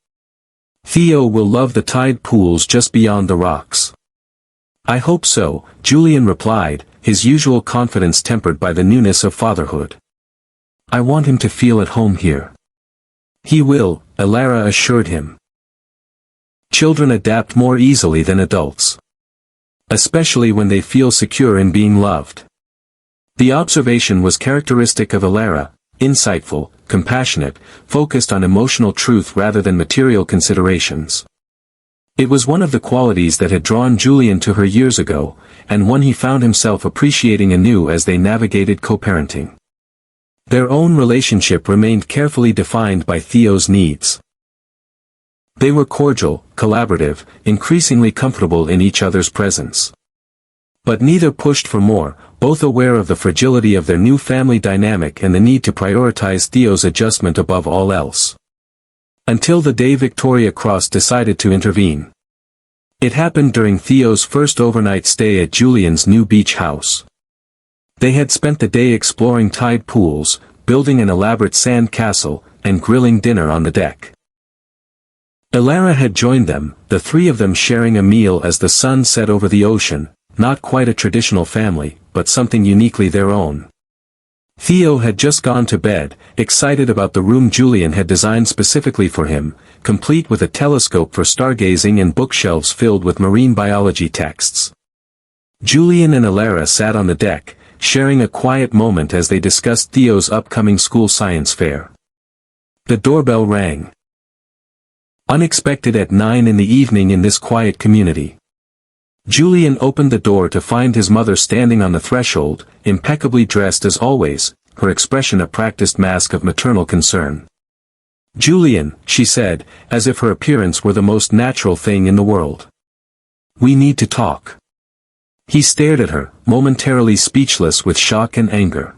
"Theo will love the tide pools just beyond the rocks." "I hope so," Julian replied, his usual confidence tempered by the newness of fatherhood. "I want him to feel at home here." "He will," Elara assured him. Children adapt more easily than adults. Especially when they feel secure in being loved. The observation was characteristic of Elara, insightful, compassionate, focused on emotional truth rather than material considerations. It was one of the qualities that had drawn Julian to her years ago, and one he found himself appreciating anew as they navigated co-parenting. Their own relationship remained carefully defined by Theo's needs. They were cordial, collaborative, increasingly comfortable in each other's presence. But neither pushed for more, both aware of the fragility of their new family dynamic and the need to prioritize Theo's adjustment above all else. Until the day Victoria Cross decided to intervene. It happened during Theo's first overnight stay at Julian's new beach house. They had spent the day exploring tide pools, building an elaborate sand castle, and grilling dinner on the deck. Elara had joined them, the three of them sharing a meal as the sun set over the ocean, not quite a traditional family, but something uniquely their own. Theo had just gone to bed, excited about the room Julian had designed specifically for him, complete with a telescope for stargazing and bookshelves filled with marine biology texts. Julian and Elara sat on the deck, sharing a quiet moment as they discussed Theo's upcoming school science fair. The doorbell rang. Unexpected at 9 in the evening in this quiet community. Julian opened the door to find his mother standing on the threshold, impeccably dressed as always, her expression a practiced mask of maternal concern. "Julian," she said, as if her appearance were the most natural thing in the world. "We need to talk." He stared at her, momentarily speechless with shock and anger.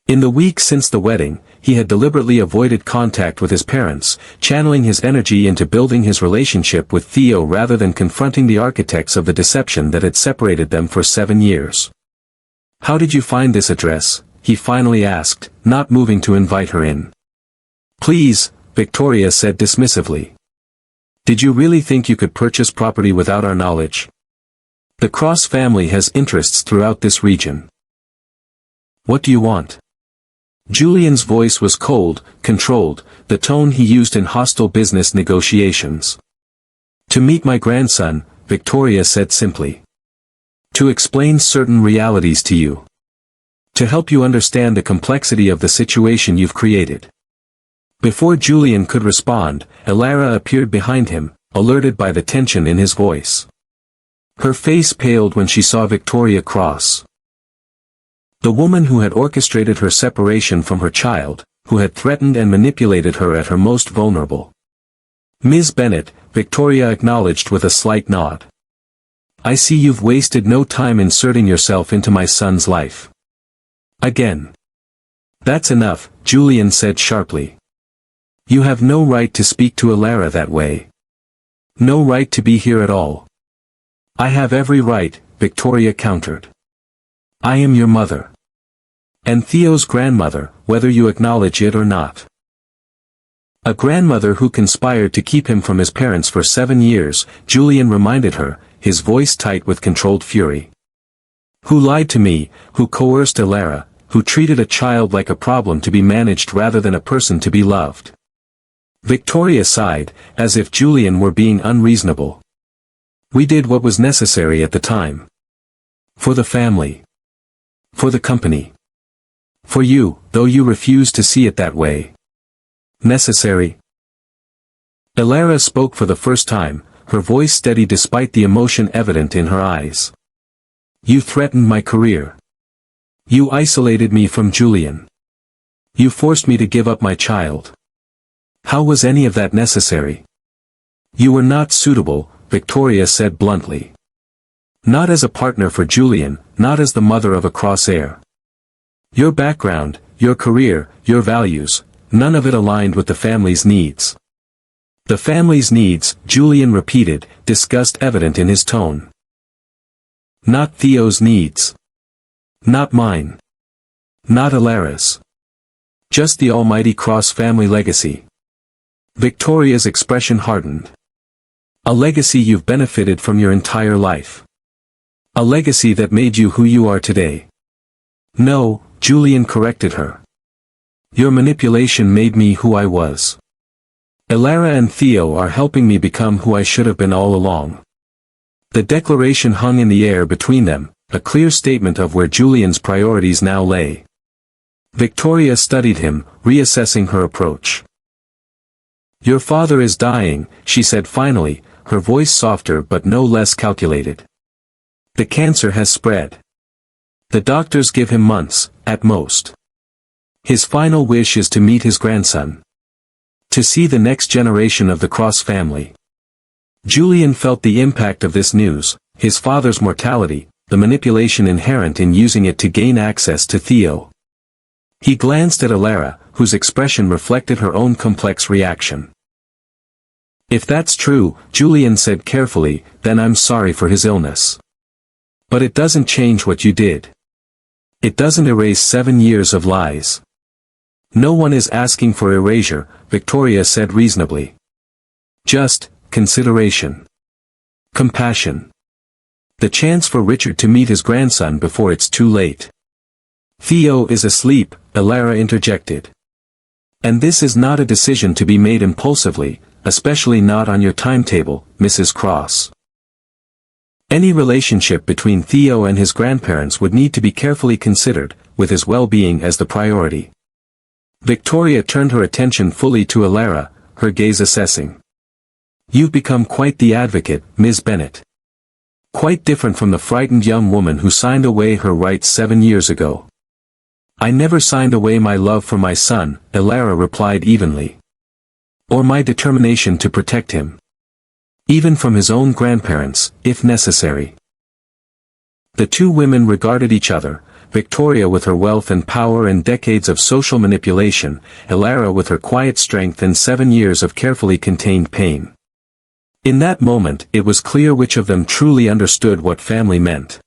In the weeks since the wedding, he had deliberately avoided contact with his parents, channeling his energy into building his relationship with Theo rather than confronting the architects of the deception that had separated them for 7 years. "How did you find this address?" he finally asked, not moving to invite her in. "Please," Victoria said dismissively. "Did you really think you could purchase property without our knowledge? The Cross family has interests throughout this region. What do you want?" Julian's voice was cold, controlled, the tone he used in hostile business negotiations. "To meet my grandson," Victoria said simply. "To explain certain realities to you. To help you understand the complexity of the situation you've created." Before Julian could respond, Elara appeared behind him, alerted by the tension in his voice. Her face paled when she saw Victoria Cross. The woman who had orchestrated her separation from her child, who had threatened and manipulated her at her most vulnerable. "Ms. Bennett," Victoria acknowledged with a slight nod. "I see you've wasted no time inserting yourself into my son's life. Again." "That's enough," Julian said sharply. "You have no right to speak to Elara that way. No right to be here at all." "I have every right," Victoria countered. "I am your mother. And Theo's grandmother, whether you acknowledge it or not. A grandmother who conspired to keep him from his parents for 7 years," Julian reminded her, his voice tight with controlled fury. Who lied to me, who coerced Elara, who treated a child like a problem to be managed rather than a person to be loved? Victoria sighed, as if Julian were being unreasonable. We did what was necessary at the time. For the family. For the company. For you, though you refuse to see it that way. Necessary. Elara spoke for the first time, her voice steady despite the emotion evident in her eyes. You threatened my career. You isolated me from Julian. You forced me to give up my child. How was any of that necessary? You were not suitable, Victoria said bluntly. Not as a partner for Julian, not as the mother of a crossheir. Your background, your career, your values, none of it aligned with the family's needs. The family's needs, Julian repeated, disgust evident in his tone. Not Theo's needs. Not mine. Not Elara's. Just the almighty Cross family legacy. Victoria's expression hardened. A legacy you've benefited from your entire life. A legacy that made you who you are today. No, Julian corrected her. Your manipulation made me who I was. Elara and Theo are helping me become who I should have been all along. The declaration hung in the air between them, a clear statement of where Julian's priorities now lay. Victoria studied him, reassessing her approach. Your father is dying, she said finally, her voice softer but no less calculated. The cancer has spread. The doctors give him months, at most. His final wish is to meet his grandson. To see the next generation of the Cross family. Julian felt the impact of this news, his father's mortality, the manipulation inherent in using it to gain access to Theo. He glanced at Elara, whose expression reflected her own complex reaction. If that's true, Julian said carefully, then I'm sorry for his illness. But it doesn't change what you did. It doesn't erase 7 years of lies. No one is asking for erasure, Victoria said reasonably. Just consideration. Compassion. The chance for Richard to meet his grandson before it's too late. Theo is asleep, Elara interjected. And this is not a decision to be made impulsively, especially not on your timetable, Mrs. Cross. Any relationship between Theo and his grandparents would need to be carefully considered, with his well-being as the priority. Victoria turned her attention fully to Elara, her gaze assessing. You've become quite the advocate, Ms. Bennet. Quite different from the frightened young woman who signed away her rights 7 years ago. I never signed away my love for my son, Elara replied evenly. Or my determination to protect him. Even from his own grandparents, if necessary. The two women regarded each other, Victoria with her wealth and power and decades of social manipulation, Elara with her quiet strength and 7 years of carefully contained pain. In that moment it was clear which of them truly understood what family meant.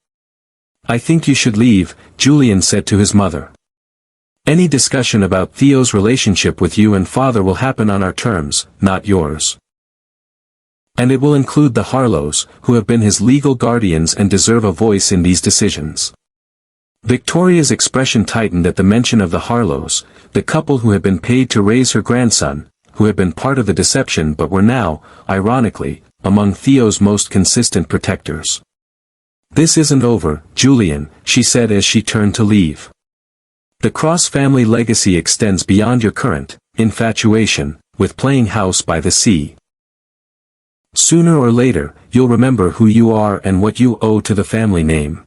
I think you should leave, Julian said to his mother. Any discussion about Theo's relationship with you and father will happen on our terms, not yours. And it will include the Harlows, who have been his legal guardians and deserve a voice in these decisions. Victoria's expression tightened at the mention of the Harlows, the couple who had been paid to raise her grandson, who had been part of the deception but were now, ironically, among Theo's most consistent protectors. This isn't over, Julian, she said as she turned to leave. The Cross family legacy extends beyond your current infatuation with playing house by the sea. Sooner or later, you'll remember who you are and what you owe to the family name.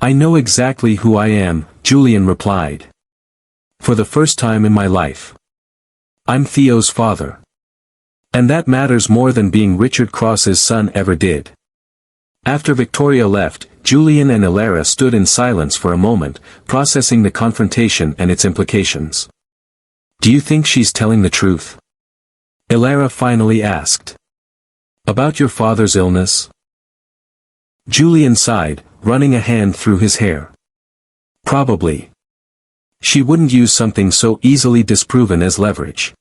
I know exactly who I am, Julian replied. For the first time in my life. I'm Theo's father. And that matters more than being Richard Cross's son ever did. After Victoria left, Julian and Elara stood in silence for a moment, processing the confrontation and its implications. Do you think she's telling the truth? Elara finally asked. About your father's illness? Julian sighed, running a hand through his hair. Probably. She wouldn't use something so easily disproven as leverage.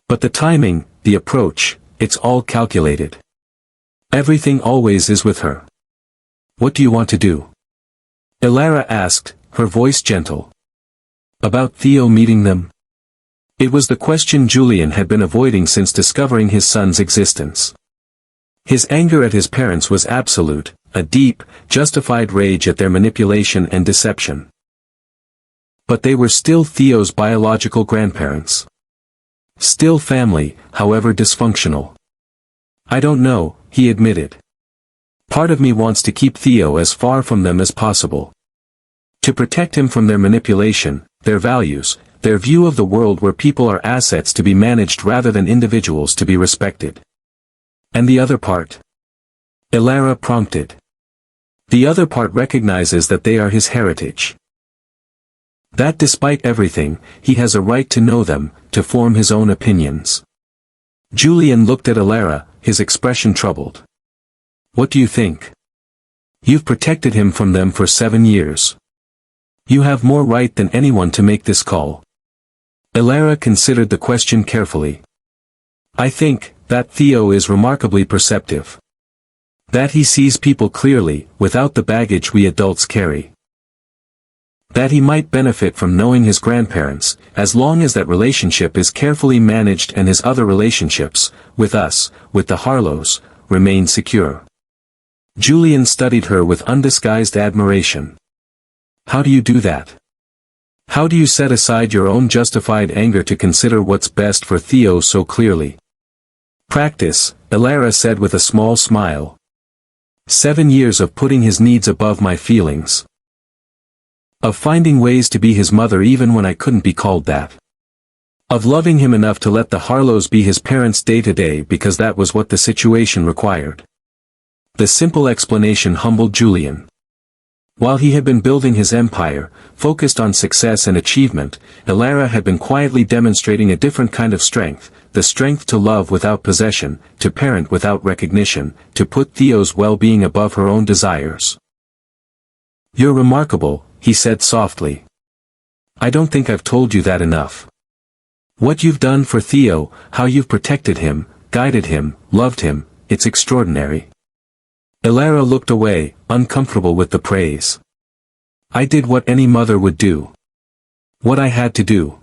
But the timing, the approach, it's all calculated. Everything always is with her. What do you want to do? Elara asked, her voice gentle. About Theo meeting them? It was the question Julian had been avoiding since discovering his son's existence. His anger at his parents was absolute, a deep, justified rage at their manipulation and deception. But they were still Theo's biological grandparents. Still family, however dysfunctional. I don't know, he admitted. Part of me wants to keep Theo as far from them as possible. To protect him from their manipulation, their values, their view of the world where people are assets to be managed rather than individuals to be respected. And the other part? Elara prompted. The other part recognizes that they are his heritage. That despite everything, he has a right to know them, to form his own opinions. Julian looked at Elara, his expression troubled. What do you think? You've protected him from them for 7 years. You have more right than anyone to make this call. Elara considered the question carefully. I think that Theo is remarkably perceptive. That he sees people clearly, without the baggage we adults carry. That he might benefit from knowing his grandparents, as long as that relationship is carefully managed and his other relationships, with us, with the Harlows, remain secure. Julian studied her with undisguised admiration. How do you do that? How do you set aside your own justified anger to consider what's best for Theo so clearly? Practice, Elara said with a small smile. 7 years of putting his needs above my feelings. Of finding ways to be his mother even when I couldn't be called that. Of loving him enough to let the Harlows be his parents day to day because that was what the situation required. The simple explanation humbled Julian. While he had been building his empire, focused on success and achievement, Elara had been quietly demonstrating a different kind of strength, the strength to love without possession, to parent without recognition, to put Theo's well-being above her own desires. You're remarkable, he said softly. I don't think I've told you that enough. What you've done for Theo, how you've protected him, guided him, loved him, it's extraordinary. Elara looked away, uncomfortable with the praise. I did what any mother would do. What I had to do.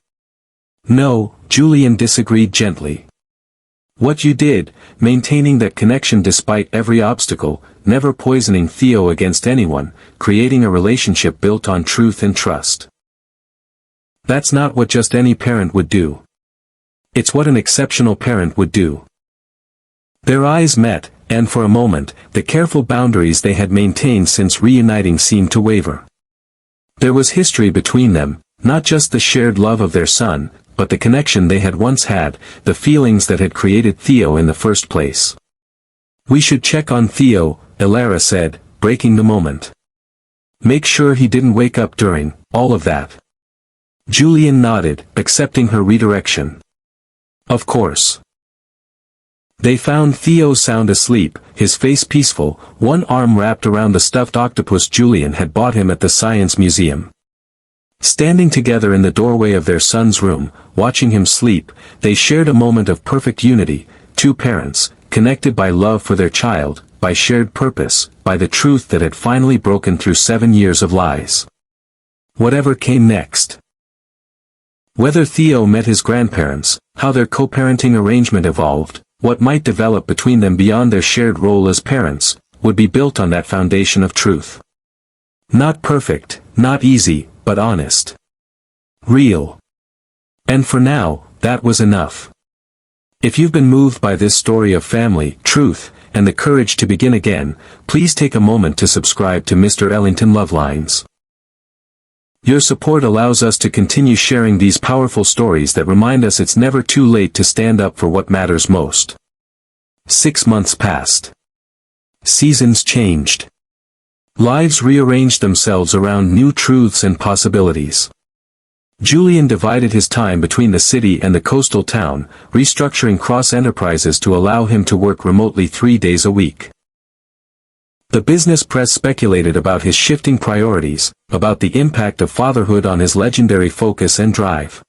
No, Julian disagreed gently. What you did, maintaining that connection despite every obstacle, never poisoning Theo against anyone, creating a relationship built on truth and trust. That's not what just any parent would do. It's what an exceptional parent would do. Their eyes met, and for a moment, the careful boundaries they had maintained since reuniting seemed to waver. There was history between them, not just the shared love of their son, but the connection they had once had, the feelings that had created Theo in the first place. We should check on Theo, Elara said, breaking the moment. Make sure he didn't wake up during all of that. Julian nodded, accepting her redirection. Of course. They found Theo sound asleep, his face peaceful, one arm wrapped around the stuffed octopus Julian had bought him at the Science Museum. Standing together in the doorway of their son's room, watching him sleep, they shared a moment of perfect unity, two parents, connected by love for their child, by shared purpose, by the truth that had finally broken through 7 years of lies. Whatever came next. Whether Theo met his grandparents, how their co-parenting arrangement evolved, what might develop between them beyond their shared role as parents, would be built on that foundation of truth. Not perfect, not easy, but honest. Real. And for now, that was enough. If you've been moved by this story of family, truth, and the courage to begin again, please take a moment to subscribe to Mr. Ellington Love Lines. Your support allows us to continue sharing these powerful stories that remind us it's never too late to stand up for what matters most. 6 months passed. Seasons changed. Lives rearranged themselves around new truths and possibilities. Julian divided his time between the city and the coastal town, restructuring Cross Enterprises to allow him to work remotely 3 days a week. The business press speculated about his shifting priorities, about the impact of fatherhood on his legendary focus and drive.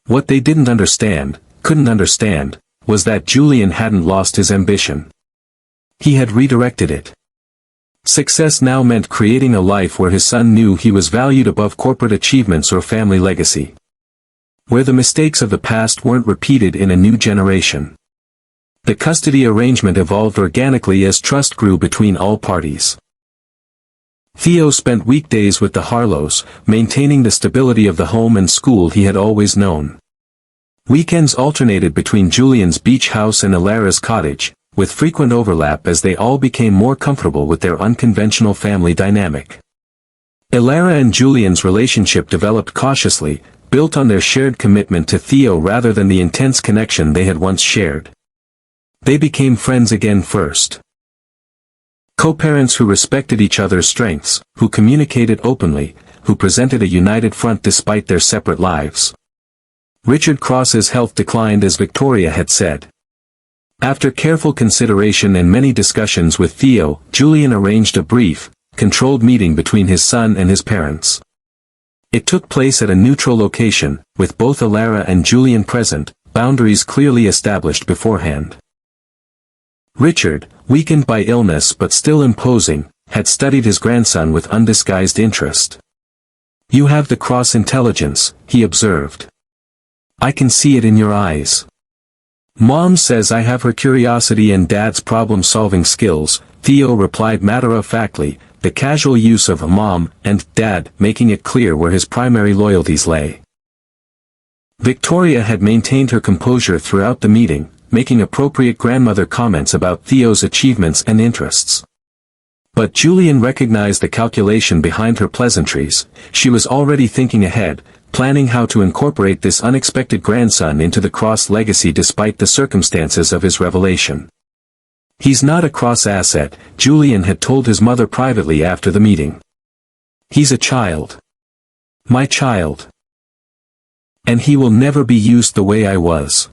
What they couldn't understand, was that Julian hadn't lost his ambition. He had redirected it. Success now meant creating a life where his son knew he was valued above corporate achievements or family legacy. Where the mistakes of the past weren't repeated in a new generation. The custody arrangement evolved organically as trust grew between all parties. Theo spent weekdays with the Harlows, maintaining the stability of the home and school he had always known. Weekends alternated between Julian's beach house and Elara's cottage, with frequent overlap as they all became more comfortable with their unconventional family dynamic. Elara and Julian's relationship developed cautiously, built on their shared commitment to Theo rather than the intense connection they had once shared. They became friends again first. Co-parents who respected each other's strengths, who communicated openly, who presented a united front despite their separate lives. Richard Cross's health declined as Victoria had said. After careful consideration and many discussions with Theo, Julian arranged a brief, controlled meeting between his son and his parents. It took place at a neutral location, with both Elara and Julian present, boundaries clearly established beforehand. Richard, weakened by illness but still imposing, had studied his grandson with undisguised interest. "You have the Cross intelligence," he observed. "I can see it in your eyes." "Mom says I have her curiosity and Dad's problem-solving skills," Theo replied matter-of-factly, the casual use of "mom" and "dad" making it clear where his primary loyalties lay. Victoria had maintained her composure throughout the meeting, making appropriate grandmother comments about Theo's achievements and interests. But Julian recognized the calculation behind her pleasantries. She was already thinking ahead, planning how to incorporate this unexpected grandson into the Cross legacy despite the circumstances of his revelation. "He's not a Cross asset," Julian had told his mother privately after the meeting. "He's a child. My child. And he will never be used the way I was."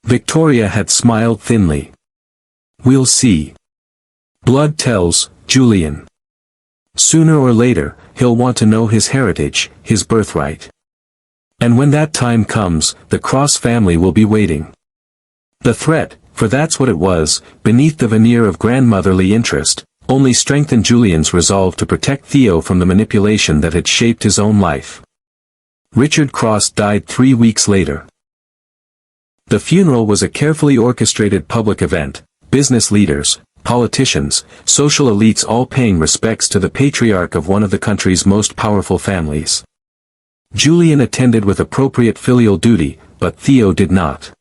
Victoria had smiled thinly. "We'll see. Blood tells, Julian. Sooner or later, he'll want to know his heritage, his birthright. And when that time comes, the Cross family will be waiting." The threat, for that's what it was, beneath the veneer of grandmotherly interest, only strengthened Julian's resolve to protect Theo from the manipulation that had shaped his own life. Richard Cross died 3 weeks later. The funeral was a carefully orchestrated public event, business leaders, politicians, social elites all paying respects to the patriarch of one of the country's most powerful families. Julian attended with appropriate filial duty, but Theo did not.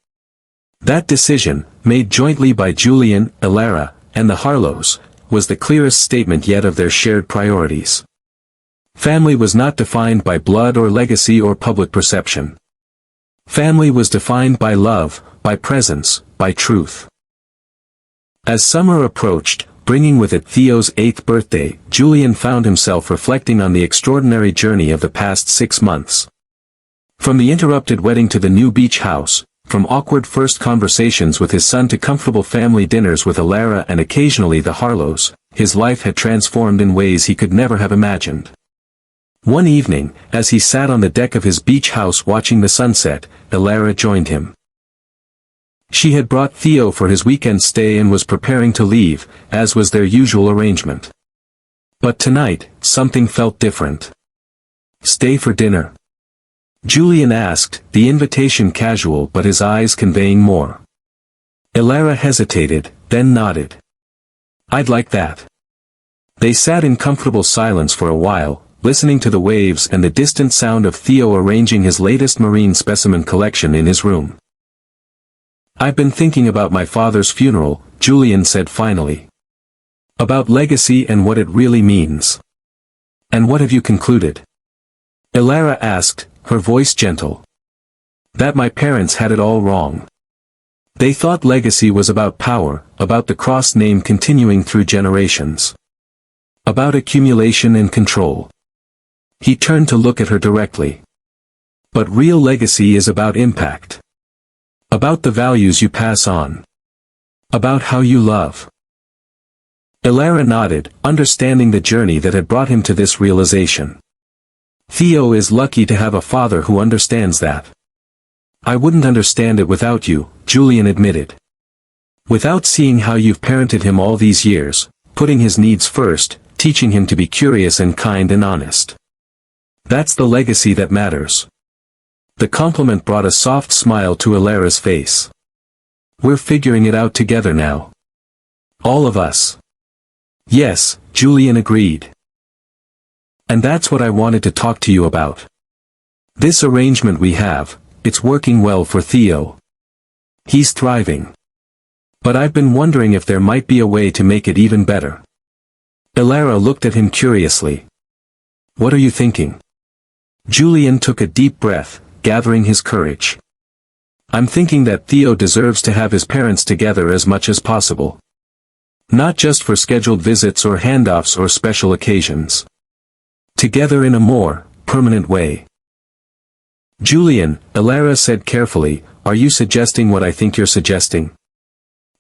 That decision, made jointly by Julian, Elara, and the Harlows, was the clearest statement yet of their shared priorities. Family was not defined by blood or legacy or public perception. Family was defined by love, by presence, by truth. As summer approached, bringing with it Theo's 8th birthday, Julian found himself reflecting on the extraordinary journey of the past 6 months. From the interrupted wedding to the new beach house, from awkward first conversations with his son to comfortable family dinners with Elara and occasionally the Harlows, his life had transformed in ways he could never have imagined. One evening, as he sat on the deck of his beach house watching the sunset, Elara joined him. She had brought Theo for his weekend stay and was preparing to leave, as was their usual arrangement. But tonight, something felt different. "Stay for dinner?" Julian asked, the invitation casual but his eyes conveying more. Elara hesitated, then nodded. "I'd like that." They sat in comfortable silence for a while, listening to the waves and the distant sound of Theo arranging his latest marine specimen collection in his room. "I've been thinking about my father's funeral," Julian said finally. "About legacy and what it really means." "And what have you concluded?" Elara asked, her voice gentle. "That my parents had it all wrong. They thought legacy was about power, about the Cross name continuing through generations. About accumulation and control." He turned to look at her directly. "But real legacy is about impact. About the values you pass on. About how you love." Elara nodded, understanding the journey that had brought him to this realization. "Theo is lucky to have a father who understands that." "I wouldn't understand it without you," Julian admitted. Without seeing how you've parented him all these years, putting his needs first, teaching him to be curious and kind and honest. That's the legacy that matters. The compliment brought a soft smile to Elara's face. We're figuring it out together now. All of us. Yes, Julian agreed. And that's what I wanted to talk to you about. This arrangement we have, it's working well for Theo. He's thriving. But I've been wondering if there might be a way to make it even better. Elara looked at him curiously. What are you thinking? Julian took a deep breath, gathering his courage. I'm thinking that Theo deserves to have his parents together as much as possible. Not just for scheduled visits or handoffs or special occasions. Together in a more permanent way. Julian, Elara said carefully, are you suggesting what I think you're suggesting?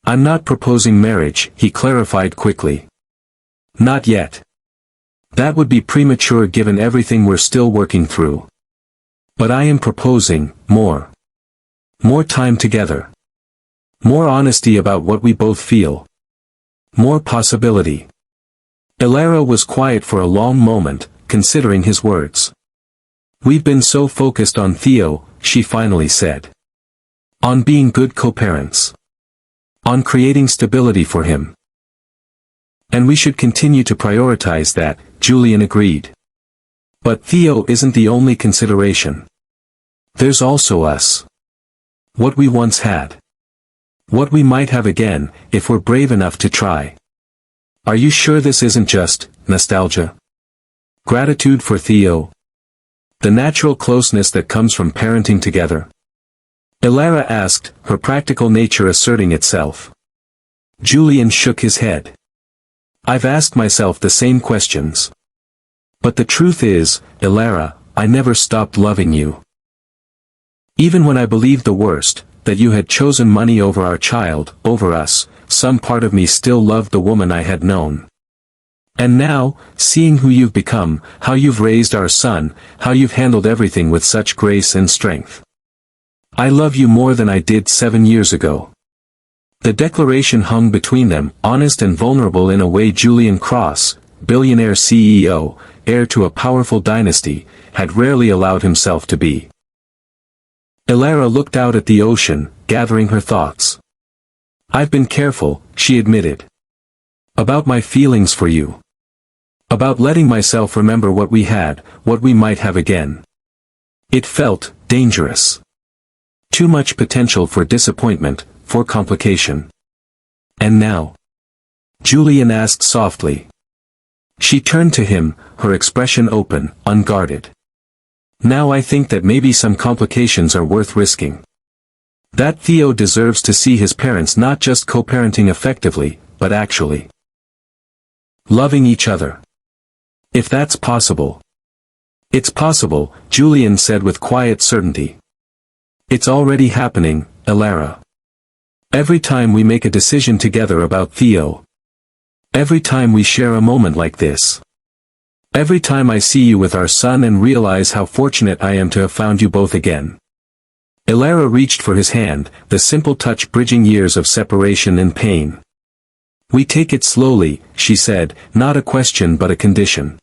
I'm not proposing marriage, he clarified quickly. Not yet. That would be premature given everything we're still working through. But I am proposing more. More time together. More honesty about what we both feel. More possibility. Elara was quiet for a long moment, considering his words. We've been so focused on Theo, she finally said. On being good co-parents. On creating stability for him. And we should continue to prioritize that, Julian agreed. But Theo isn't the only consideration. There's also us. What we once had. What we might have again, if we're brave enough to try. Are you sure this isn't just nostalgia? Gratitude for Theo? The natural closeness that comes from parenting together? Elara asked, her practical nature asserting itself. Julian shook his head. I've asked myself the same questions. But the truth is, Elara, I never stopped loving you. Even when I believed the worst, that you had chosen money over our child, over us, some part of me still loved the woman I had known. And now, seeing who you've become, how you've raised our son, how you've handled everything with such grace and strength. I love you more than I did 7 years ago. The declaration hung between them, honest and vulnerable in a way Julian Cross, billionaire CEO, heir to a powerful dynasty, had rarely allowed himself to be. Elara looked out at the ocean, gathering her thoughts. I've been careful, she admitted. About my feelings for you. About letting myself remember what we had, what we might have again. It felt dangerous. Too much potential for disappointment, for complication. And now? Julian asked softly. She turned to him, her expression open, unguarded. Now I think that maybe some complications are worth risking. That Theo deserves to see his parents not just co-parenting effectively, but actually loving each other. If that's possible. It's possible, Julian said with quiet certainty. It's already happening, Elara. Every time we make a decision together about Theo. Every time we share a moment like this. Every time I see you with our son and realize how fortunate I am to have found you both again. Elara reached for his hand, the simple touch bridging years of separation and pain. We take it slowly, she said, not a question but a condition.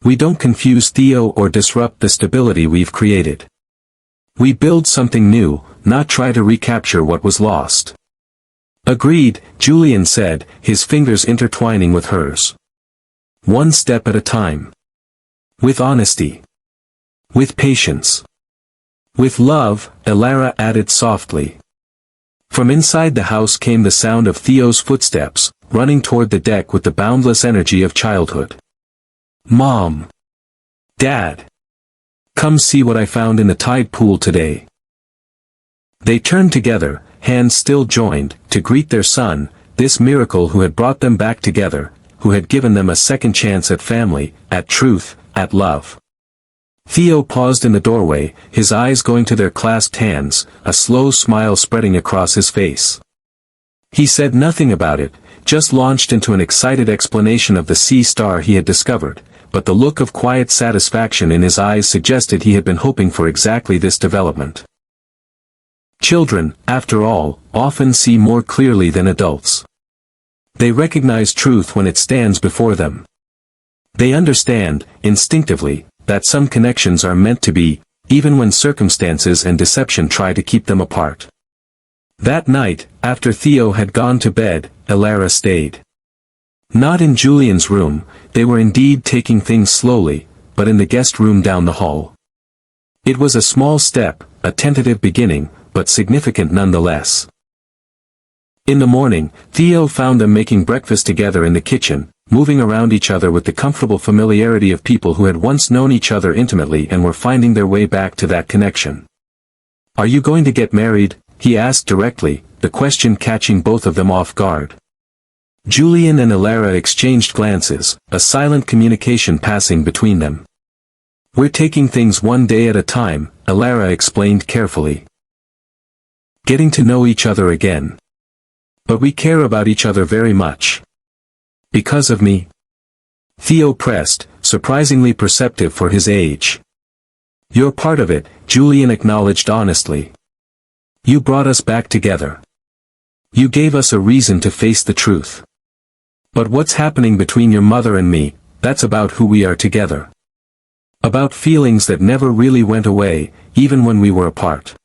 We don't confuse Theo or disrupt the stability we've created. We build something new, not try to recapture what was lost. Agreed, Julian said, his fingers intertwining with hers. One step at a time. With honesty. With patience. With love, Elara added softly. From inside the house came the sound of Theo's footsteps, running toward the deck with the boundless energy of childhood. Mom. Dad. Come see what I found in the tide pool today. They turned together, hands still joined, to greet their son, this miracle who had brought them back together, who had given them a second chance at family, at truth, at love. Theo paused in the doorway, his eyes going to their clasped hands, a slow smile spreading across his face. He said nothing about it, just launched into an excited explanation of the sea star he had discovered, but the look of quiet satisfaction in his eyes suggested he had been hoping for exactly this development. Children, after all, often see more clearly than adults. They recognize truth when it stands before them. They understand, instinctively, that some connections are meant to be, even when circumstances and deception try to keep them apart. That night, after Theo had gone to bed, Elara stayed. Not in Julian's room, they were indeed taking things slowly, but in the guest room down the hall. It was a small step, a tentative beginning, but significant nonetheless. In the morning, Theo found them making breakfast together in the kitchen, moving around each other with the comfortable familiarity of people who had once known each other intimately and were finding their way back to that connection. "Are you going to get married?" he asked directly, the question catching both of them off guard. Julian and Elara exchanged glances, a silent communication passing between them. "We're taking things one day at a time," Elara explained carefully. "Getting to know each other again. But we care about each other very much." "Because of me?" Theo pressed, surprisingly perceptive for his age. "You're part of it," Julian acknowledged honestly. "You brought us back together. You gave us a reason to face the truth. But what's happening between your mother and me, that's about who we are together. About feelings that never really went away, even when we were apart."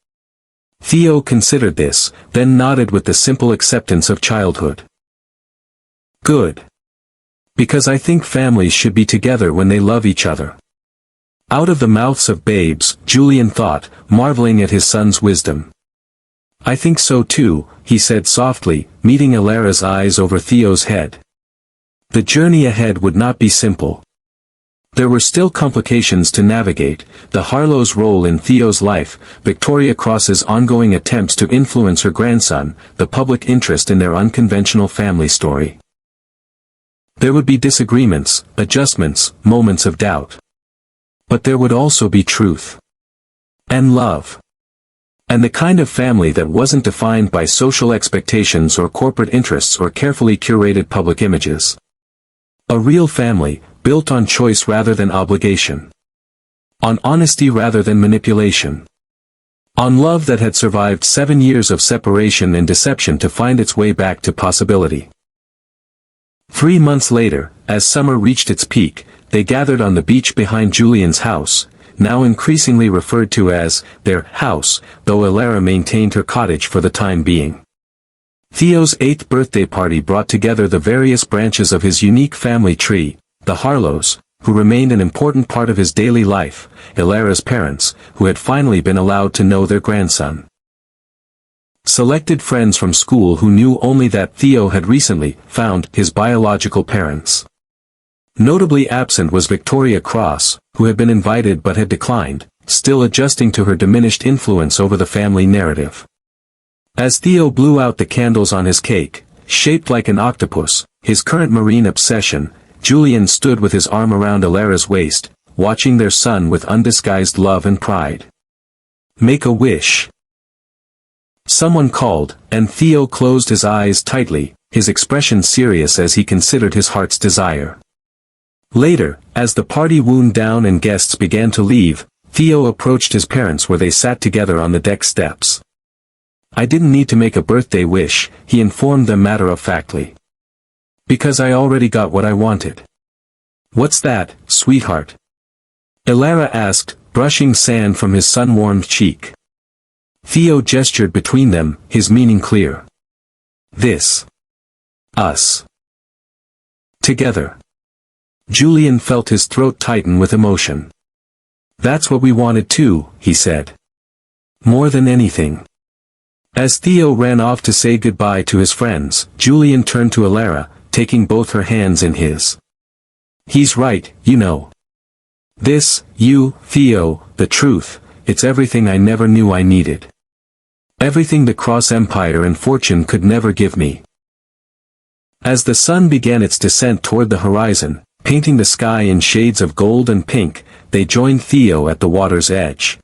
Theo considered this, then nodded with the simple acceptance of childhood. "Good. Because I think families should be together when they love each other." Out of the mouths of babes, Julian thought, marveling at his son's wisdom. "I think so too," he said softly, meeting Elara's eyes over Theo's head. The journey ahead would not be simple. There were still complications to navigate, the Harlow's role in Theo's life, Victoria Cross's ongoing attempts to influence her grandson, the public interest in their unconventional family story. There would be disagreements, adjustments, moments of doubt. But there would also be truth. And love. And the kind of family that wasn't defined by social expectations or corporate interests or carefully curated public images. A real family, built on choice rather than obligation. On honesty rather than manipulation. On love that had survived 7 years of separation and deception to find its way back to possibility. 3 months later, as summer reached its peak, they gathered on the beach behind Julian's house, now increasingly referred to as their house, though Elara maintained her cottage for the time being. Theo's 8th birthday party brought together the various branches of his unique family tree, the Harlows, who remained an important part of his daily life, Elara's parents, who had finally been allowed to know their grandson. Selected friends from school who knew only that Theo had recently found his biological parents. Notably absent was Victoria Cross, who had been invited but had declined, still adjusting to her diminished influence over the family narrative. As Theo blew out the candles on his cake, shaped like an octopus, his current marine obsession, Julian stood with his arm around Elara's waist, watching their son with undisguised love and pride. "Make a wish." Someone called, and Theo closed his eyes tightly, his expression serious as he considered his heart's desire. Later, as the party wound down and guests began to leave, Theo approached his parents where they sat together on the deck steps. "I didn't need to make a birthday wish," he informed them matter-of-factly. "Because I already got what I wanted." "What's that, sweetheart?" Elara asked, brushing sand from his sun-warmed cheek. Theo gestured between them, his meaning clear. "This. Us. Together." Julian felt his throat tighten with emotion. "That's what we wanted too," he said. "More than anything." As Theo ran off to say goodbye to his friends, Julian turned to Elara, taking both her hands in his. "He's right, you know. This, Theo, the truth, it's everything I never knew I needed. Everything the Cross Empire and fortune could never give me." As the sun began its descent toward the horizon, painting the sky in shades of gold and pink, they joined Theo at the water's edge.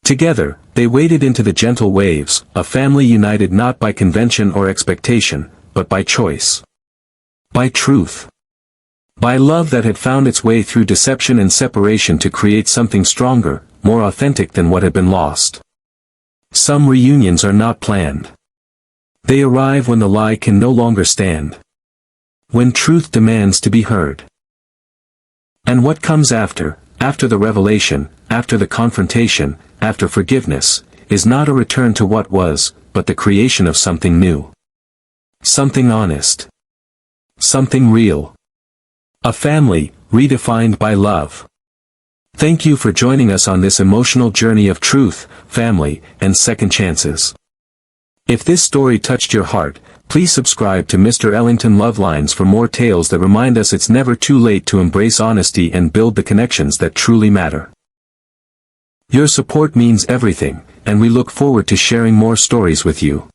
Together, they waded into the gentle waves, a family united not by convention or expectation, but by choice. By truth. By love that had found its way through deception and separation to create something stronger, more authentic than what had been lost. Some reunions are not planned. They arrive when the lie can no longer stand. When truth demands to be heard. And what comes after the revelation, after the confrontation, after forgiveness, is not a return to what was, but the creation of something new. Something honest. Something real. A family, redefined by love. Thank you for joining us on this emotional journey of truth, family, and second chances. If this story touched your heart, please subscribe to Mr. Ellington Love Lines for more tales that remind us it's never too late to embrace honesty and build the connections that truly matter. Your support means everything, and we look forward to sharing more stories with you.